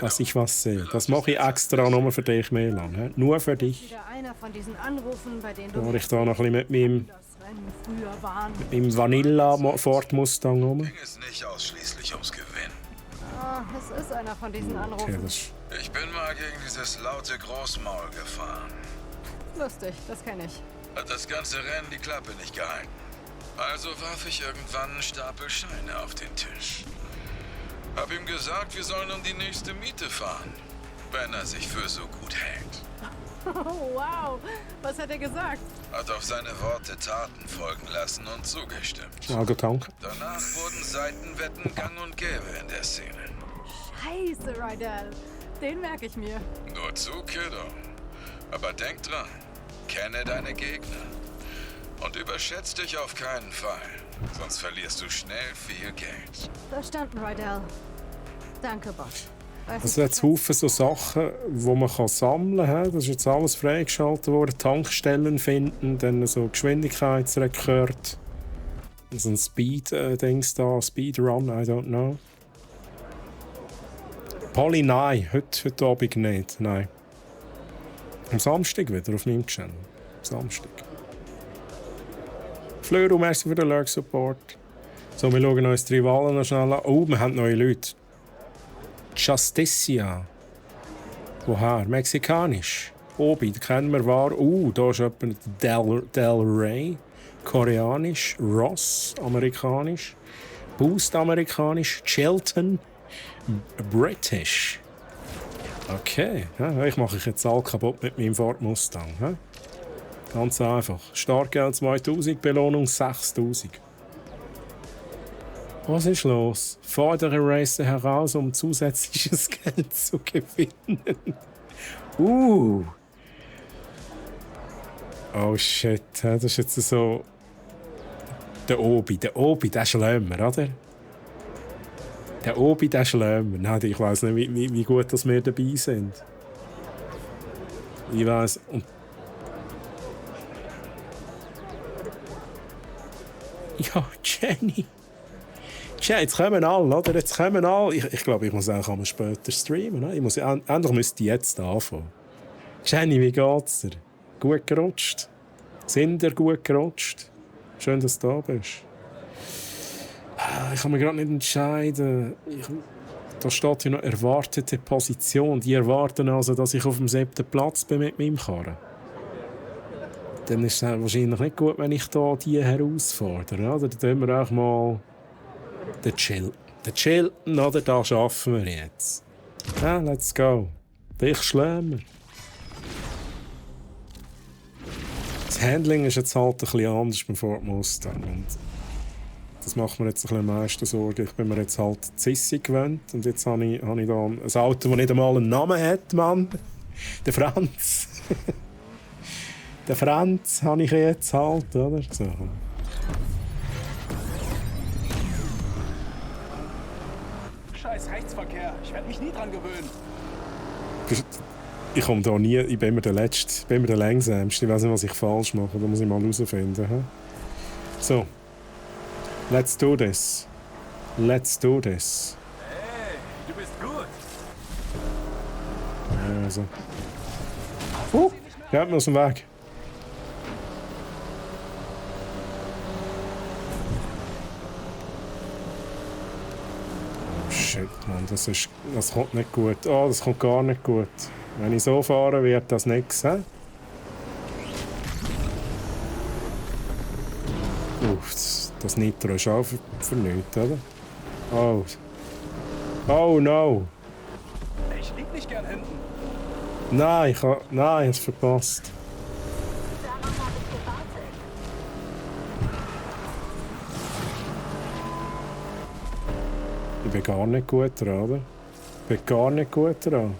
Speaker 1: dass ich was sehe. Das mache ich extra nur für dich, Melan. Nur für dich.
Speaker 3: Wieder einer von diesen Anrufen, bei denen
Speaker 1: Da ich da noch ein bisschen mit meinem Vanilla Ford Mustang rum.
Speaker 4: Ging es nicht ausschließlich ums Gewinnen.
Speaker 3: Ah, es ist einer von diesen Anrufen.
Speaker 1: Okay,
Speaker 4: Ich bin mal gegen dieses laute Großmaul gefahren.
Speaker 3: Lustig, das kenne ich.
Speaker 4: Hat das ganze Rennen die Klappe nicht gehalten. Also warf ich irgendwann einen Stapel Scheine auf den Tisch. Hab ihm gesagt, wir sollen um die nächste Miete fahren, wenn er sich für so gut hält.
Speaker 3: Oh, wow, was hat er gesagt?
Speaker 4: Hat auf seine Worte Taten folgen lassen und zugestimmt.
Speaker 1: Danke.
Speaker 4: Danach wurden Seitenwetten gang und gäbe in der Szene.
Speaker 3: Scheiße, Rydell. Den merke ich mir.
Speaker 4: Nur zu, Kiddo. Aber denk dran, kenne deine Gegner. Und überschätz dich auf keinen Fall. Sonst verlierst du schnell viel Geld.
Speaker 3: Verstanden, Rydell. Danke, Boss.
Speaker 1: Es sind jetzt Haufen so Sachen, die man sammeln kann. Das ist jetzt alles freigeschaltet worden. Tankstellen finden, dann so Geschwindigkeitsrekord. So ein Speed-Dings da, Speedrun, I don't know. Polly, nein, heute Abend nicht, nein. Am Samstag wieder auf meinem Channel. Samstag. Flöru, merci für den Lurk-Support. So, wir schauen uns die Rivalen noch schnell an. Oh, wir haben neue Leute. Justicia. Woher? Mexikanisch. Obi, den kennen wir wahr. Da ist jemand Del Rey. Koreanisch. Ross, amerikanisch. Boost, amerikanisch. Chilton, British. Okay, ja, ich mache jetzt all kaputt mit meinem Ford Mustang. Ja? Ganz einfach. Startgeld 2000, Belohnung 6000. Was ist los? Fordere Racer heraus, um zusätzliches Geld zu gewinnen. Oh shit, das ist jetzt so... Der Obi, der Schlemmer, oder? Der Obi, der Schlemmer. Nein, ich weiss nicht, wie gut dass wir dabei sind. Ich weiss... Ja, Jenny. Tja, jetzt kommen alle, oder? Jetzt kommen alle. Ich glaube, ich muss auch später streamen. Ne? Endlich müsste ich jetzt anfangen. Jenny, wie geht's dir? Gut gerutscht? Sind ihr gut gerutscht? Schön, dass du da bist. Ich kann mich gerade nicht entscheiden. Da steht ja noch erwartete Position. Die erwarten also, dass ich auf dem 7. Platz bin mit meinem Karren. Dann ist es wahrscheinlich nicht gut, wenn ich da die herausfordere. Oder? Dann tun wir auch mal den Chilton, oder? Da schaffen wir jetzt. Ja, let's go. Dich schlämen. Das Handling ist jetzt halt ein bisschen anders beim Ford Mustang. Und das macht mir jetzt ein bisschen am meisten Sorgen. Ich bin mir jetzt halt Sissi gewöhnt. Und jetzt habe ich da ein Auto, das nicht einmal einen Namen hat, Mann. Der Franz. Den Franz habe ich jetzt halt, oder? So.
Speaker 12: Scheiß Rechtsverkehr. Ich werde mich nie dran gewöhnen.
Speaker 1: Ich komme da nie. Ich bin immer der Letzte. Ich bin immer der Langsamste. Ich weiß nicht, was ich falsch mache. Da muss ich mal herausfinden. He? So. Let's do this. Let's do this.
Speaker 12: Hey, du bist gut.
Speaker 1: Also. Geht mir aus dem Weg. Shit, Mann, das kommt nicht gut. Oh, das kommt gar nicht gut. Wenn ich so fahre, wird das nichts. Das Nitro ist auch für nichts, oder? Oh no!
Speaker 12: Ich lieg nicht gern hinten.
Speaker 1: Nein, ich habe es verpasst. Ich bin gar nicht gut dran, oder? Ich bin gar nicht gut dran.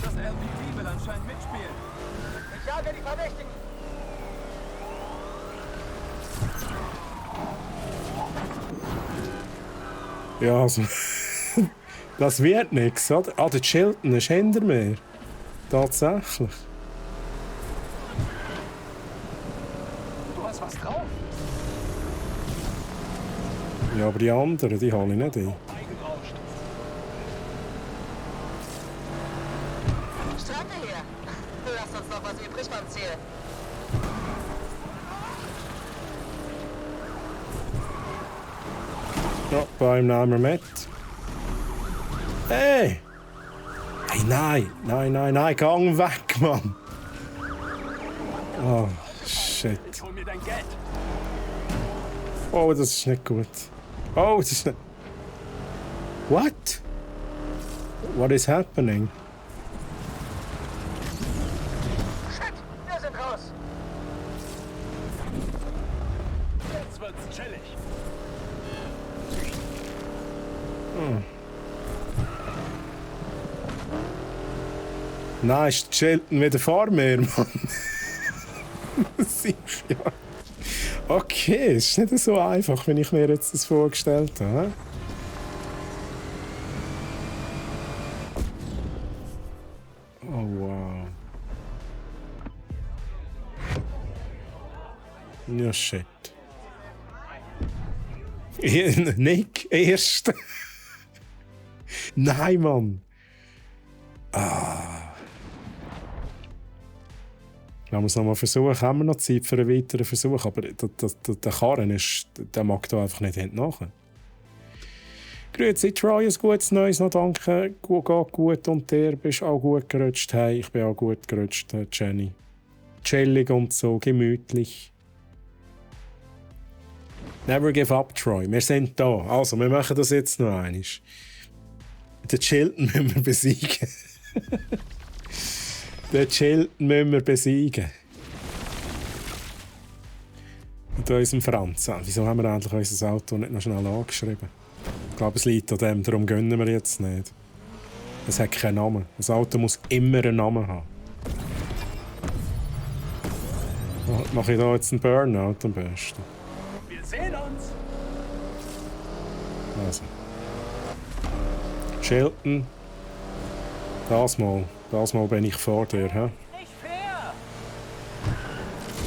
Speaker 12: Das LPD will anscheinend mitspielen.
Speaker 11: Ich jage die Verdächtigen.
Speaker 1: Ja, also... das wird nichts, oder? Ah, der Chilton ist hinter mir. Tatsächlich.
Speaker 12: Du hast was drauf.
Speaker 1: Ja, aber die anderen, die habe ich nicht ein.
Speaker 9: Strecke hier. Lass uns noch was übrig beim Ziel.
Speaker 1: Ja, beim nehmen wir mit. Hey! Hey, nein, gang weg, Mann! Oh, shit.
Speaker 12: Ich hol mir dein Geld.
Speaker 1: Oh, das ist nicht gut. Oh, das ist nicht... What? What is happening?
Speaker 11: Shit, wir sind raus.
Speaker 12: Jetzt wird's chillig.
Speaker 1: Nein, ist Chilton wieder vor mir, Mann. Sicher, ja. Okay, es ist nicht so einfach, wie ich mir jetzt das vorgestellt habe. Oh, wow. Ja, shit. Nick, erst. Nein, Mann. Ich muss noch mal versuchen. Haben wir noch Zeit für einen weiteren Versuch? Aber der Karren der mag da einfach nicht hinten. Grüezi, Troy, ein gutes Neues noch, danke. Geht gut und der bist auch gut gerutscht. Hey, ich bin auch gut gerutscht, Jenny. Chillig und so, gemütlich. Never give up, Troy. Wir sind da. Also, wir machen das jetzt noch einmal. Den Chilton müssen wir besiegen. Den Chilton müssen wir besiegen. mit unserem Franz. Wieso haben wir eigentlich unser Auto nicht noch schnell angeschrieben? Ich glaube, es liegt an dem, darum gönnen wir jetzt nicht. Es hat keinen Namen. Das Auto muss immer einen Namen haben. Mache ich da jetzt einen Burnout am besten?
Speaker 12: Wir sehen uns!
Speaker 1: Also. Chilton. Das Mal bin ich vor dir, hä?
Speaker 12: Nicht fair!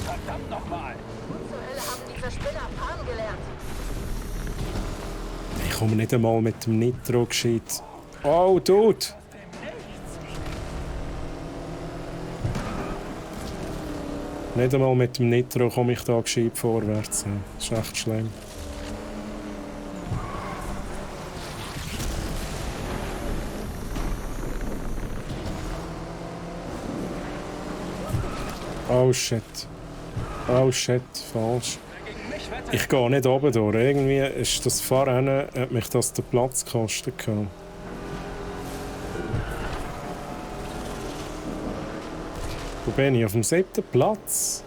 Speaker 12: Verdammt nochmal!
Speaker 9: Und zur Hölle haben diese Spinner fahren gelernt.
Speaker 1: Ich komme nicht einmal mit dem Nitro gescheit. Oh, Dude! Nicht einmal mit dem Nitro komme ich da gescheit vorwärts. Das ist echt schlimm. Oh shit. Oh shit, falsch. Ich gehe nicht oben durch. Irgendwie ist das Fahren, hat mich das den Platz gekostet. Wo bin ich? Auf dem 7. Platz?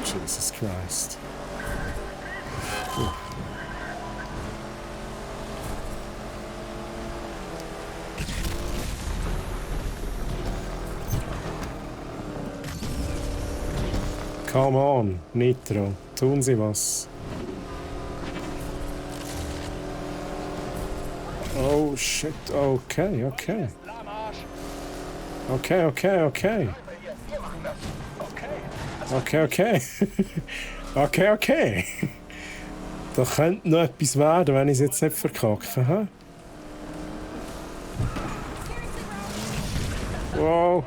Speaker 1: Jesus Christ. Come on, Nitro. Tun Sie was. Oh shit, okay. Okay. Da könnte noch etwas werden, wenn ich es jetzt nicht verkacke. He? Wow.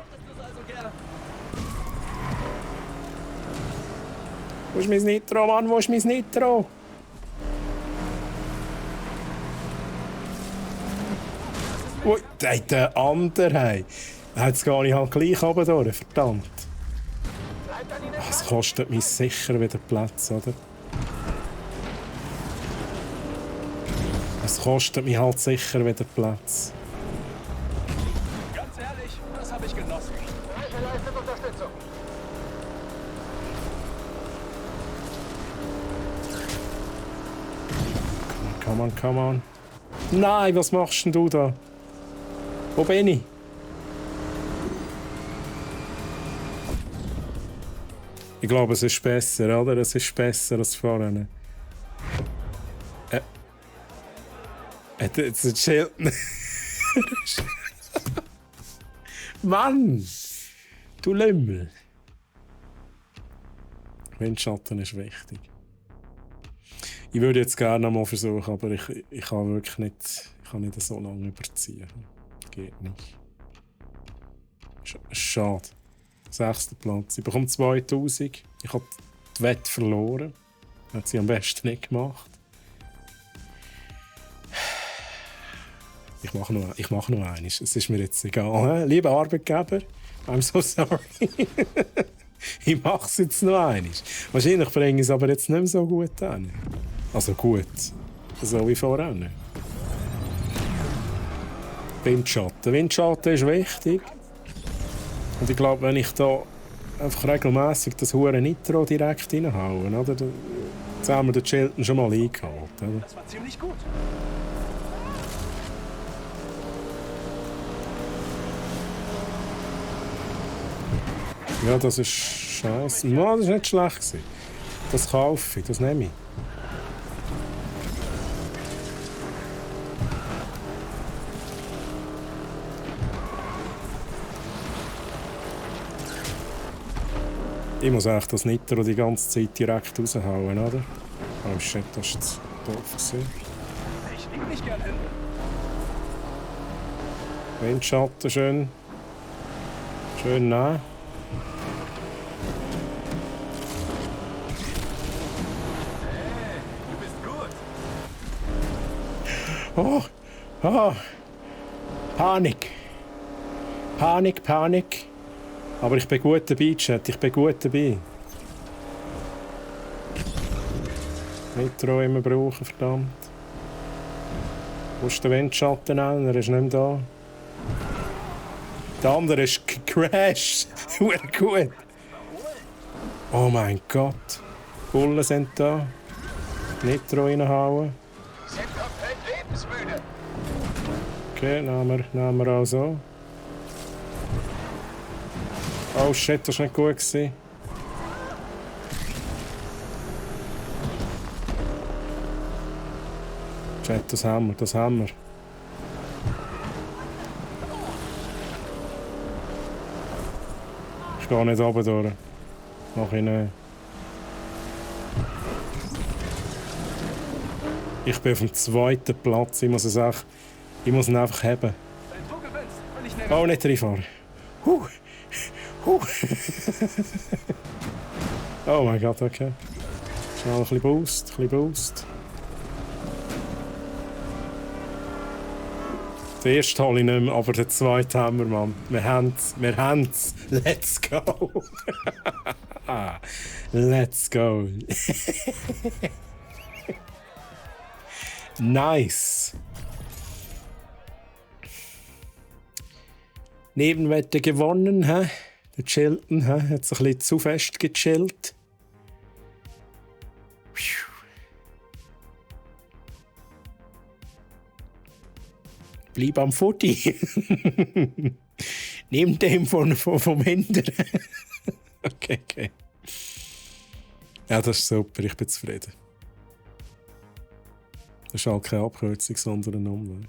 Speaker 1: Wo ist mein Nitro, Mann? Wo ist mein Nitro? Ui, der andere, hey. Jetzt gehe ich halt gleich runter durch, verdammt. Es kostet mich sicher wieder Platz, oder? Es kostet mich halt sicher wieder Platz.
Speaker 12: Ganz ehrlich, das habe ich genossen.
Speaker 11: Unterstützung.
Speaker 1: Come on. Nein, was machst denn du da? Wo bin ich? Ich glaube, es ist besser, oder? Es ist besser als vorne. Jetzt chillt. Mann! Du Lümmel! Windschatten ist wichtig. Ich würde jetzt gerne noch mal versuchen, aber ich kann wirklich nicht, so lange überziehen. Geht nicht. Schade. 6. Platz. Ich bekomme 2000. Ich habe die Wette verloren. Hat sie am besten nicht gemacht. Ich mache nur eines. Es ist mir jetzt egal. Lieber Arbeitgeber, I'm so sorry. Ich mache es jetzt noch eines. Wahrscheinlich bringe ich es aber jetzt nicht mehr so gut an. Also gut. So wie voran. Windschatten. Windschatten ist wichtig. Und ich glaube, wenn ich da einfach regelmässig das hure Nitro direkt reinhaue, oder? Jetzt haben wir den Chilton schon mal eingeholt. Oder?
Speaker 12: Das war ziemlich gut.
Speaker 1: Ja, das ist scheiße. No, das war nicht schlecht. Das kaufe ich, das nehme ich. Ich muss echt das Nitro die ganze Zeit direkt raushauen, oder? Oh shit, das war jetzt doof.
Speaker 12: Ich leg mich gern hin.
Speaker 1: Windschatten schön. Schön nah.
Speaker 7: Hey, du bist gut.
Speaker 1: Oh. Panik. Panik. Aber ich bin gut dabei, Chat. Ich bin gut dabei. Nitro immer brauchen, verdammt. Wo ist der Windschatten an? Er ist nicht mehr da. Der andere ist gecrashed. Gut. Oh mein Gott. Bullen sind da. Nitro reinhauen.
Speaker 11: Die sind komplett lebensmüde.
Speaker 1: Okay, nehmen wir auch so. Oh shit, das war nicht gut gewesen. Shit, das haben wir. Ich gehe nicht oben durch. Mach ich nicht. Ich bin auf dem 2. Platz. Ich muss ihn einfach haben. Oh, nicht reinfahren. Oh mein Gott, okay. Schnell ein bisschen Boost. Den ersten hole ich nicht mehr, aber den zweiten haben wir, Mann. Wir haben's. Let's go. Let's go. Nice. Nebenwette gewonnen, hä? Der Chilton, hä? Hat sich ein bisschen zu fest gechillt. Bleib am Footy. Nimm dem vom Hinteren. Okay. Ja, das ist super. Ich bin zufrieden. Das ist halt keine Abkürzung, sondern ein Umweg.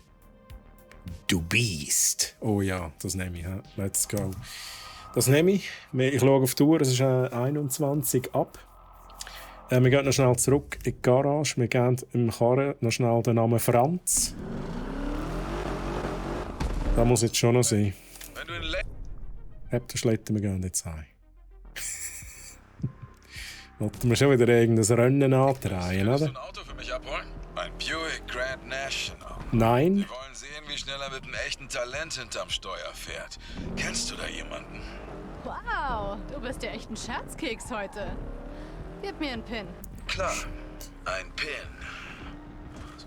Speaker 1: Du Beast. Oh ja, das nehme ich. Ja. Let's go. Das nehme ich. Ich schaue auf die Uhr, es ist 21 ab. Wir gehen noch schnell zurück in die Garage. Wir geben im Karren noch schnell den Namen Franz. Das muss jetzt schon noch sein. Habt ihr Schlitten, wir gehen jetzt heim. Wollten wir schon wieder irgendein Rennen antreiben, oder?
Speaker 4: Willst du ein Auto für mich abholen? Ein Buick Grand National.
Speaker 1: Nein.
Speaker 4: Wir wollen sehen, wie schnell er mit einem echten Talent hinterm Steuer fährt. Kennst du da jemanden?
Speaker 3: Wow, du bist ja echt ein Scherzkeks heute. Gib mir einen Pin.
Speaker 4: Klar, ein Pin.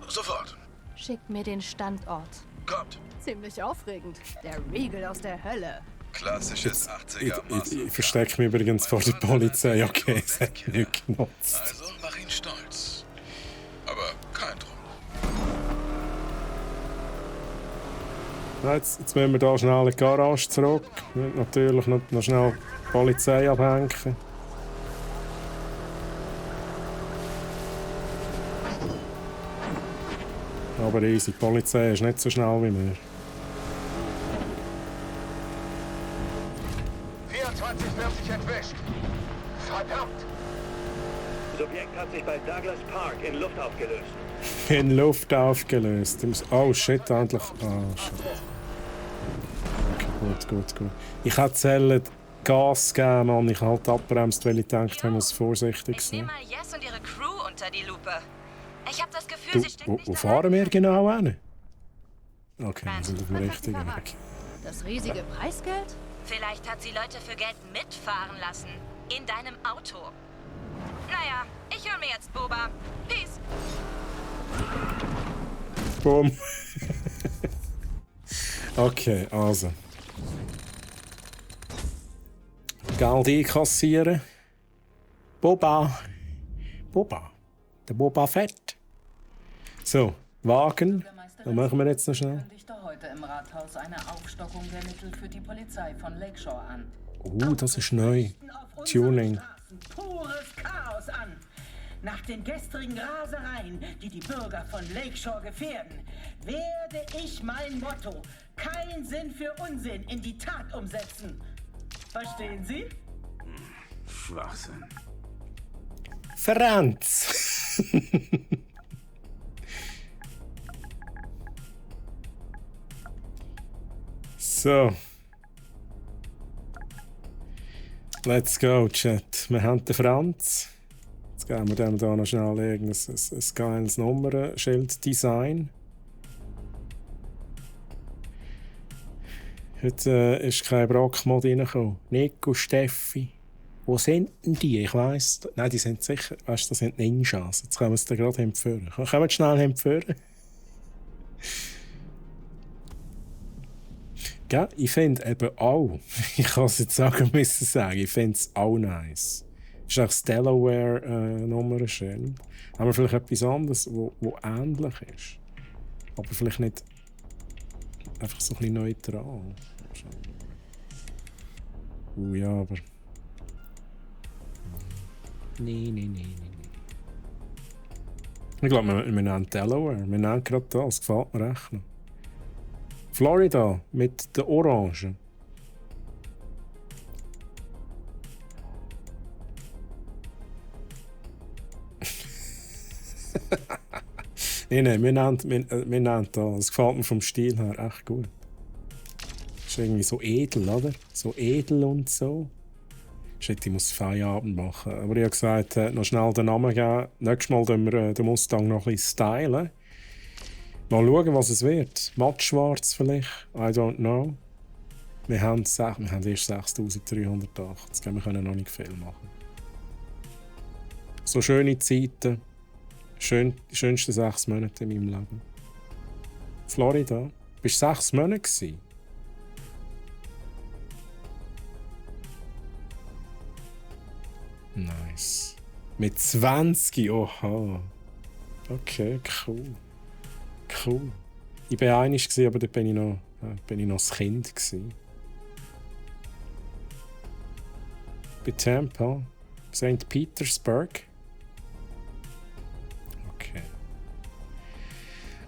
Speaker 4: Sofort.
Speaker 3: Schick mir den Standort.
Speaker 4: Kommt.
Speaker 3: Ziemlich aufregend. Der Riegel aus der Hölle.
Speaker 4: Klassisches 80er-Master.
Speaker 1: Ich verstecke mich übrigens vor der Polizei. Okay, es hat nichts genutzt.
Speaker 4: Also mach ihn stolz. Aber kein Druck.
Speaker 1: Jetzt müssen wir hier schnell in die Garage zurück. Natürlich noch schnell die Polizei abhängen. Aber easy, die Polizei ist nicht so schnell wie wir.
Speaker 11: 2440 entwischt. Verdammt!
Speaker 10: Subjekt hat sich bei Douglas Park in Luft aufgelöst.
Speaker 1: In Luft aufgelöst. Oh shit, endlich. Ah, shit. Okay, gut. Ich hätte zählen Gas geben, Mann. Ich halt abbremst, weil ich dachte, ich muss vorsichtig sein.
Speaker 2: Ich nehme mal Jess und ihre Crew unter die Lupe. Ich habe das Gefühl, sie stecken nicht
Speaker 1: wo fahren wir genau hin? Okay, wir sind auf dem richtigen Weg.
Speaker 3: Das riesige Preisgeld?
Speaker 2: Vielleicht hat sie Leute für Geld mitfahren lassen. In deinem Auto. Naja, ich hol mir jetzt Boba. Peace.
Speaker 1: Boom. Okay, also. Geld einkassieren. Boba. Der Boba Fett. So, Wagen. Was machen wir jetzt noch schnell?
Speaker 13: Kündigte heute im Rathaus eine Aufstockung der Mittel für die Polizei von Lakeshore an.
Speaker 1: Das ist neu. Tuning.
Speaker 13: Pures Chaos an. Nach den gestrigen Rasereien, die die Bürger von Lakeshore gefährden, werde ich mein Motto "Kein Sinn für Unsinn" in die Tat umsetzen. Verstehen Sie?
Speaker 12: Schwachsinn.
Speaker 1: Franz. So. Let's go, Chat. Wir haben den Franz. Jetzt geben wir dem hier noch schnell irgendein geiles Nummernschild-Design. Heute ist kein Brock-Mod reingekommen. Nico, Steffi. Wo sind denn die? Ich weiss. Nein, die sind sicher. Weißt du, das sind Ninjas. Jetzt können wir es da gerade hinführen. Können wir schnell hinführen? Ja, ich finde eben auch, ich kann es jetzt sagen, ich finde es auch nice. ist auch das Delaware-Nummernschild. Haben wir vielleicht etwas anderes, wo ähnlich ist? Aber vielleicht nicht einfach so ein bisschen neutral. Ja, aber... Nein. Ich glaube, wir nennen Delaware. Wir nennen gerade das. Das gefällt mir echt noch. Florida mit der Orange. Nein, wir nennen das. Das gefällt mir vom Stil her echt gut. Das ist irgendwie so edel, oder? So edel und so. Shit, ich muss Feierabend machen. Aber ich habe gesagt, noch schnell den Namen geben. Nächstes Mal tun wir den Mustang noch ein bisschen stylen. Mal schauen, was es wird. Mattschwarz vielleicht? I don't know. Wir haben erst 6380. Wir können noch nicht viel machen. So schöne Zeiten. Die schönsten 6 Monate in meinem Leben. Florida. Bist du 6 Monate gewesen? Nice. Mit 20? Oha. Okay, cool. Cool. Ich war einig, aber dort bin ich noch das Kind gewesen. Bei Tampa. St. Petersburg. Okay.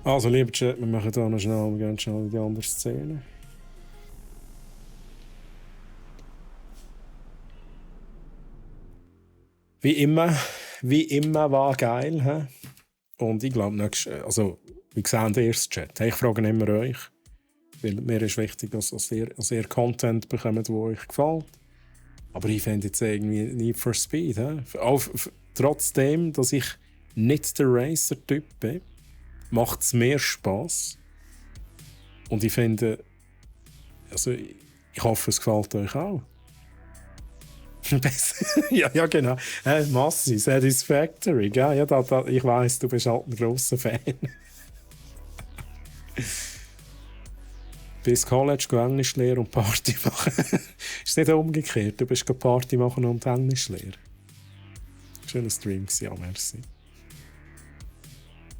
Speaker 1: Also, lieber Chat, wir machen hier noch schnell die andere Szene. Wie immer war geil. He? Und ich glaube, also, wie gesagt, der erste Chat. Ich frage immer euch, weil mir ist wichtig, dass ihr Content bekommt, der euch gefällt. Aber ich finde jetzt irgendwie Need for Speed. Trotzdem, dass ich nicht der Racer-Typ bin, macht es mehr Spass. Und ich finde, also ich hoffe, es gefällt euch auch. ja, genau. Massi, Satisfactory. Ja, ich weiss, du bist halt ein grosser Fan. Bis College Englisch lehren und Party machen. Ist nicht umgekehrt, du bist Party machen und Englisch lehren. Schöner Stream, ja, merci.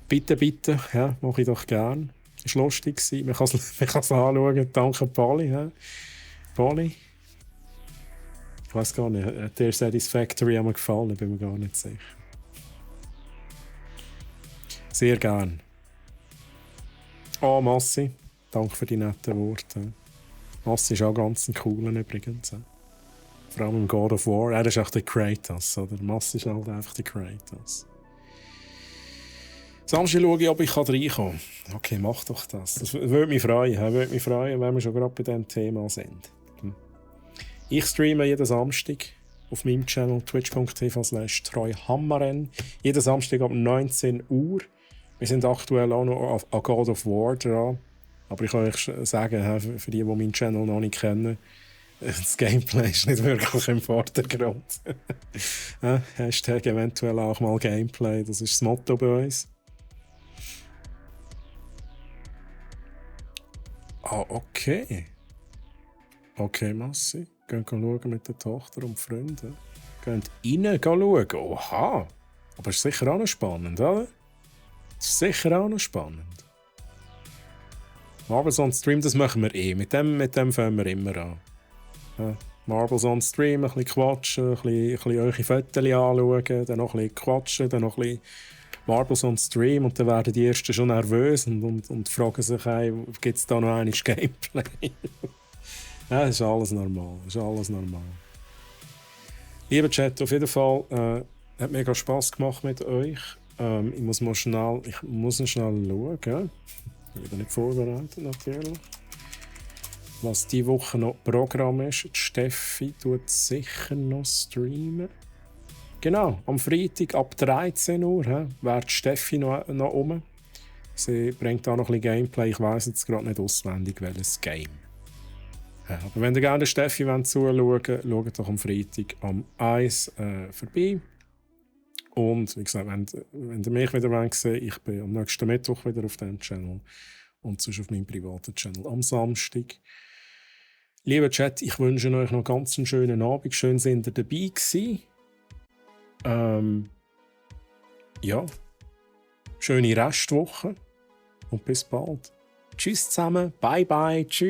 Speaker 1: Bitte, ja, mache ich doch gern. Ist lustig gewesen, man kann es anschauen, danke Polly. Ja. Polly? Ich weiß gar nicht, hat der Satisfactory mir gefallen, bin mir gar nicht sicher. Sehr gern. Oh, Massi, danke für die netten Worte. Massi ist auch ganz ein cooler übrigens. Vor allem im God of War. Er ist auch der Kratos, oder? Massi ist halt einfach der Kratos. Samstag schaue ich, ob ich reinkommen kann. Okay, mach doch das. Das würde mich freuen, wenn wir schon gerade bei diesem Thema sind. Ich streame jeden Samstag auf meinem Channel twitch.tv/treuhammeren. Jeden Samstag ab 19 Uhr. Wir sind aktuell auch noch an God of War dran. Aber ich kann euch sagen, für die meinen Channel noch nicht kennen, das Gameplay ist nicht wirklich im Vordergrund. Hashtag eventuell auch mal Gameplay, das ist das Motto bei uns. Ah, okay. Okay, Massi. Gehen schauen mit der Tochter und Freunden. Gehen rein schauen. Oha! Aber ist sicher auch noch spannend, oder? Ist sicher auch noch spannend. Marbles on Stream, das machen wir eh. Mit dem fangen wir immer an. Ja, Marbles on Stream, ein bisschen quatschen, ein bisschen eure Fotos anschauen, dann noch ein bisschen quatschen, dann noch ein bisschen Marbles on Stream und dann werden die Ersten schon nervös und fragen sich, hey, gibt es da noch einmal Gameplay? Ja, das ist alles normal. Lieber Chat, auf jeden Fall hat mega Spass gemacht mit euch. Ich muss noch schnell schauen. Ich bin wieder nicht vorbereitet, natürlich. Was diese Woche noch Programm ist. Die Steffi tut sicher noch streamen. Genau, am Freitag ab 13 Uhr wäre die Steffi noch rum. Sie bringt auch noch ein bisschen Gameplay. Ich weiss jetzt gerade nicht auswendig, welches Game. Ja, aber wenn ihr gerne Steffi zuschauen wollt, schaut doch am Freitag am 1 vorbei. Und wie gesagt, wenn ihr mich wieder sehen, ich bin am nächsten Mittwoch wieder auf diesem Channel und sonst auf meinem privaten Channel am Samstag. Lieber Chat, ich wünsche euch noch ganz einen schönen Abend. Schön, sind ihr dabei gewesen. Ja, schöne Restwoche und bis bald. Tschüss zusammen, bye bye, tschüss.